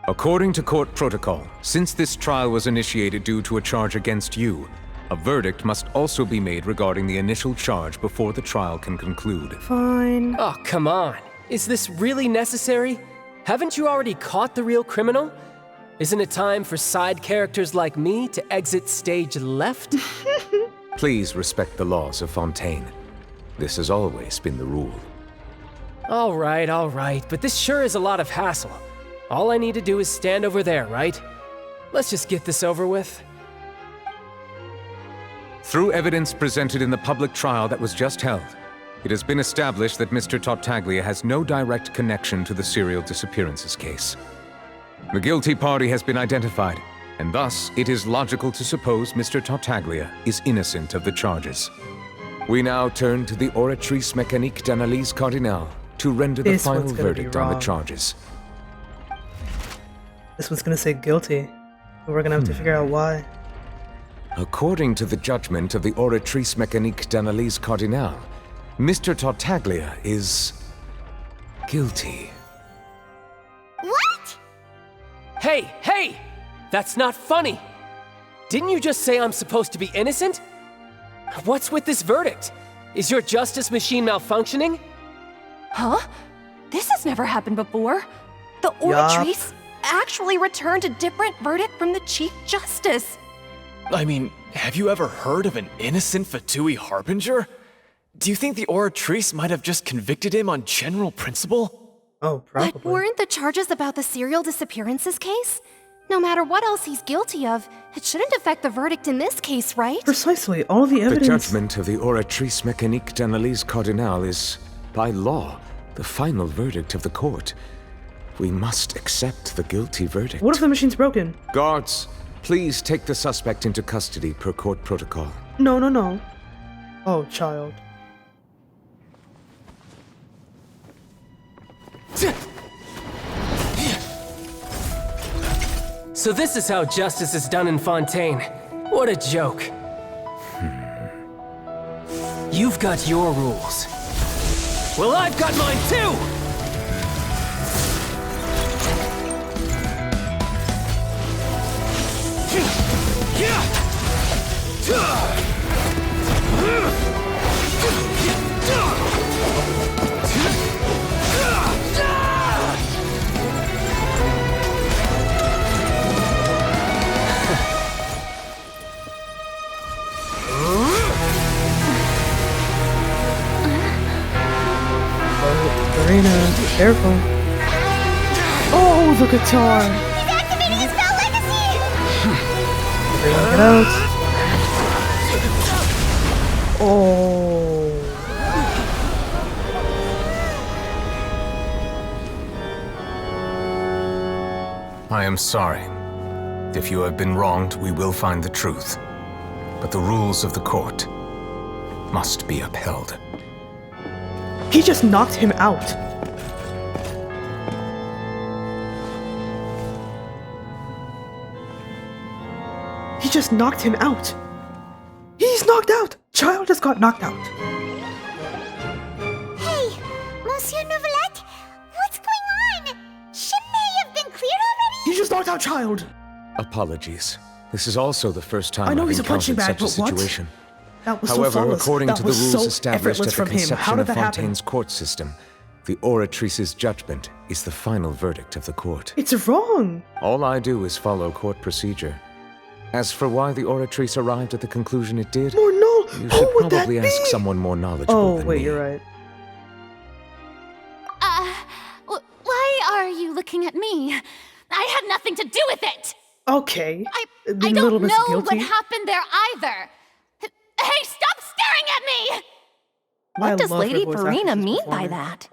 According to court protocol, since this trial was initiated due to a charge against you, a verdict must also be made regarding the initial charge before the trial can conclude. Fine. Oh, come on. Is this really necessary? Haven't you already caught the real criminal? Isn't it time for side characters like me to exit stage left? Please respect the laws of Fontaine. This has always been the rule. All right, but this sure is a lot of hassle. All I need to do is stand over there, right? Let's just get this over with. Through evidence presented in the public trial that was just held, it has been established that Mr. Tartaglia has no direct connection to the serial disappearances case. The guilty party has been identified, and thus it is logical to suppose Mr. Tartaglia is innocent of the charges. We now turn to the Oratrice Mécanique d'Analyse Cardinale to render the This final one's gonna be verdict on the wrong. charges. This one's gonna say guilty. And we're gonna have to figure out why. According to the judgment of the Oratrice Mécanique d'Analyse Cardinale, Mr. Tartaglia is guilty. What? Hey! That's not funny! Didn't you just say I'm supposed to be innocent? What's with this verdict? Is your justice machine malfunctioning? Huh? This has never happened before. The Oratrice actually returned a different verdict from the Chief Justice. I mean, have you ever heard of an innocent Fatui Harbinger? Do you think the Oratrice might have just convicted him on general principle? Oh, But weren't the charges about the serial disappearances case? No matter what else he's guilty of, it shouldn't affect the verdict in this case, right? Precisely, all the The evidence. judgment of the Oratrice Mécanique d'Analyse Cardinale is, by law, the final verdict of the court. We must accept the guilty verdict. What if the machine's broken? Guards, Please take the suspect into custody per court protocol. No, no, no. Oh, child. So this is how justice is done in Fontaine. What a joke. You've got your rules. Well, I've got mine too! Serena, be careful. Oh, the guitar! He's activating his spell legacy! Serena, get out. Oh. I am sorry. If you have been wronged, we will find the truth. But the rules of the court must be upheld. He just knocked him out. He just knocked him out. He's knocked out. Child just got knocked out. Hey, Monsieur Novelette, what's going on? Shouldn't they have been cleared already? He just knocked out Child. Apologies. This is also the first time I know I've he's a punching encountered bag, such a but what? situation. That was However, so flawless. according That to the was rules so established effortless at the from him. How conception did of that happen? Fontaine's court system, the Oratrice's judgment is the final verdict of the court. It's wrong. All I do is follow court procedure. As for why the Oratrice arrived at the conclusion it did, More no. you Who should would that probably ask be? someone more knowledgeable Oh, than wait, me. you're right. Why are you looking at me? I had nothing to do with it! Okay. I Being a little don't bit know guilty. what happened there either! Hey, stop staring at me! I What does love her Lady voice Farina actress's mean by performance. that?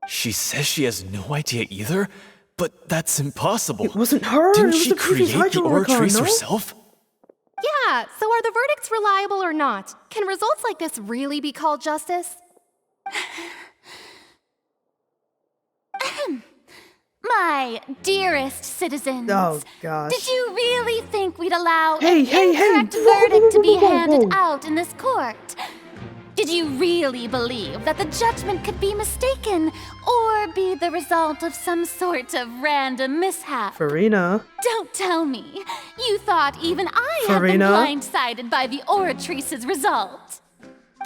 She says she has no idea either, but that's impossible. It wasn't her. Didn't it was she the previous create the Hydro Archon, Oratrice no? herself? Yeah, so are the verdicts reliable or not? Can results like this really be called justice? My dearest citizens. Oh, gosh. Did you really think we'd allow Hey, an hey, hey! incorrect Whoa, verdict to be whoa, whoa, whoa, handed whoa. out in this court? Did you really believe that the judgment could be mistaken or be the result of some sort of random mishap? Farina. Don't tell me. You thought even I had been Farina? blindsided by the Oratrice's result.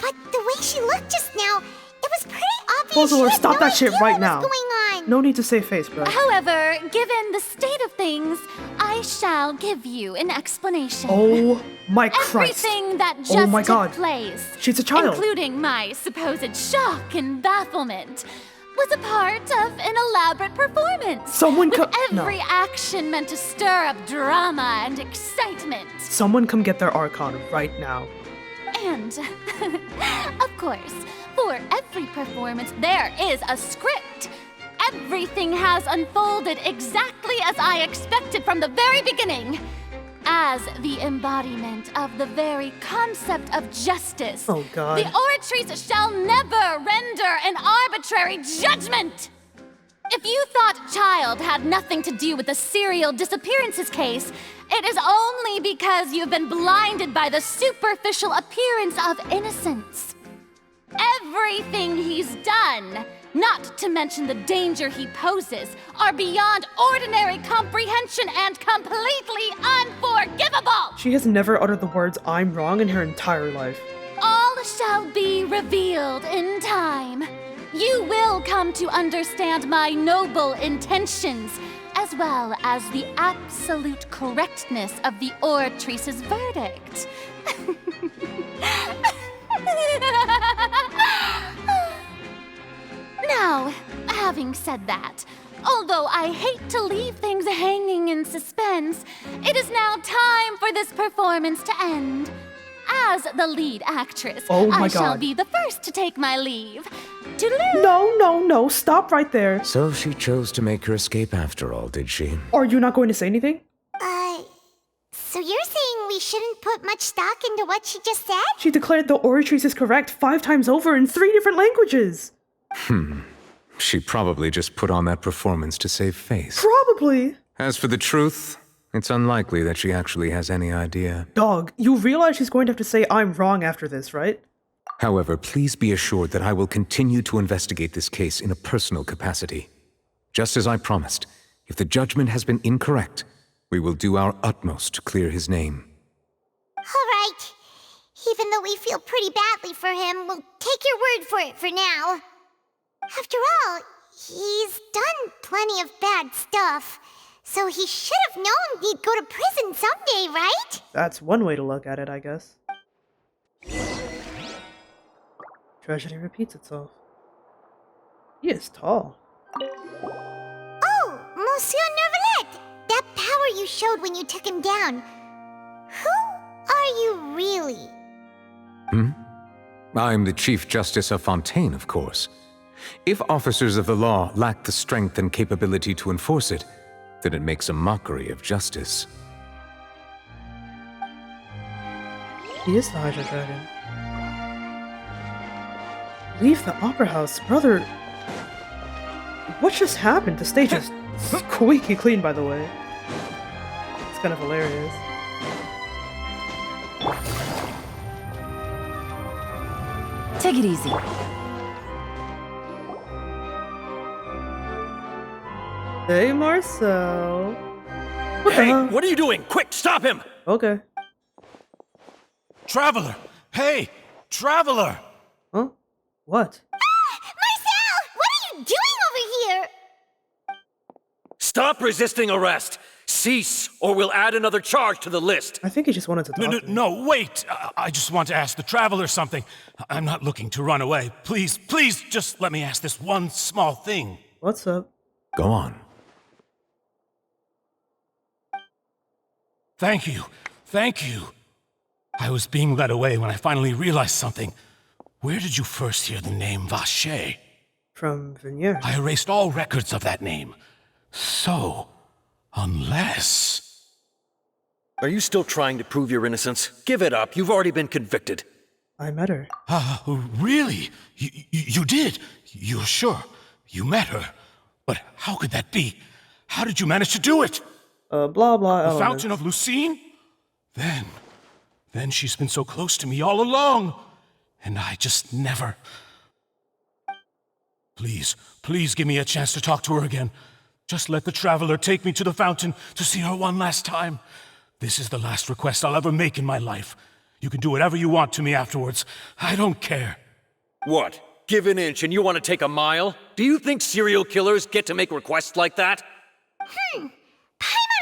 But the way she looked just now, it was pretty obvious Close the door. she had Stop no that shit idea right what now. was going on. No need to save face, bro. However, given the state of things, I shall give you an explanation. Oh my Christ. Everything that just Oh my took God. place, She's a child. including my supposed shock and bafflement, was a part of an elaborate performance. Someone with no. every action meant to stir up drama and excitement. Someone come get their Archon right now. And, of course, for every performance, there is a script. Everything has unfolded exactly as I expected from the very beginning. As the embodiment of the very concept of justice, Oh, God. the Oratrice shall never render an arbitrary judgment. If you thought Child had nothing to do with the serial disappearances case, it is only because you've been blinded by the superficial appearance of innocence. Everything he's done, not to mention the danger he poses, are beyond ordinary comprehension and completely unforgivable! She has never uttered the words "I'm wrong" in her entire life. All shall be revealed in time. You will come to understand my noble intentions, as well as the absolute correctness of the Oratrice's verdict. Now, having said that, although I hate to leave things hanging in suspense, it is now time for this performance to end. As the lead actress, Oh my I shall God. be the first to take my leave. Toodaloo! No, no, no, stop right there. So she chose to make her escape after all, did she? Are you not going to say anything? So you're saying we shouldn't put much stock into what she just said? She declared the oratrice is correct 5 times over in 3 different languages. She probably just put on that performance to save face. Probably. As for the truth, it's unlikely that she actually has any idea. Dog, you realize she's going to have to say I'm wrong after this, right? However, please be assured that I will continue to investigate this case in a personal capacity. Just as I promised, if the judgment has been incorrect, we will do our utmost to clear his name. Alright. Even though we feel pretty badly for him, we'll take your word for it for now. After all, he's done plenty of bad stuff, so he should have known he'd go to prison someday, right? That's one way to look at it, I guess. Tragedy repeats itself. He is tall. Oh, Monsieur Neuvillette! That power you showed when you took him down. Who are you really? I'm the Chief Justice of Fontaine, of course. If officers of the law lack the strength and capability to enforce it, then it makes a mockery of justice. He is the Hydra Dragon. Leave the Opera House, brother. What just happened? The stage is squeaky clean, by the way. It's kind of hilarious. Take it easy. Hey, Marcel. Hey, what are you doing? Quick, stop him! Okay. Traveler! Hey! Traveler! Huh? What? Marcel! What are you doing over here? Stop resisting arrest! Cease, or we'll add another charge to the list. I think he just wanted to talk. No, wait! I just want to ask the Traveler something. I'm not looking to run away. Please, just let me ask this one small thing. What's up? Go on. Thank you. I was being led away when I finally realized something. Where did you first hear the name Vacher? From Vindication. I erased all records of that name. So, unless... Are you still trying to prove your innocence? Give it up. You've already been convicted. I met her. Really? You did? You're sure? You met her? But how could that be? How did you manage to do it? Blah blah. The elements. Fountain of Lucine? Then she's been so close to me all along. And I just never... Please give me a chance to talk to her again. Just let the Traveler take me to the fountain to see her one last time. This is the last request I'll ever make in my life. You can do whatever you want to me afterwards. I don't care. What? Give an inch and you want to take a mile? Do you think serial killers get to make requests like that? Paimon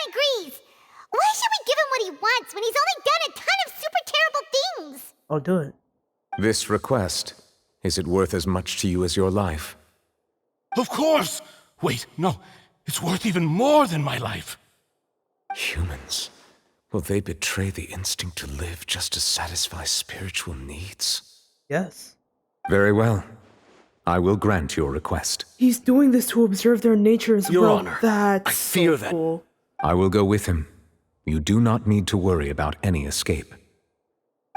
agrees. Why should we give him what he wants when he's only done a ton of super terrible things? I'll do it. This request, is it worth as much to you as your life? Of course! Wait, no. It's worth even more than my life. Humans. Will they betray the instinct to live just to satisfy spiritual needs? Yes. Very well. I will grant your request. He's doing this to observe their nature as Your well. Honor, That's I fear so that... cool. I will go with him. You do not need to worry about any escape.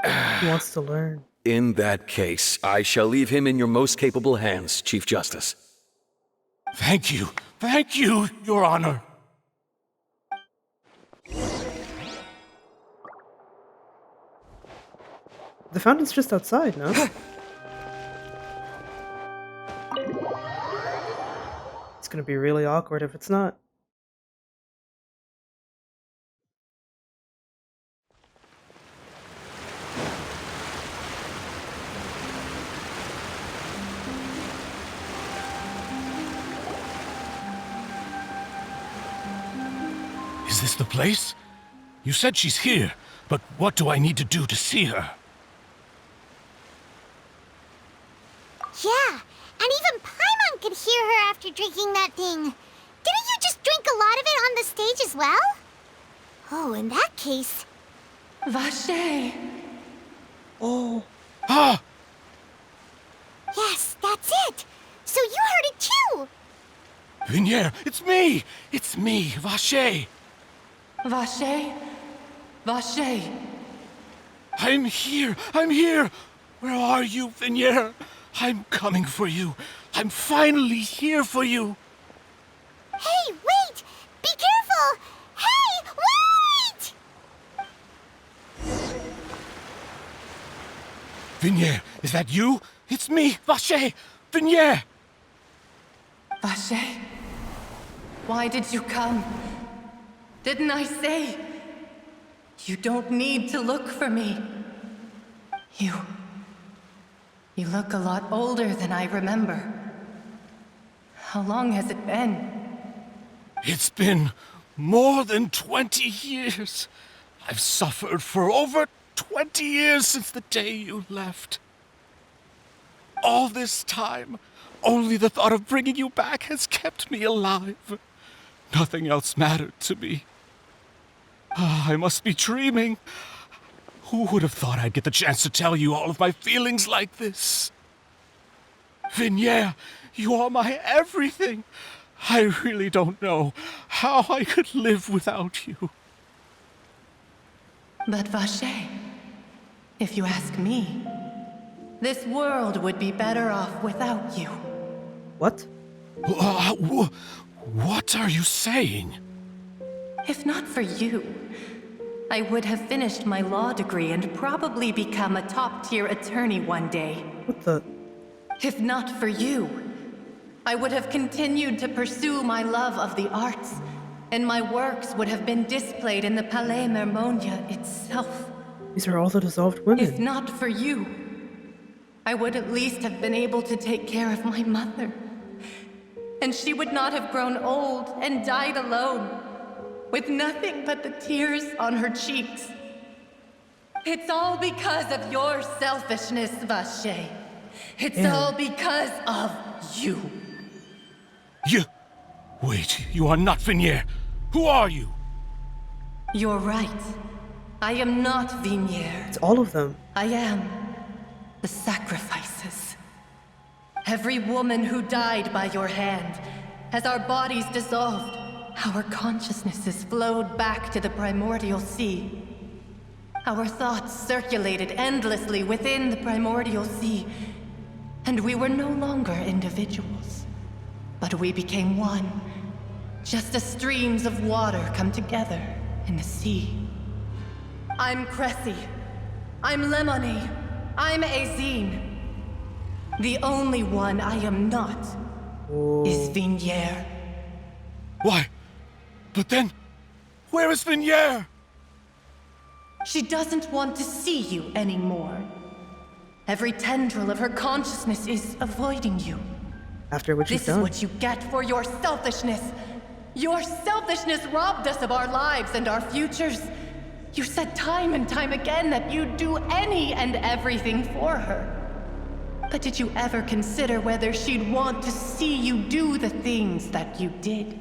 He wants to learn. In that case, I shall leave him in your most capable hands, Chief Justice. Thank you, Your Honor. The fountain's just outside, no? It's gonna be really awkward if it's not. Is this the place? You said she's here, but what do I need to do to see her? Yeah, and even Paimon could hear her after drinking that thing. Didn't you just drink a lot of it on the stage as well? Oh, in that case... Vacher. Oh. Ah! Yes, that's it! So you heard it too! Vignier, it's me! It's me, Vacher! Vacher? Vache! I'm here! I'm here! Where are you, Vignier? I'm coming for you. I'm finally here for you. Hey, wait! Be careful! Hey, wait! Vignier, is that you? It's me, Vache! Vignier! Vache? Why did you come? Didn't I say? You don't need to look for me. You look a lot older than I remember. How long has it been? It's been more than 20 years. I've suffered for over 20 years since the day you left. All this time, only the thought of bringing you back has kept me alive. Nothing else mattered to me. I must be dreaming. Who would have thought I'd get the chance to tell you all of my feelings like this? Vignier, you are my everything. I really don't know how I could live without you. But Vache, if you ask me, this world would be better off without you. What? What are you saying? If not for you, I would have finished my law degree and probably become a top-tier attorney one day. What the? If not for you, I would have continued to pursue my love of the arts, and my works would have been displayed in the Palais Mermonia itself. These are all the dissolved women. If not for you, I would at least have been able to take care of my mother. And she would not have grown old and died alone, with nothing but the tears on her cheeks. It's all because of your selfishness, Vache. It's all because of you. You... Wait, you are not Vignier. Who are you? You're right. I am not Vignier. It's all of them. I am the sacrifices. Every woman who died by your hand, as our bodies dissolved, our consciousnesses flowed back to the primordial sea. Our thoughts circulated endlessly within the primordial sea, and we were no longer individuals, but we became one, just as streams of water come together in the sea. I'm Cressy. I'm Lemony. I'm Azine. The only one I am not is Vignier. Why? But then, where is Vignier? She doesn't want to see you anymore. Every tendril of her consciousness is avoiding you. After what you've This done. is what you get for your selfishness. Your selfishness robbed us of our lives and our futures. You said time and time again that you'd do any and everything for her. But did you ever consider whether she'd want to see you do the things that you did?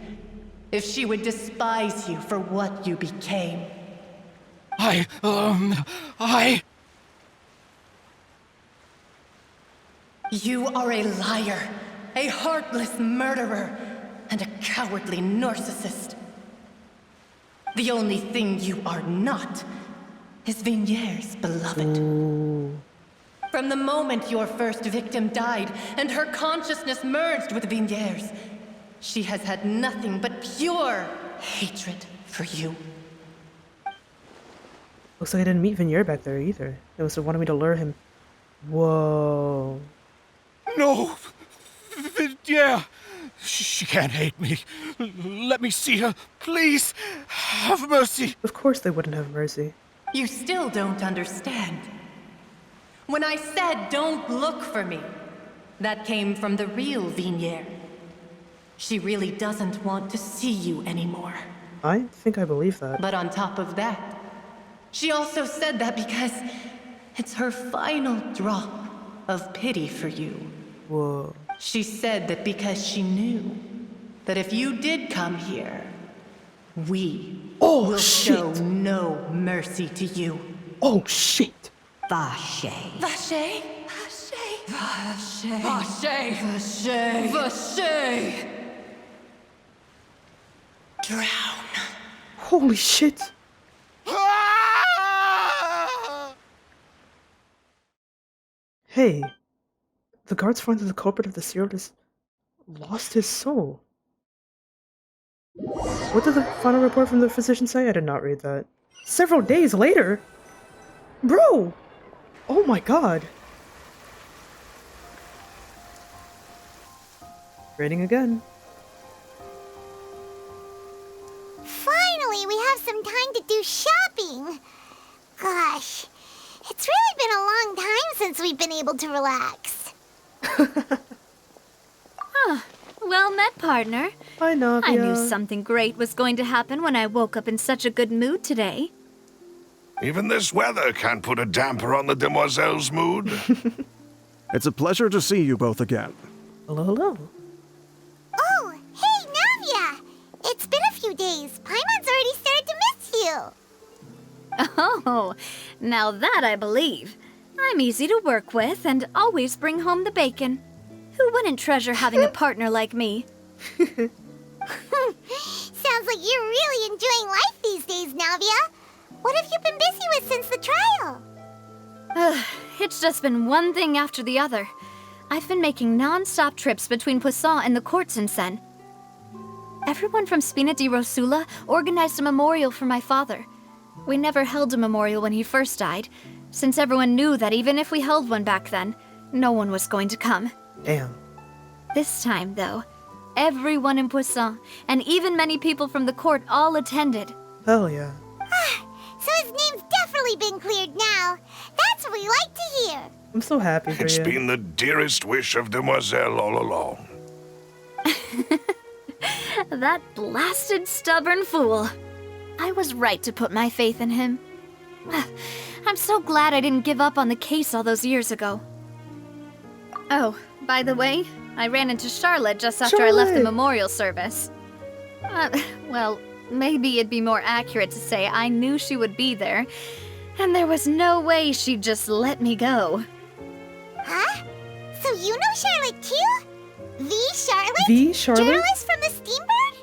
If she would despise you for what you became? You are a liar, a heartless murderer, and a cowardly narcissist. The only thing you are not is Vignier's beloved. From the moment your first victim died and her consciousness merged with Vignier's, she has had nothing but pure hatred for you. Looks like I didn't meet Vignier back there either. It must have wanted me to lure him. Whoa. No! Vignier! She can't hate me. Let me see her. Please, have mercy. Of course they wouldn't have mercy. You still don't understand. When I said don't look for me, that came from the real Vignier. She really doesn't want to see you anymore. I think I believe that. But on top of that, she also said that because it's her final drop of pity for you. Whoa. She said that because she knew that if you did come here, we will show no mercy to you. Oh, shit. Vache. Vache? Vache? Vache? Vache? Vache? Drown. Holy shit. Ah! Hey, the guards find that the culprit of the serial has lost his soul. What did the final report from the physician say? I did not read that. Several days later? Bro! Oh my god. Raining again. Finally, we have some time to do shopping. Gosh, it's really been a long time since we've been able to relax. Well met, partner. Hi, Navia. I knew something great was going to happen when I woke up in such a good mood today. Even this weather can't put a damper on the demoiselle's mood. It's a pleasure to see you both again. Hello, hello. Oh, hey, Navia! It's been a few days. Paimon's already started to miss you. Oh, now that I believe. I'm easy to work with and always bring home the bacon. Who wouldn't treasure having a partner like me? Sounds like you're really enjoying life these days, Navia. What have you been busy with since the trial? It's just been one thing after the other. I've been making non-stop trips between Poisson and the courts in Sen. Everyone from Spina di Rosula organized a memorial for my father. We never held a memorial when he first died, since everyone knew that even if we held one back then, no one was going to come. Damn. This time, though, everyone in Poisson, and even many people from the court, all attended. Hell yeah. So his name's definitely been cleared now. That's what we like to hear. I'm so happy for It's you. been the dearest wish of Demoiselle all along. That blasted stubborn fool. I was right to put my faith in him. I'm so glad I didn't give up on the case all those years ago. Oh, by the way, I ran into Charlotte just after I left the memorial service. Well, maybe it'd be more accurate to say I knew she would be there, and there was no way she'd just let me go. Huh? So you know Charlotte too? The Charlotte? The Charlotte? Journalist from the Steambird?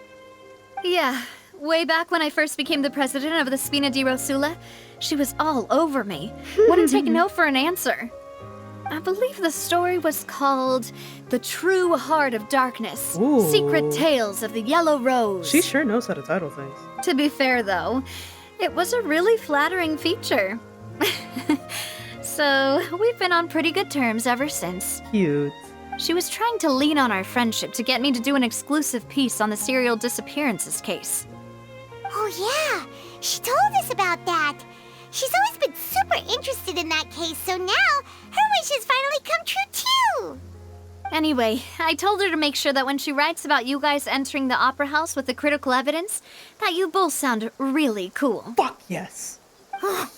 Yeah, way back when I first became the president of the Spina di Rosula, she was all over me. Wouldn't take no for an answer. I believe the story was called The True Heart of Darkness. Ooh. Secret Tales of the Yellow Rose. She sure knows how to title things. To be fair, though, it was a really flattering feature. So, we've been on pretty good terms ever since. Cute. She was trying to lean on our friendship to get me to do an exclusive piece on the serial disappearances case. Oh yeah, she told us about that. She's always been super interested in that case, so now her wishes finally come true too. Anyway, I told her to make sure that when she writes about you guys entering the opera house with the critical evidence, that you both sound really cool. Fuck yes. Now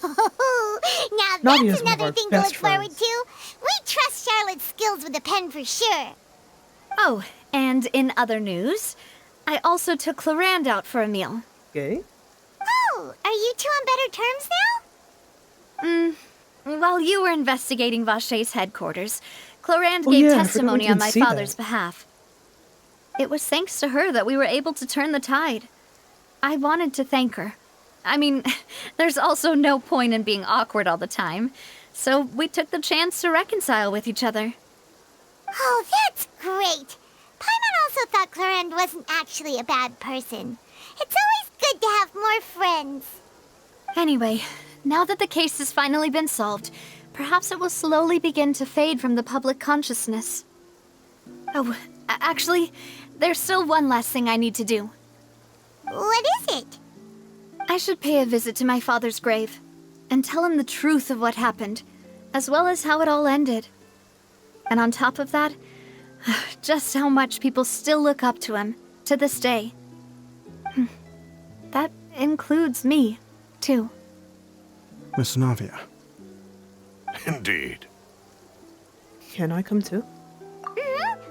that's Nadia's one of another our thing to look best forward friends. to. We trust Charlotte's skills with a pen for sure. Oh, and in other news, I also took Clarand out for a meal. Gay? Oh, are you two on better terms now? While you were investigating Vaché's headquarters, Clarand Oh, gave yeah, I forgot we testimony on didn't my see father's that. behalf. It was thanks to her that we were able to turn the tide. I wanted to thank her. I mean, there's also no point in being awkward all the time, so we took the chance to reconcile with each other. Oh, that's great. Paimon also thought Clarend wasn't actually a bad person. It's always good to have more friends. Anyway, now that the case has finally been solved, perhaps it will slowly begin to fade from the public consciousness. Oh, actually, there's still one last thing I need to do. What is it? I should pay a visit to my father's grave and tell him the truth of what happened, as well as how it all ended. And on top of that, just how much people still look up to him to this day. That includes me, too. Miss Navia. Indeed. Can I come too? We want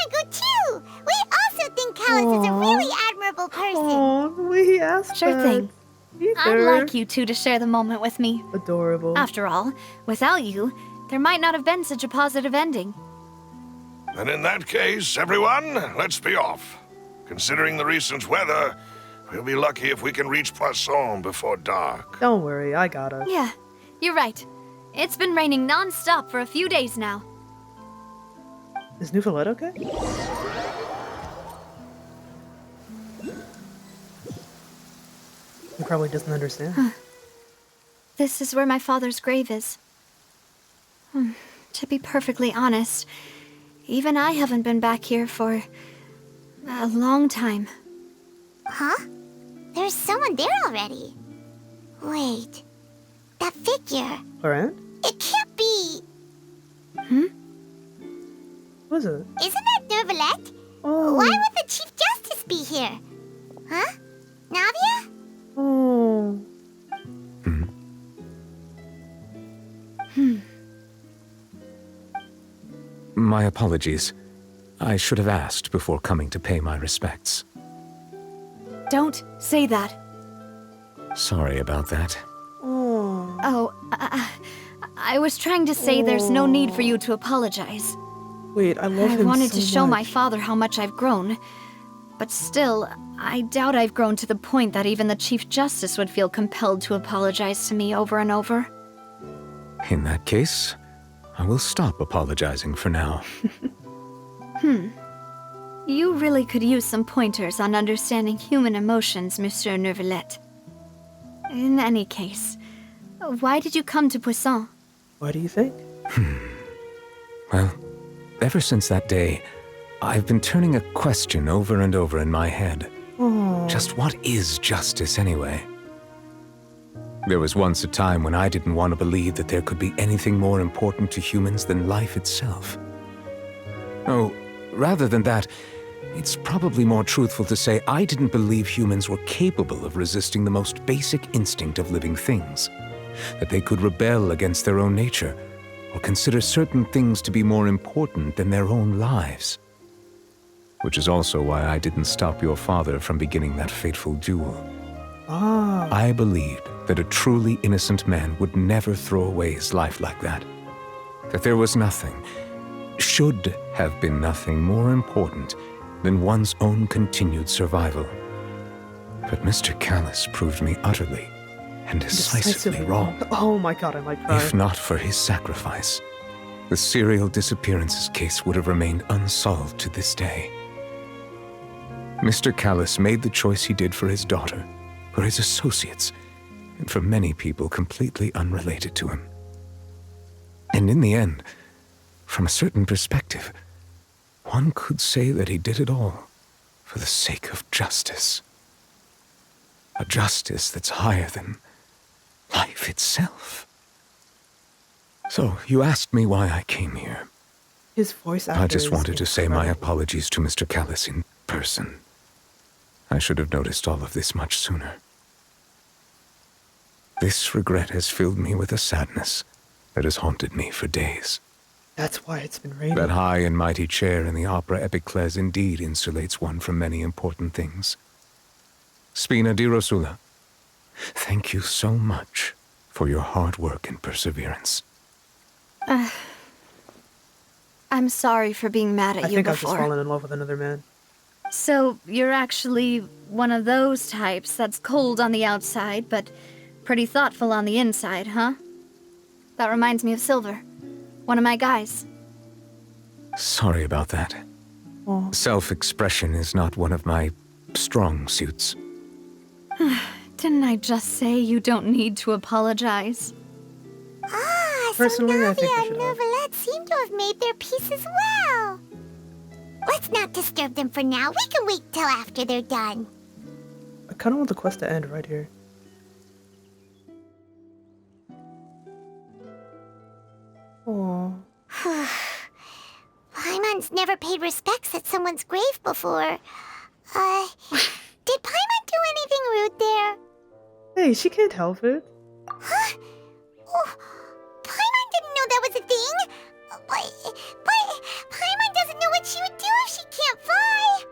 to go too. We also think Callus is a really admirable person. Oh, we asked Sure that. thing. I'd Either. like you two to share the moment with me. Adorable. After all, without you, there might not have been such a positive ending. And in that case, everyone, let's be off. Considering the recent weather, we'll be lucky if we can reach Poisson before dark. Don't worry, I got us. Yeah, you're right. It's been raining non-stop for a few days now. Is Neuvillette okay? He probably doesn't understand. This is where my father's grave is. To be perfectly honest, even I haven't been back here for a long time. Huh? There's someone there already. Wait. That figure. Alright. It can't be. What is it? Isn't that Neuvillette? Oh. Why would the Chief Justice be here? Huh? Navia? Oh. My apologies. I should have asked before coming to pay my respects. Don't say that. Sorry about that. Oh, I was trying to say there's no need for you to apologize. Wait, I love him I wanted so to show my much. father how much I've grown. But still, I doubt I've grown to the point that even the Chief Justice would feel compelled to apologize to me over and over. In that case, I will stop apologizing for now. You really could use some pointers on understanding human emotions, Monsieur Neuvillette. In any case, why did you come to Poisson? Why do you think? Well, ever since that day, I've been turning a question over and over in my head. Just what is justice anyway? There was once a time when I didn't want to believe that there could be anything more important to humans than life itself. Oh, rather than that, it's probably more truthful to say I didn't believe humans were capable of resisting the most basic instinct of living things. That they could rebel against their own nature, or consider certain things to be more important than their own lives. Which is also why I didn't stop your father from beginning that fateful duel. I believed that a truly innocent man would never throw away his life like that. That there was nothing, should have been nothing more important than one's own continued survival. But Mr. Callis proved me utterly and decisively wrong. Oh my god, I might cry. If not for his sacrifice, the serial disappearances case would have remained unsolved to this day. Mr. Callis made the choice he did for his daughter, for his associates, and for many people completely unrelated to him. And in the end, from a certain perspective, one could say that he did it all for the sake of justice. A justice that's higher than life itself. So, you asked me why I came here. His voice actor I just is wanted to say my incredible. apologies to Mr. Callis in person. I should have noticed all of this much sooner. This regret has filled me with a sadness that has haunted me for days. That's why it's been raining. That high and mighty chair in the Opera Epiclese indeed insulates one from many important things. Spina di Rosula, thank you so much for your hard work and perseverance. I'm sorry for being mad at I you think I've just before. fallen in love with another man. So, you're actually one of those types that's cold on the outside, but pretty thoughtful on the inside, huh? That reminds me of Silver, one of my guys. Sorry about that. Self-expression is not one of my strong suits. Didn't I just say you don't need to apologize? Personally, I think we Navia should and have. Neuvillette seem to have made their peace as well. Let's not disturb them for now. We can wait till after they're done. I kind of want the quest to end right here. Aww. Paimon's never paid respects at someone's grave before. Did Paimon do anything rude there? Hey, she can't help it. Huh? Oh, Paimon didn't know that was a thing. But Paimon doesn't know what she would do if she can't fly.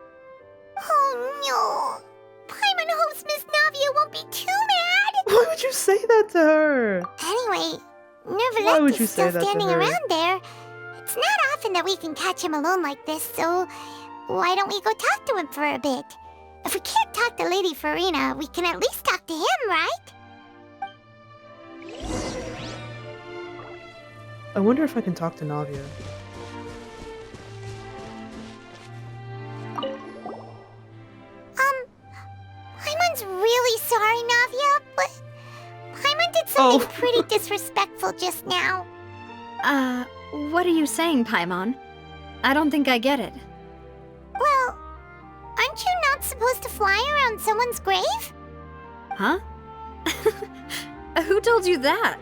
Oh no. Paimon hopes Miss Navia won't be too mad. Why would you say that to her? Anyway, Why Neuvillette would is you still say that to standing her? around there. It's not often that we can catch him alone like this, so why don't we go talk to him for a bit? If we can't talk to Lady Farina, we can at least talk to him, right? I wonder if I can talk to Navia. Paimon's really sorry, Navia, but Paimon did something pretty disrespectful just now. What are you saying, Paimon? I don't think I get it. Well, aren't you not supposed to fly around someone's grave? Huh? Who told you that?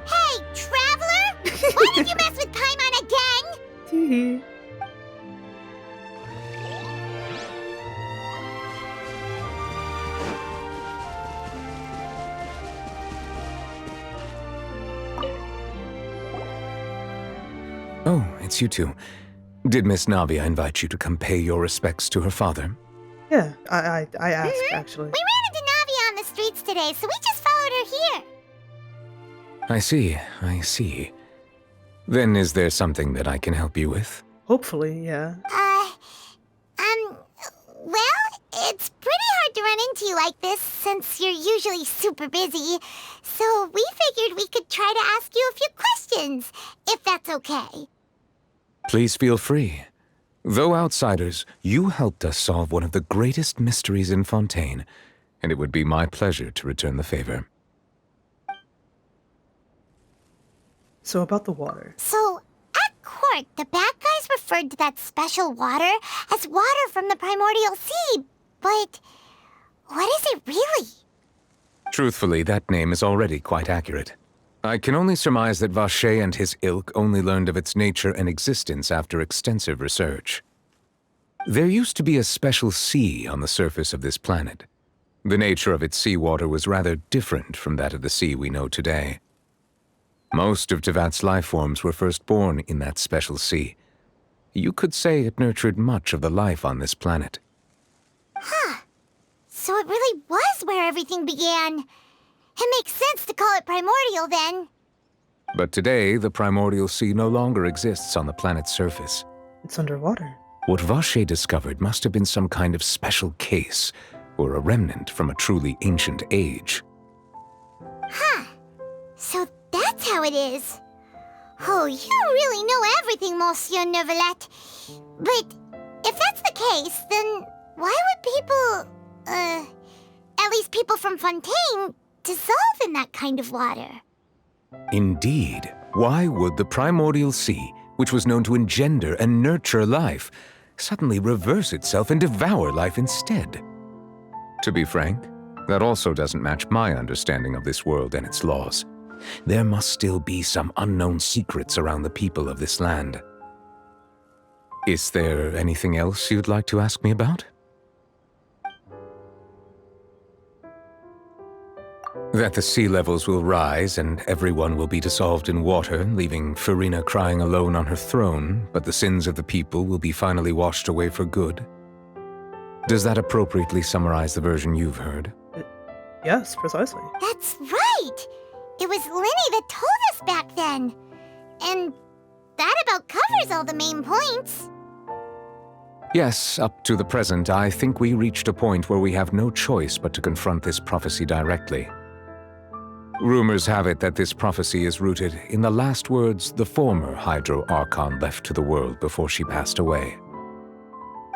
Hey, traveler! Why did you mess with Paimon again? Oh, it's you two. Did Miss Navia invite you to come pay your respects to her father? Yeah, I asked, actually. We ran into Navia on the streets today, so we just followed her here. I see. Then is there something that I can help you with? Hopefully, yeah. Well, it's pretty hard to run into you like this since you're usually super busy. So we figured we could try to ask you a few questions, if that's okay. Please feel free. Though outsiders, you helped us solve one of the greatest mysteries in Fontaine, and it would be my pleasure to return the favor. So about the water. So, at court, the bad guys referred to that special water as water from the primordial sea, but what is it really? Truthfully, that name is already quite accurate. I can only surmise that Vacher and his ilk only learned of its nature and existence after extensive research. There used to be a special sea on the surface of this planet. The nature of its seawater was rather different from that of the sea we know today. Most of Tevat's life forms were first born in that special sea. You could say it nurtured much of the life on this planet. Huh. So it really was where everything began. It makes sense to call it primordial then. But today, the primordial sea no longer exists on the planet's surface. It's underwater. What Vacher discovered must have been some kind of special case, or a remnant from a truly ancient age. Huh. So that's how it is. Oh, you really know everything, Monsieur Neuvillette. But if that's the case, then why would people, at least people from Fontaine, dissolve in that kind of water? Indeed. Why would the primordial sea, which was known to engender and nurture life, suddenly reverse itself and devour life instead? To be frank, that also doesn't match my understanding of this world and its laws. There must still be some unknown secrets around the people of this land. Is there anything else you'd like to ask me about? That the sea levels will rise and everyone will be dissolved in water, leaving Farina crying alone on her throne, but the sins of the people will be finally washed away for good. Does that appropriately summarize the version you've heard? Yes, precisely. That's right! It was Linny that told us back then. And that about covers all the main points. Yes, up to the present, I think we reached a point where we have no choice but to confront this prophecy directly. Rumors have it that this prophecy is rooted in the last words the former Hydro Archon left to the world before she passed away.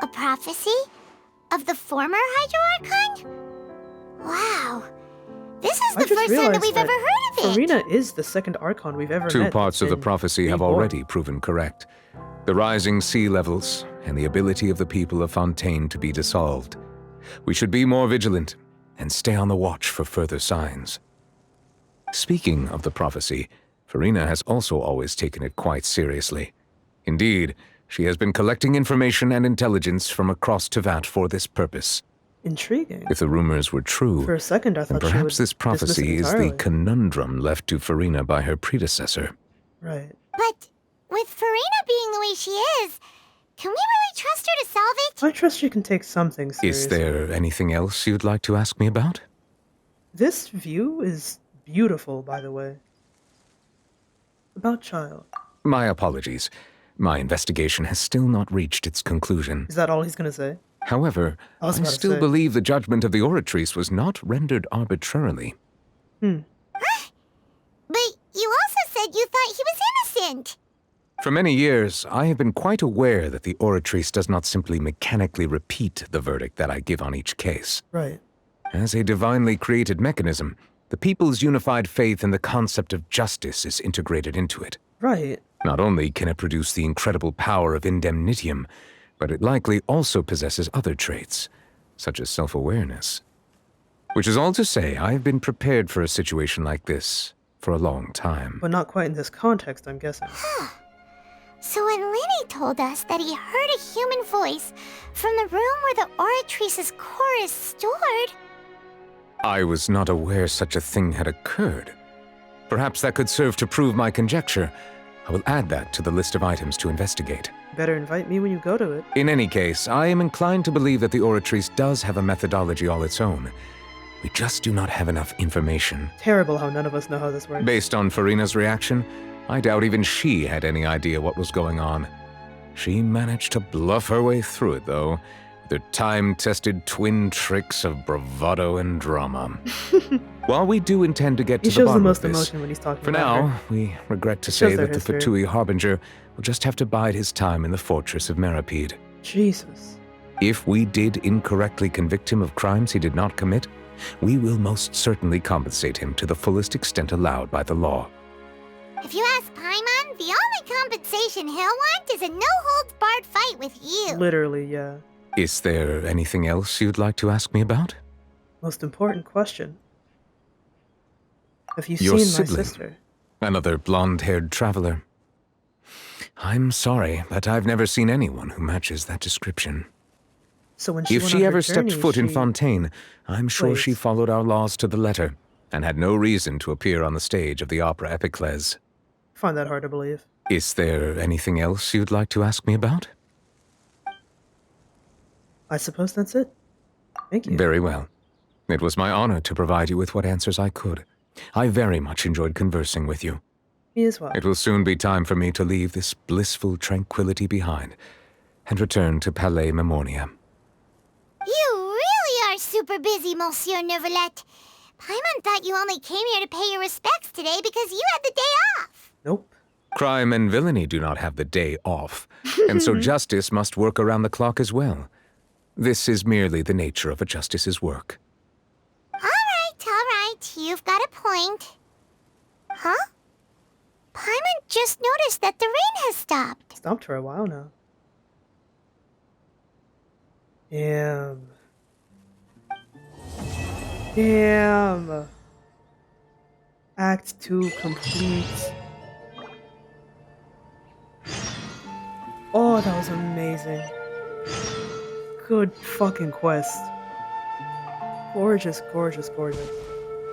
A prophecy? Of the former Hydro Archon? Wow. This is the first time that we've ever heard of it! Farina is the second Archon we've ever met. Two parts of the prophecy have already proven correct. The rising sea levels and the ability of the people of Fontaine to be dissolved. We should be more vigilant and stay on the watch for further signs. Speaking of the prophecy, Farina has also always taken it quite seriously. Indeed, she has been collecting information and intelligence from across Tevat for this purpose. Intriguing. If the rumors were true, For a second, I then thought she perhaps would this prophecy dismiss it is the entirely. conundrum left to Farina by her predecessor. Right. But with Farina being the way she is, can we really trust her to solve it? I trust you can take something seriously. Is there anything else you'd like to ask me about? This view is beautiful, by the way. About Child. My apologies. My investigation has still not reached its conclusion. Is that all he's gonna say? However, I was I about to still say. believe the judgment of the Oratrice was not rendered arbitrarily. Hmm. But you also said said you thought he was innocent. For many years, I have been quite aware that the Oratrice does not simply mechanically repeat the verdict that I give on each case. Right. As a divinely created mechanism, the people's unified faith in the concept of justice is integrated into it. Right. Not only can it produce the incredible power of indemnitium, but it likely also possesses other traits, such as self-awareness. Which is all to say, I have been prepared for a situation like this for a long time. But not quite in this context, I'm guessing. So when Lenny told us that he heard a human voice from the room where the Oratrice's core is stored... I was not aware such a thing had occurred. Perhaps that could serve to prove my conjecture. I will add that to the list of items to investigate. Better invite me when you go to it. In any case, I am inclined to believe that the Oratrice does have a methodology all its own. We just do not have enough information. Terrible how none of us know how this works. Based on Farina's reaction, I doubt even she had any idea what was going on. She managed to bluff her way through it, though, with her time-tested twin tricks of bravado and drama. While we do intend to get to the bottom of this, he shows the most emotion when he's talking for about now, her. we regret to It say shows their that the history. Fatui Harbinger will just have to bide his time in the fortress of Meripede. Jesus. If we did incorrectly convict him of crimes he did not commit, we will most certainly compensate him to the fullest extent allowed by the law. If you ask Paimon, the only compensation he'll want is a no-holds-barred fight with you. Literally, yeah. Is there anything else you'd like to ask me about? Most important question. Have you Your seen sibling, my sister? another blonde-haired traveler. I'm sorry, but I've never seen anyone who matches that description. So when she If went she on her ever stepped journey, foot in she- Fontaine, I'm sure Wait. she followed our laws to the letter, and had no reason to appear on the stage of the opera Epiclese. I find that hard to believe. Is there anything else you'd like to ask me about? I suppose that's it. Thank you. Very well. It was my honor to provide you with what answers I could. I very much enjoyed conversing with you. Me as well. It will soon be time for me to leave this blissful tranquility behind and return to Palais Memornia. You really are super busy, Monsieur Neuvillette. Paimon thought you only came here to pay your respects today because you had the day off. Nope. Crime and villainy do not have the day off, and so justice must work around the clock as well. This is merely the nature of a justice's work. All right. You've got a point. Huh? Paimon just noticed that the rain has stopped. Stopped for a while now. Damn. Damn. Act 2 complete. Oh, that was amazing. Good fucking quest. Gorgeous, gorgeous, gorgeous.